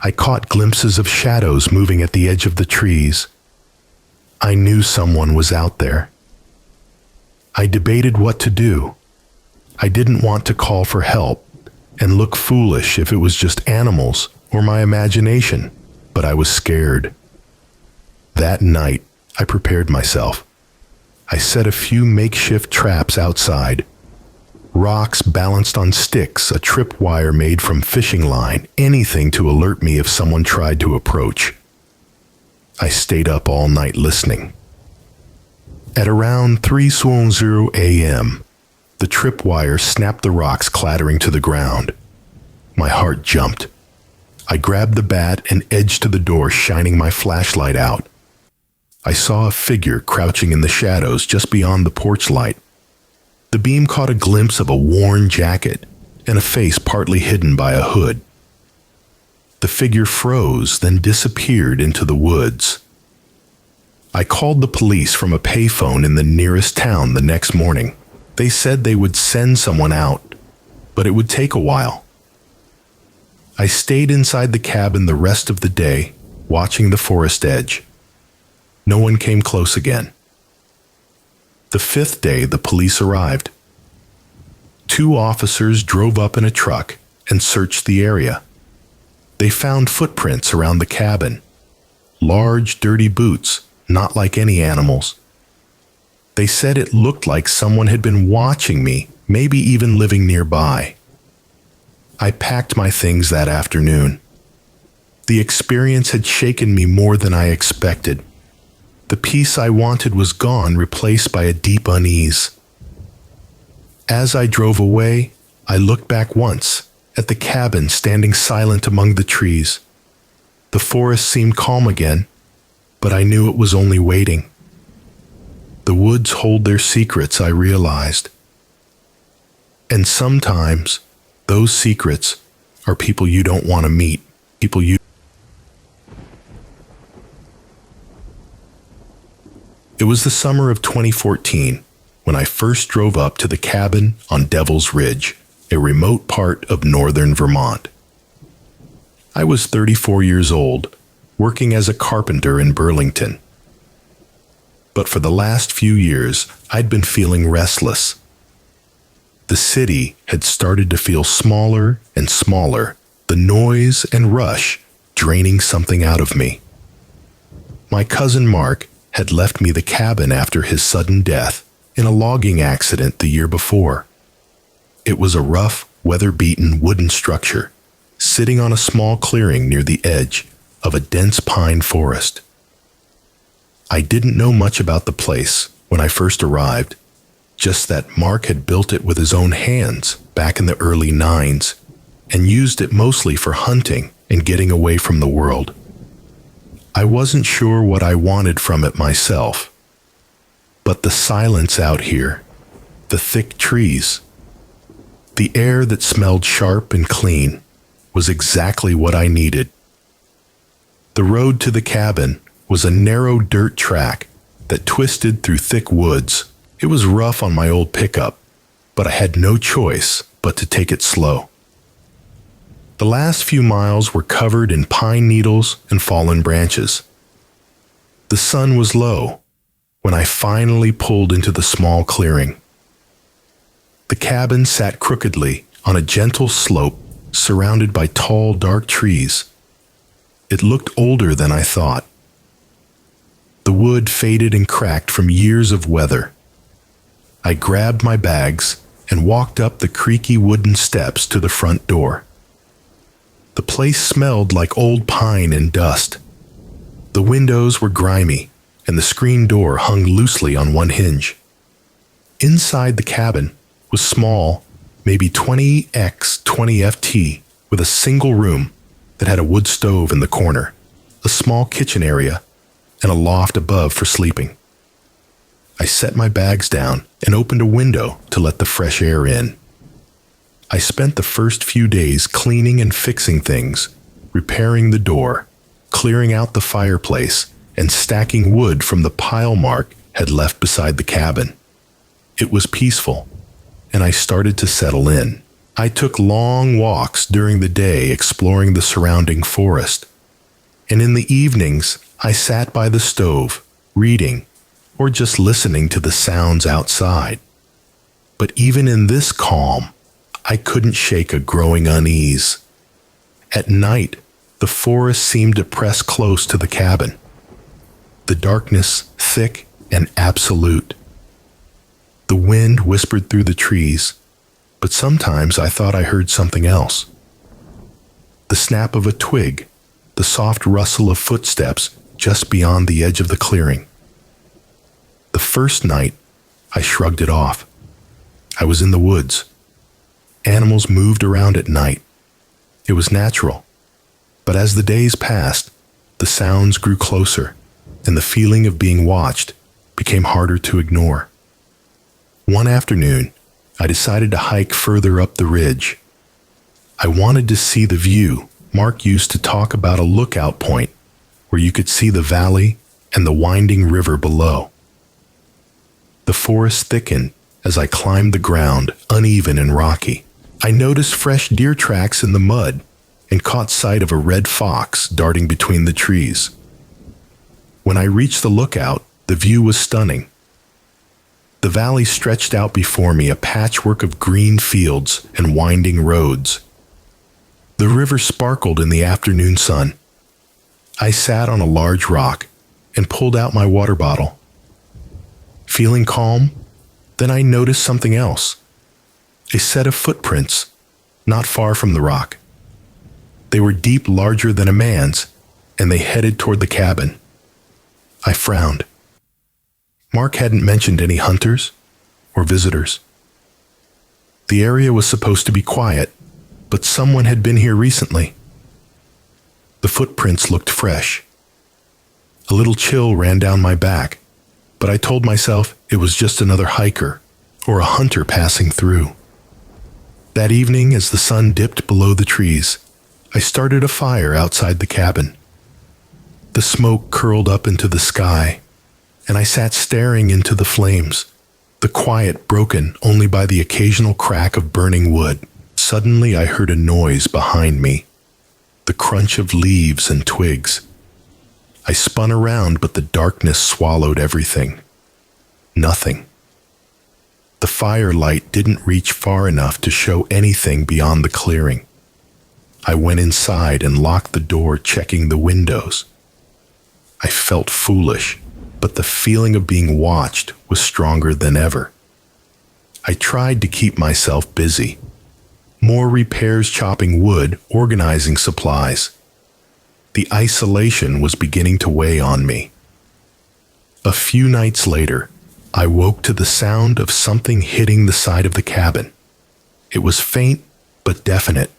I caught glimpses of shadows moving at the edge of the trees. I knew someone was out there. I debated what to do. I didn't want to call for help and look foolish if it was just animals or my imagination, but I was scared. That night, I prepared myself. I set a few makeshift traps outside. Rocks balanced on sticks, a tripwire made from fishing line, anything to alert me if someone tried to approach. I stayed up all night listening. At around 3:00 a.m., the tripwire snapped the rocks clattering to the ground. My heart jumped. I grabbed the bat and edged to the door, shining my flashlight out. I saw a figure crouching in the shadows just beyond the porch light. The beam caught a glimpse of a worn jacket and a face partly hidden by a hood. The figure froze, then disappeared into the woods. I called the police from a payphone in the nearest town the next morning. They said they would send someone out, but it would take a while. I stayed inside the cabin the rest of the day, watching the forest edge. No one came close again. The fifth day, the police arrived. 2 officers drove up in a truck and searched the area. They found footprints around the cabin. Large, dirty boots, not like any animals. They said it looked like someone had been watching me, maybe even living nearby. I packed my things that afternoon. The experience had shaken me more than I expected. The peace I wanted was gone, replaced by a deep unease. As I drove away, I looked back once at the cabin standing silent among the trees. The forest seemed calm again, but I knew it was only waiting. The woods hold their secrets, I realized. And sometimes, those secrets are people you don't want to meet, people you... It was the summer of 2014 when I first drove up to the cabin on Devil's Ridge, a remote part of northern Vermont. I was 34 years old, working as a carpenter in Burlington. But for the last few years, I'd been feeling restless. The city had started to feel smaller and smaller, the noise and rush draining something out of me. My cousin Mark had left me the cabin after his sudden death in a logging accident the year before. It was a rough, weather-beaten wooden structure, sitting on a small clearing near the edge of a dense pine forest. I didn't know much about the place when I first arrived, just that Mark had built it with his own hands back in the early 90s and used it mostly for hunting and getting away from the world. I wasn't sure what I wanted from it myself, but the silence out here, the thick trees, the air that smelled sharp and clean was exactly what I needed. The road to the cabin was a narrow dirt track that twisted through thick woods. It was rough on my old pickup, but I had no choice but to take it slow. The last few miles were covered in pine needles and fallen branches. The sun was low when I finally pulled into the small clearing. The cabin sat crookedly on a gentle slope surrounded by tall, dark trees. It looked older than I thought. The wood faded and cracked from years of weather. I grabbed my bags and walked up the creaky wooden steps to the front door. The place smelled like old pine and dust. The windows were grimy, and the screen door hung loosely on one hinge. Inside the cabin was small, maybe 20x20 FT, with a single room that had a wood stove in the corner, a small kitchen area, and a loft above for sleeping. I set my bags down and opened a window to let the fresh air in. I spent the first few days cleaning and fixing things, repairing the door, clearing out the fireplace, and stacking wood from the pile Mark had left beside the cabin. It was peaceful, and I started to settle in. I took long walks during the day exploring the surrounding forest, and in the evenings I sat by the stove, reading, or just listening to the sounds outside. But even in this calm, I couldn't shake a growing unease. At night, the forest seemed to press close to the cabin. The darkness thick and absolute. The wind whispered through the trees, but sometimes I thought I heard something else. The snap of a twig, the soft rustle of footsteps just beyond the edge of the clearing. The first night, I shrugged it off. I was in the woods. Animals moved around at night. It was natural. But as the days passed, the sounds grew closer, and the feeling of being watched became harder to ignore. One afternoon, I decided to hike further up the ridge. I wanted to see the view Mark used to talk about, a lookout point where you could see the valley and the winding river below. The forest thickened as I climbed the ground, uneven and rocky. I noticed fresh deer tracks in the mud and caught sight of a red fox darting between the trees. When I reached the lookout, the view was stunning. The valley stretched out before me, a patchwork of green fields and winding roads. The river sparkled in the afternoon sun. I sat on a large rock and pulled out my water bottle. Feeling calm, then I noticed something else. A set of footprints, not far from the rock. They were deep, larger than a man's, and they headed toward the cabin. I frowned. Mark hadn't mentioned any hunters or visitors. The area was supposed to be quiet, but someone had been here recently. The footprints looked fresh. A little chill ran down my back, but I told myself it was just another hiker or a hunter passing through. That evening, as the sun dipped below the trees, I started a fire outside the cabin. The smoke curled up into the sky, and I sat staring into the flames, the quiet broken only by the occasional crack of burning wood. Suddenly I heard a noise behind me, the crunch of leaves and twigs. I spun around, but the darkness swallowed everything. Nothing. The firelight didn't reach far enough to show anything beyond the clearing. I went inside and locked the door, checking the windows. I felt foolish, but the feeling of being watched was stronger than ever. I tried to keep myself busy. More repairs, chopping wood, organizing supplies. The isolation was beginning to weigh on me. A few nights later, I woke to the sound of something hitting the side of the cabin. It was faint but definite,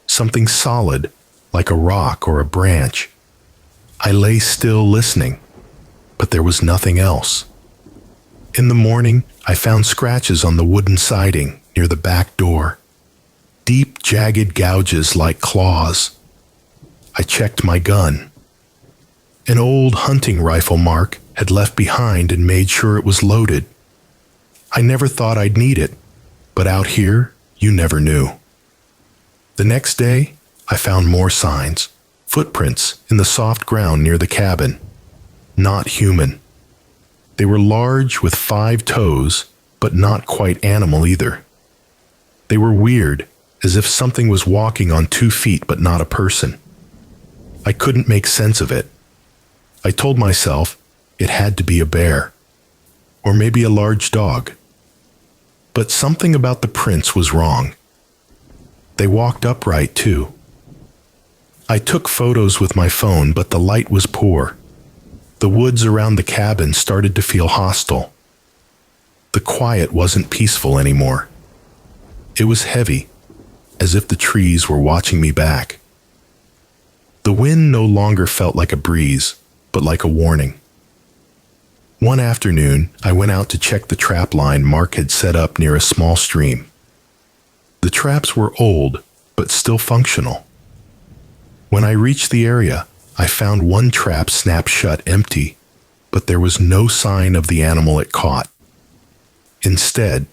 something solid, like a rock or a branch. I lay still listening, but there was nothing else. In the morning, I found scratches on the wooden siding near the back door. Deep, jagged gouges like claws. I checked my gun. An old hunting rifle Mark had left behind and made sure it was loaded. I never thought I'd need it, but out here, you never knew. The next day, I found more signs, footprints in the soft ground near the cabin. Not human. They were large with 5 toes, but not quite animal either. They were weird, as if something was walking on 2 feet but not a person. I couldn't make sense of it. I told myself it had to be a bear, or maybe a large dog. But something about the prints was wrong. They walked upright too. I took photos with my phone, but the light was poor. The woods around the cabin started to feel hostile. The quiet wasn't peaceful anymore. It was heavy, as if the trees were watching me back. The wind no longer felt like a breeze, but like a warning. One afternoon, I went out to check the trap line Mark had set up near a small stream. The traps were old, but still functional. When I reached the area, I found one trap snapped shut, empty, but there was no sign of the animal it caught. Instead,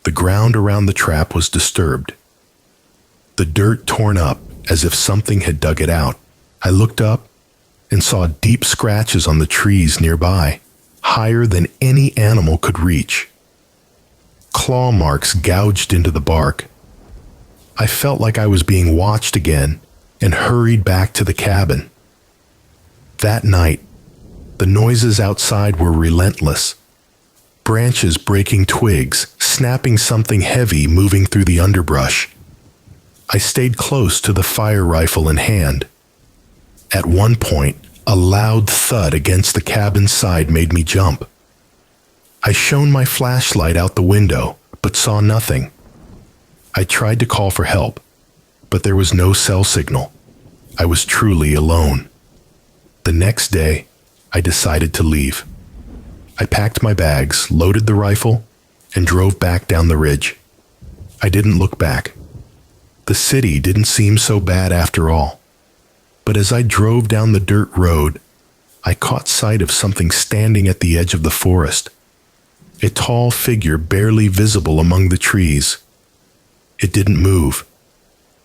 the ground around the trap was disturbed. the dirt torn up as if something had dug it out. I looked up and saw deep scratches on the trees nearby, higher than any animal could reach. Claw marks gouged into the bark. I felt like I was being watched again and hurried back to the cabin. That night, the noises outside were relentless. Branches breaking twigs, snapping something heavy moving through the underbrush. I stayed close to the fire rifle in hand. At one point, a loud thud against the cabin's side made me jump. I shone my flashlight out the window, but saw nothing. I tried to call for help, but there was no cell signal. I was truly alone. The next day, I decided to leave. I packed my bags, loaded the rifle, and drove back down the ridge. I didn't look back. The city didn't seem so bad after all. But as I drove down the dirt road, I caught sight of something standing at the edge of the forest. A tall figure barely visible among the trees. It didn't move.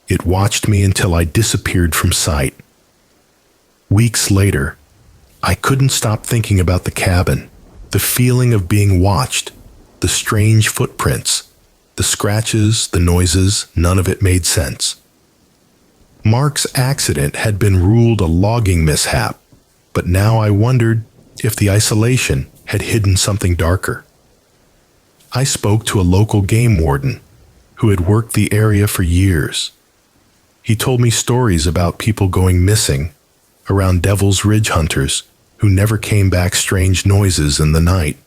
It watched me until I disappeared from sight. Weeks later, I couldn't stop thinking about the cabin, the feeling of being watched, the strange footprints, the scratches, the noises, none of it made sense. Mark's accident had been ruled a logging mishap, but now I wondered if the isolation had hidden something darker. I spoke to a local game warden who had worked the area for years. He told me stories about people going missing around Devil's Ridge hunters who never came back strange noises in the night.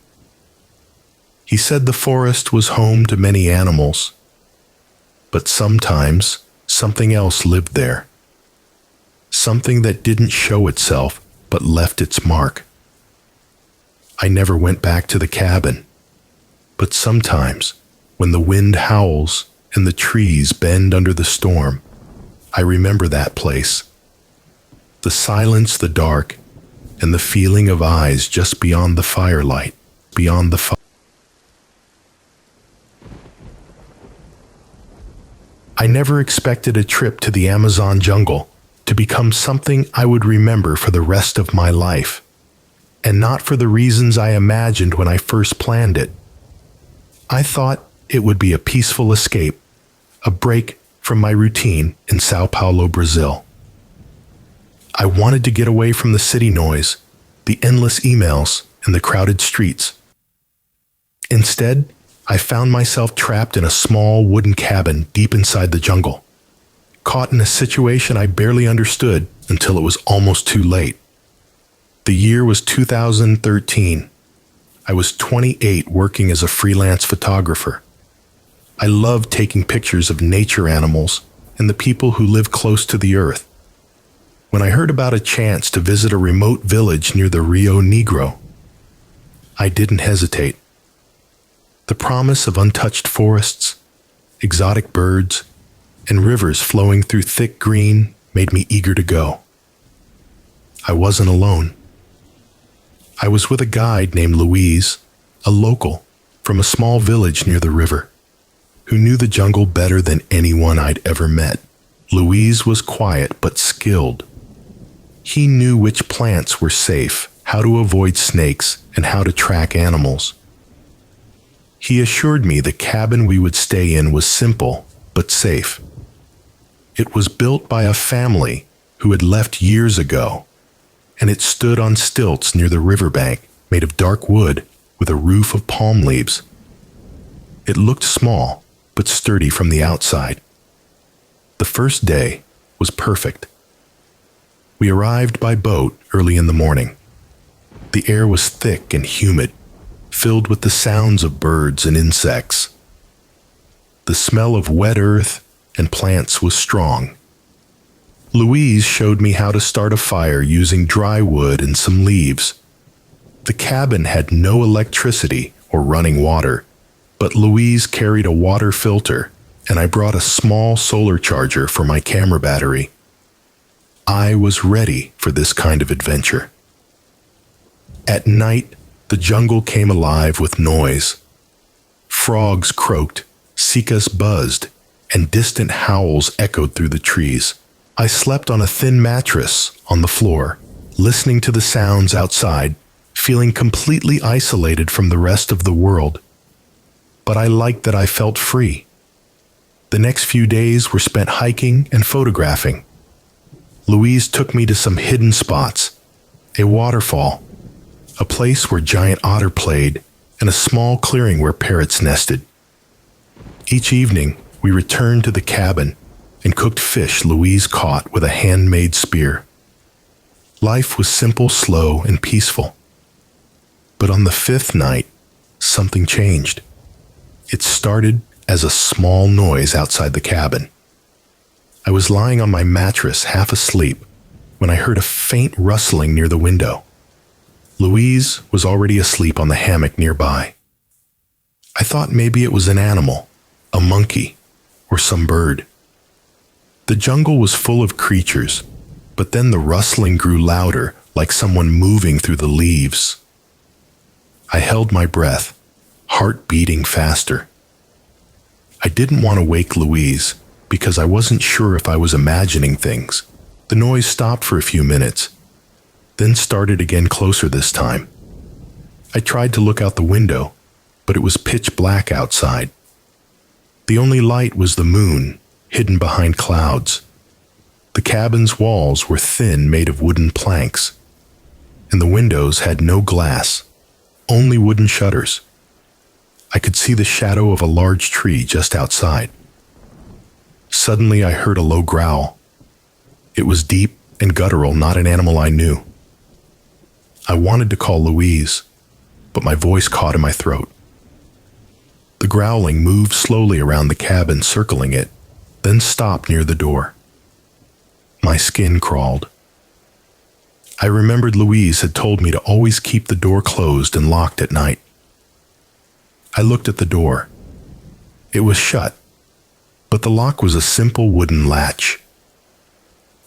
He said the forest was home to many animals, but sometimes something else lived there. Something that didn't show itself but left its mark. I never went back to the cabin, but sometimes when the wind howls and the trees bend under the storm, I remember that place. The silence, the dark, and the feeling of eyes just beyond the firelight, beyond the fire. I never expected a trip to the Amazon jungle to become something I would remember for the rest of my life, and not for the reasons I imagined when I first planned it. I thought it would be a peaceful escape, a break from my routine in Sao Paulo, Brazil. I wanted to get away from the city noise, the endless emails, and the crowded streets. Instead, I found myself trapped in a small wooden cabin deep inside the jungle, caught in a situation I barely understood until it was almost too late. The year was 2013. I was 28 working as a freelance photographer. I loved taking pictures of nature animals and the people who live close to the earth. When I heard about a chance to visit a remote village near the Rio Negro, I didn't hesitate. The promise of untouched forests, exotic birds, and rivers flowing through thick green made me eager to go. I wasn't alone. I was with a guide named Louise, a local from a small village near the river, who knew the jungle better than anyone I'd ever met. Louise was quiet but skilled. He knew which plants were safe, how to avoid snakes, and how to track animals. He assured me the cabin we would stay in was simple but safe. It was built by a family who had left years ago, and it stood on stilts near the riverbank, made of dark wood with a roof of palm leaves. It looked small but sturdy from the outside. The first day was perfect. We arrived by boat early in the morning. The air was thick and humid, filled with the sounds of birds and insects. The smell of wet earth and plants was strong. Louise showed me how to start a fire using dry wood and some leaves. The cabin had no electricity or running water, but Louise carried a water filter, and I brought a small solar charger for my camera battery. I was ready for this kind of adventure. At night, the jungle came alive with noise. Frogs croaked, cicadas buzzed, and distant howls echoed through the trees. I slept on a thin mattress on the floor, listening to the sounds outside, feeling completely isolated from the rest of the world. But I liked that I felt free. The next few days were spent hiking and photographing. Louise took me to some hidden spots, a waterfall, a place where giant otter played, and a small clearing where parrots nested. Each evening, we returned to the cabin and cooked fish Louise caught with a handmade spear. Life was simple, slow, and peaceful. But on the fifth night, something changed. It started as a small noise outside the cabin. I was lying on my mattress, half asleep, when I heard a faint rustling near the window. Louise was already asleep on the hammock nearby. I thought maybe it was an animal, a monkey, or some bird. The jungle was full of creatures, but then the rustling grew louder, like someone moving through the leaves. I held my breath, heart beating faster. I didn't want to wake Louise because I wasn't sure if I was imagining things. The noise stopped for a few minutes, then started again closer this time. I tried to look out the window, but it was pitch black outside. The only light was the moon, hidden behind clouds. The cabin's walls were thin, made of wooden planks, and the windows had no glass, only wooden shutters. I could see the shadow of a large tree just outside. Suddenly, I heard a low growl. It was deep and guttural, not an animal I knew. I wanted to call Louise, but my voice caught in my throat. The growling moved slowly around the cabin, circling it, then stopped near the door. My skin crawled. I remembered Louise had told me to always keep the door closed and locked at night. I looked at the door. It was shut, but the lock was a simple wooden latch.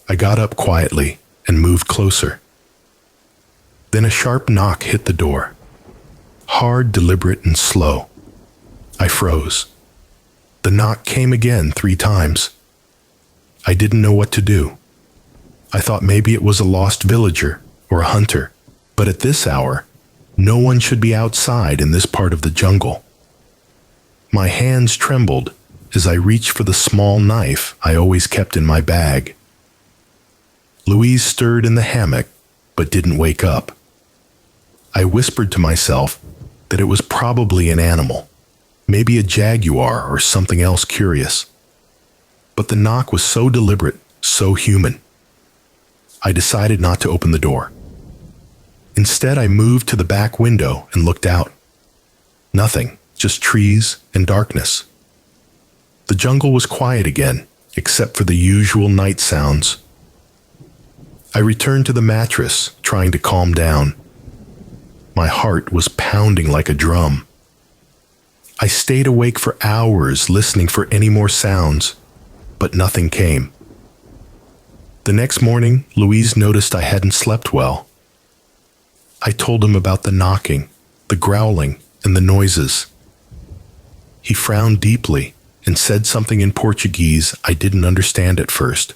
I got up quietly and moved closer. Then a sharp knock hit the door. Hard, deliberate, and slow. I froze. The knock came again 3 times. I didn't know what to do. I thought maybe it was a lost villager or a hunter, but at this hour, no one should be outside in this part of the jungle. My hands trembled as I reached for the small knife I always kept in my bag. Louise stirred in the hammock, but didn't wake up. I whispered to myself that it was probably an animal, maybe a jaguar or something else curious. But the knock was so deliberate, so human. I decided not to open the door. Instead, I moved to the back window and looked out. Nothing, just trees and darkness. The jungle was quiet again, except for the usual night sounds. I returned to the mattress, trying to calm down. My heart was pounding like a drum. I stayed awake for hours, listening for any more sounds, but nothing came. The next morning, Louise noticed I hadn't slept well. I told him about the knocking, the growling, and the noises. He frowned deeply and said something in Portuguese I didn't understand at first.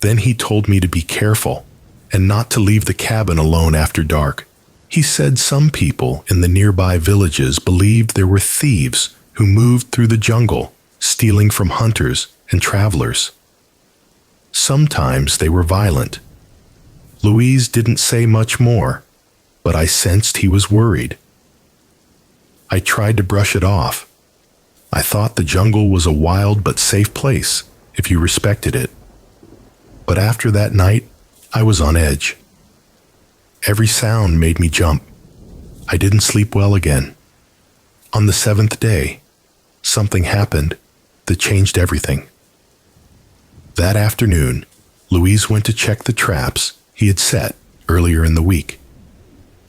Then he told me to be careful and not to leave the cabin alone after dark. He said some people in the nearby villages believed there were thieves who moved through the jungle, stealing from hunters and travelers. Sometimes they were violent. Louise didn't say much more, but I sensed he was worried. I tried to brush it off. I thought the jungle was a wild but safe place if you respected it. But after that night, I was on edge. Every sound made me jump. I didn't sleep well again. On the 7th day, something happened that changed everything. That afternoon, Louise went to check the traps he had set earlier in the week.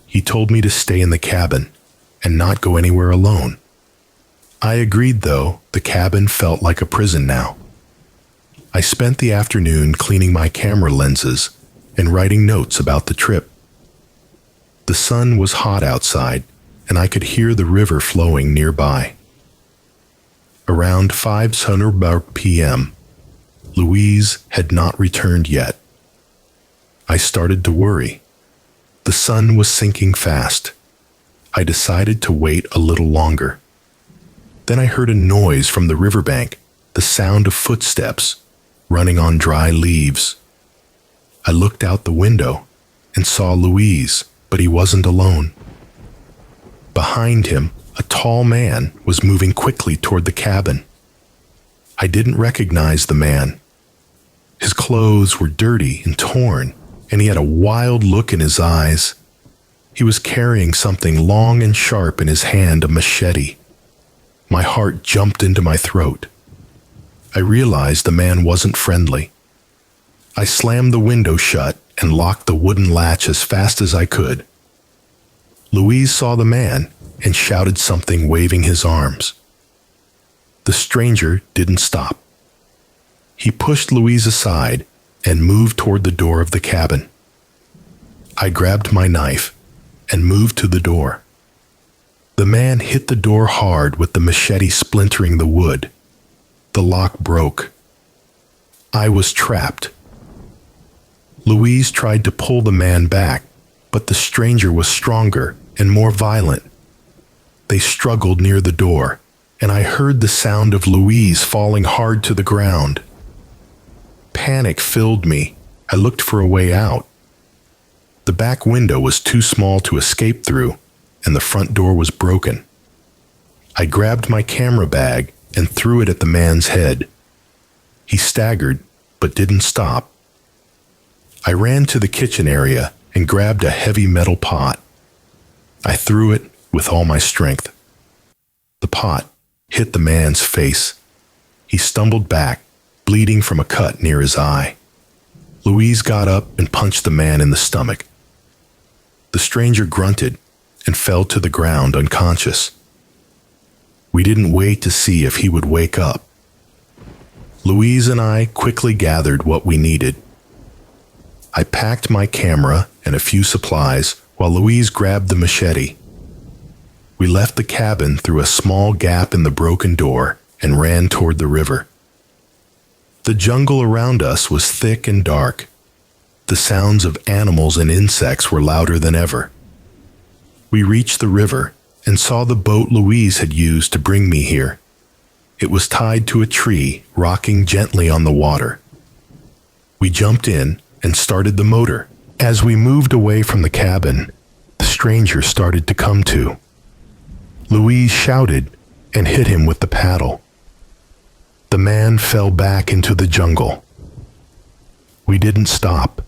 He told me to stay in the cabin and not go anywhere alone. I agreed, though the cabin felt like a prison now. I spent the afternoon cleaning my camera lenses and writing notes about the trip. The sun was hot outside, and I could hear the river flowing nearby. around 5:00 p.m. Louise had not returned yet. I started to worry. The sun was sinking fast. I decided to wait a little longer. Then I heard a noise from the riverbank, the sound of footsteps running on dry leaves. I looked out the window and saw Louise, but he wasn't alone. Behind him, a tall man was moving quickly toward the cabin. I didn't recognize the man. His clothes were dirty and torn, and he had a wild look in his eyes. He was carrying something long and sharp in his hand, a machete. My heart jumped into my throat. I realized the man wasn't friendly. I slammed the window shut and locked the wooden latch as fast as I could. Louise saw the man and shouted something, waving his arms. The stranger didn't stop. He pushed Louise aside and moved toward the door of the cabin. I grabbed my knife and moved to the door. The man hit the door hard with the machete splintering the wood. The lock broke. I was trapped. Louise tried to pull the man back, but the stranger was stronger and more violent. They struggled near the door, and I heard the sound of Louise falling hard to the ground. Panic filled me. I looked for a way out. The back window was too small to escape through, and the front door was broken. I grabbed my camera bag and threw it at the man's head. He staggered, but didn't stop. I ran to the kitchen area and grabbed a heavy metal pot. I threw it with all my strength. The pot hit the man's face. He stumbled back, bleeding from a cut near his eye. Louise got up and punched the man in the stomach. The stranger grunted and fell to the ground unconscious. We didn't wait to see if he would wake up. Louise and I quickly gathered what we needed. I packed my camera and a few supplies while Louise grabbed the machete. We left the cabin through a small gap in the broken door and ran toward the river. The jungle around us was thick and dark. The sounds of animals and insects were louder than ever. We reached the river and saw the boat Louise had used to bring me here. It was tied to a tree, rocking gently on the water. We jumped in and started the motor. As we moved away from the cabin, the stranger started to come to. Louise shouted and hit him with the paddle. The man fell back into the jungle. We didn't stop.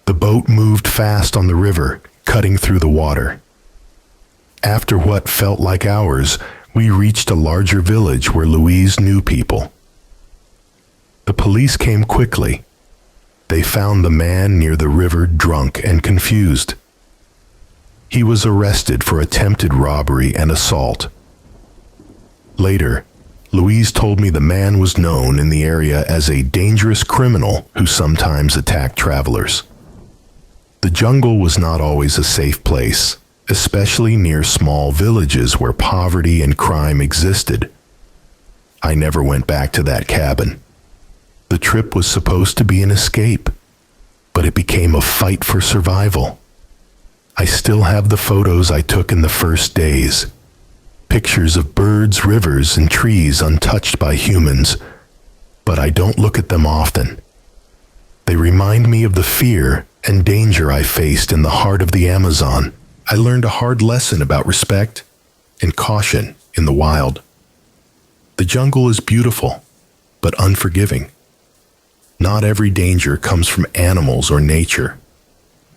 The boat moved fast on the river, cutting through the water. After what felt like hours, we reached a larger village where Louise knew people. The police came quickly. They found the man near the river drunk and confused. He was arrested for attempted robbery and assault. Later, Louise told me the man was known in the area as a dangerous criminal who sometimes attacked travelers. The jungle was not always a safe place, especially near small villages where poverty and crime existed. I never went back to that cabin. The trip was supposed to be an escape, but it became a fight for survival. I still have the photos I took in the first days. Pictures of birds, rivers, and trees untouched by humans, but I don't look at them often. They remind me of the fear and danger I faced in the heart of the Amazon. I learned a hard lesson about respect and caution in the wild. The jungle is beautiful, but unforgiving. Not every danger comes from animals or nature.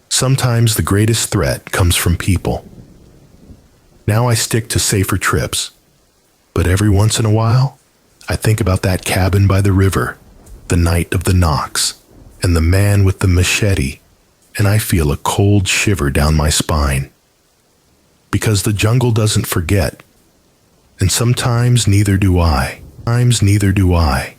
Sometimes the greatest threat comes from people. Now I stick to safer trips, but every once in a while, I think about that cabin by the river, the night of the knocks, and the man with the machete, and I feel a cold shiver down my spine. Because the jungle doesn't forget, and sometimes neither do I.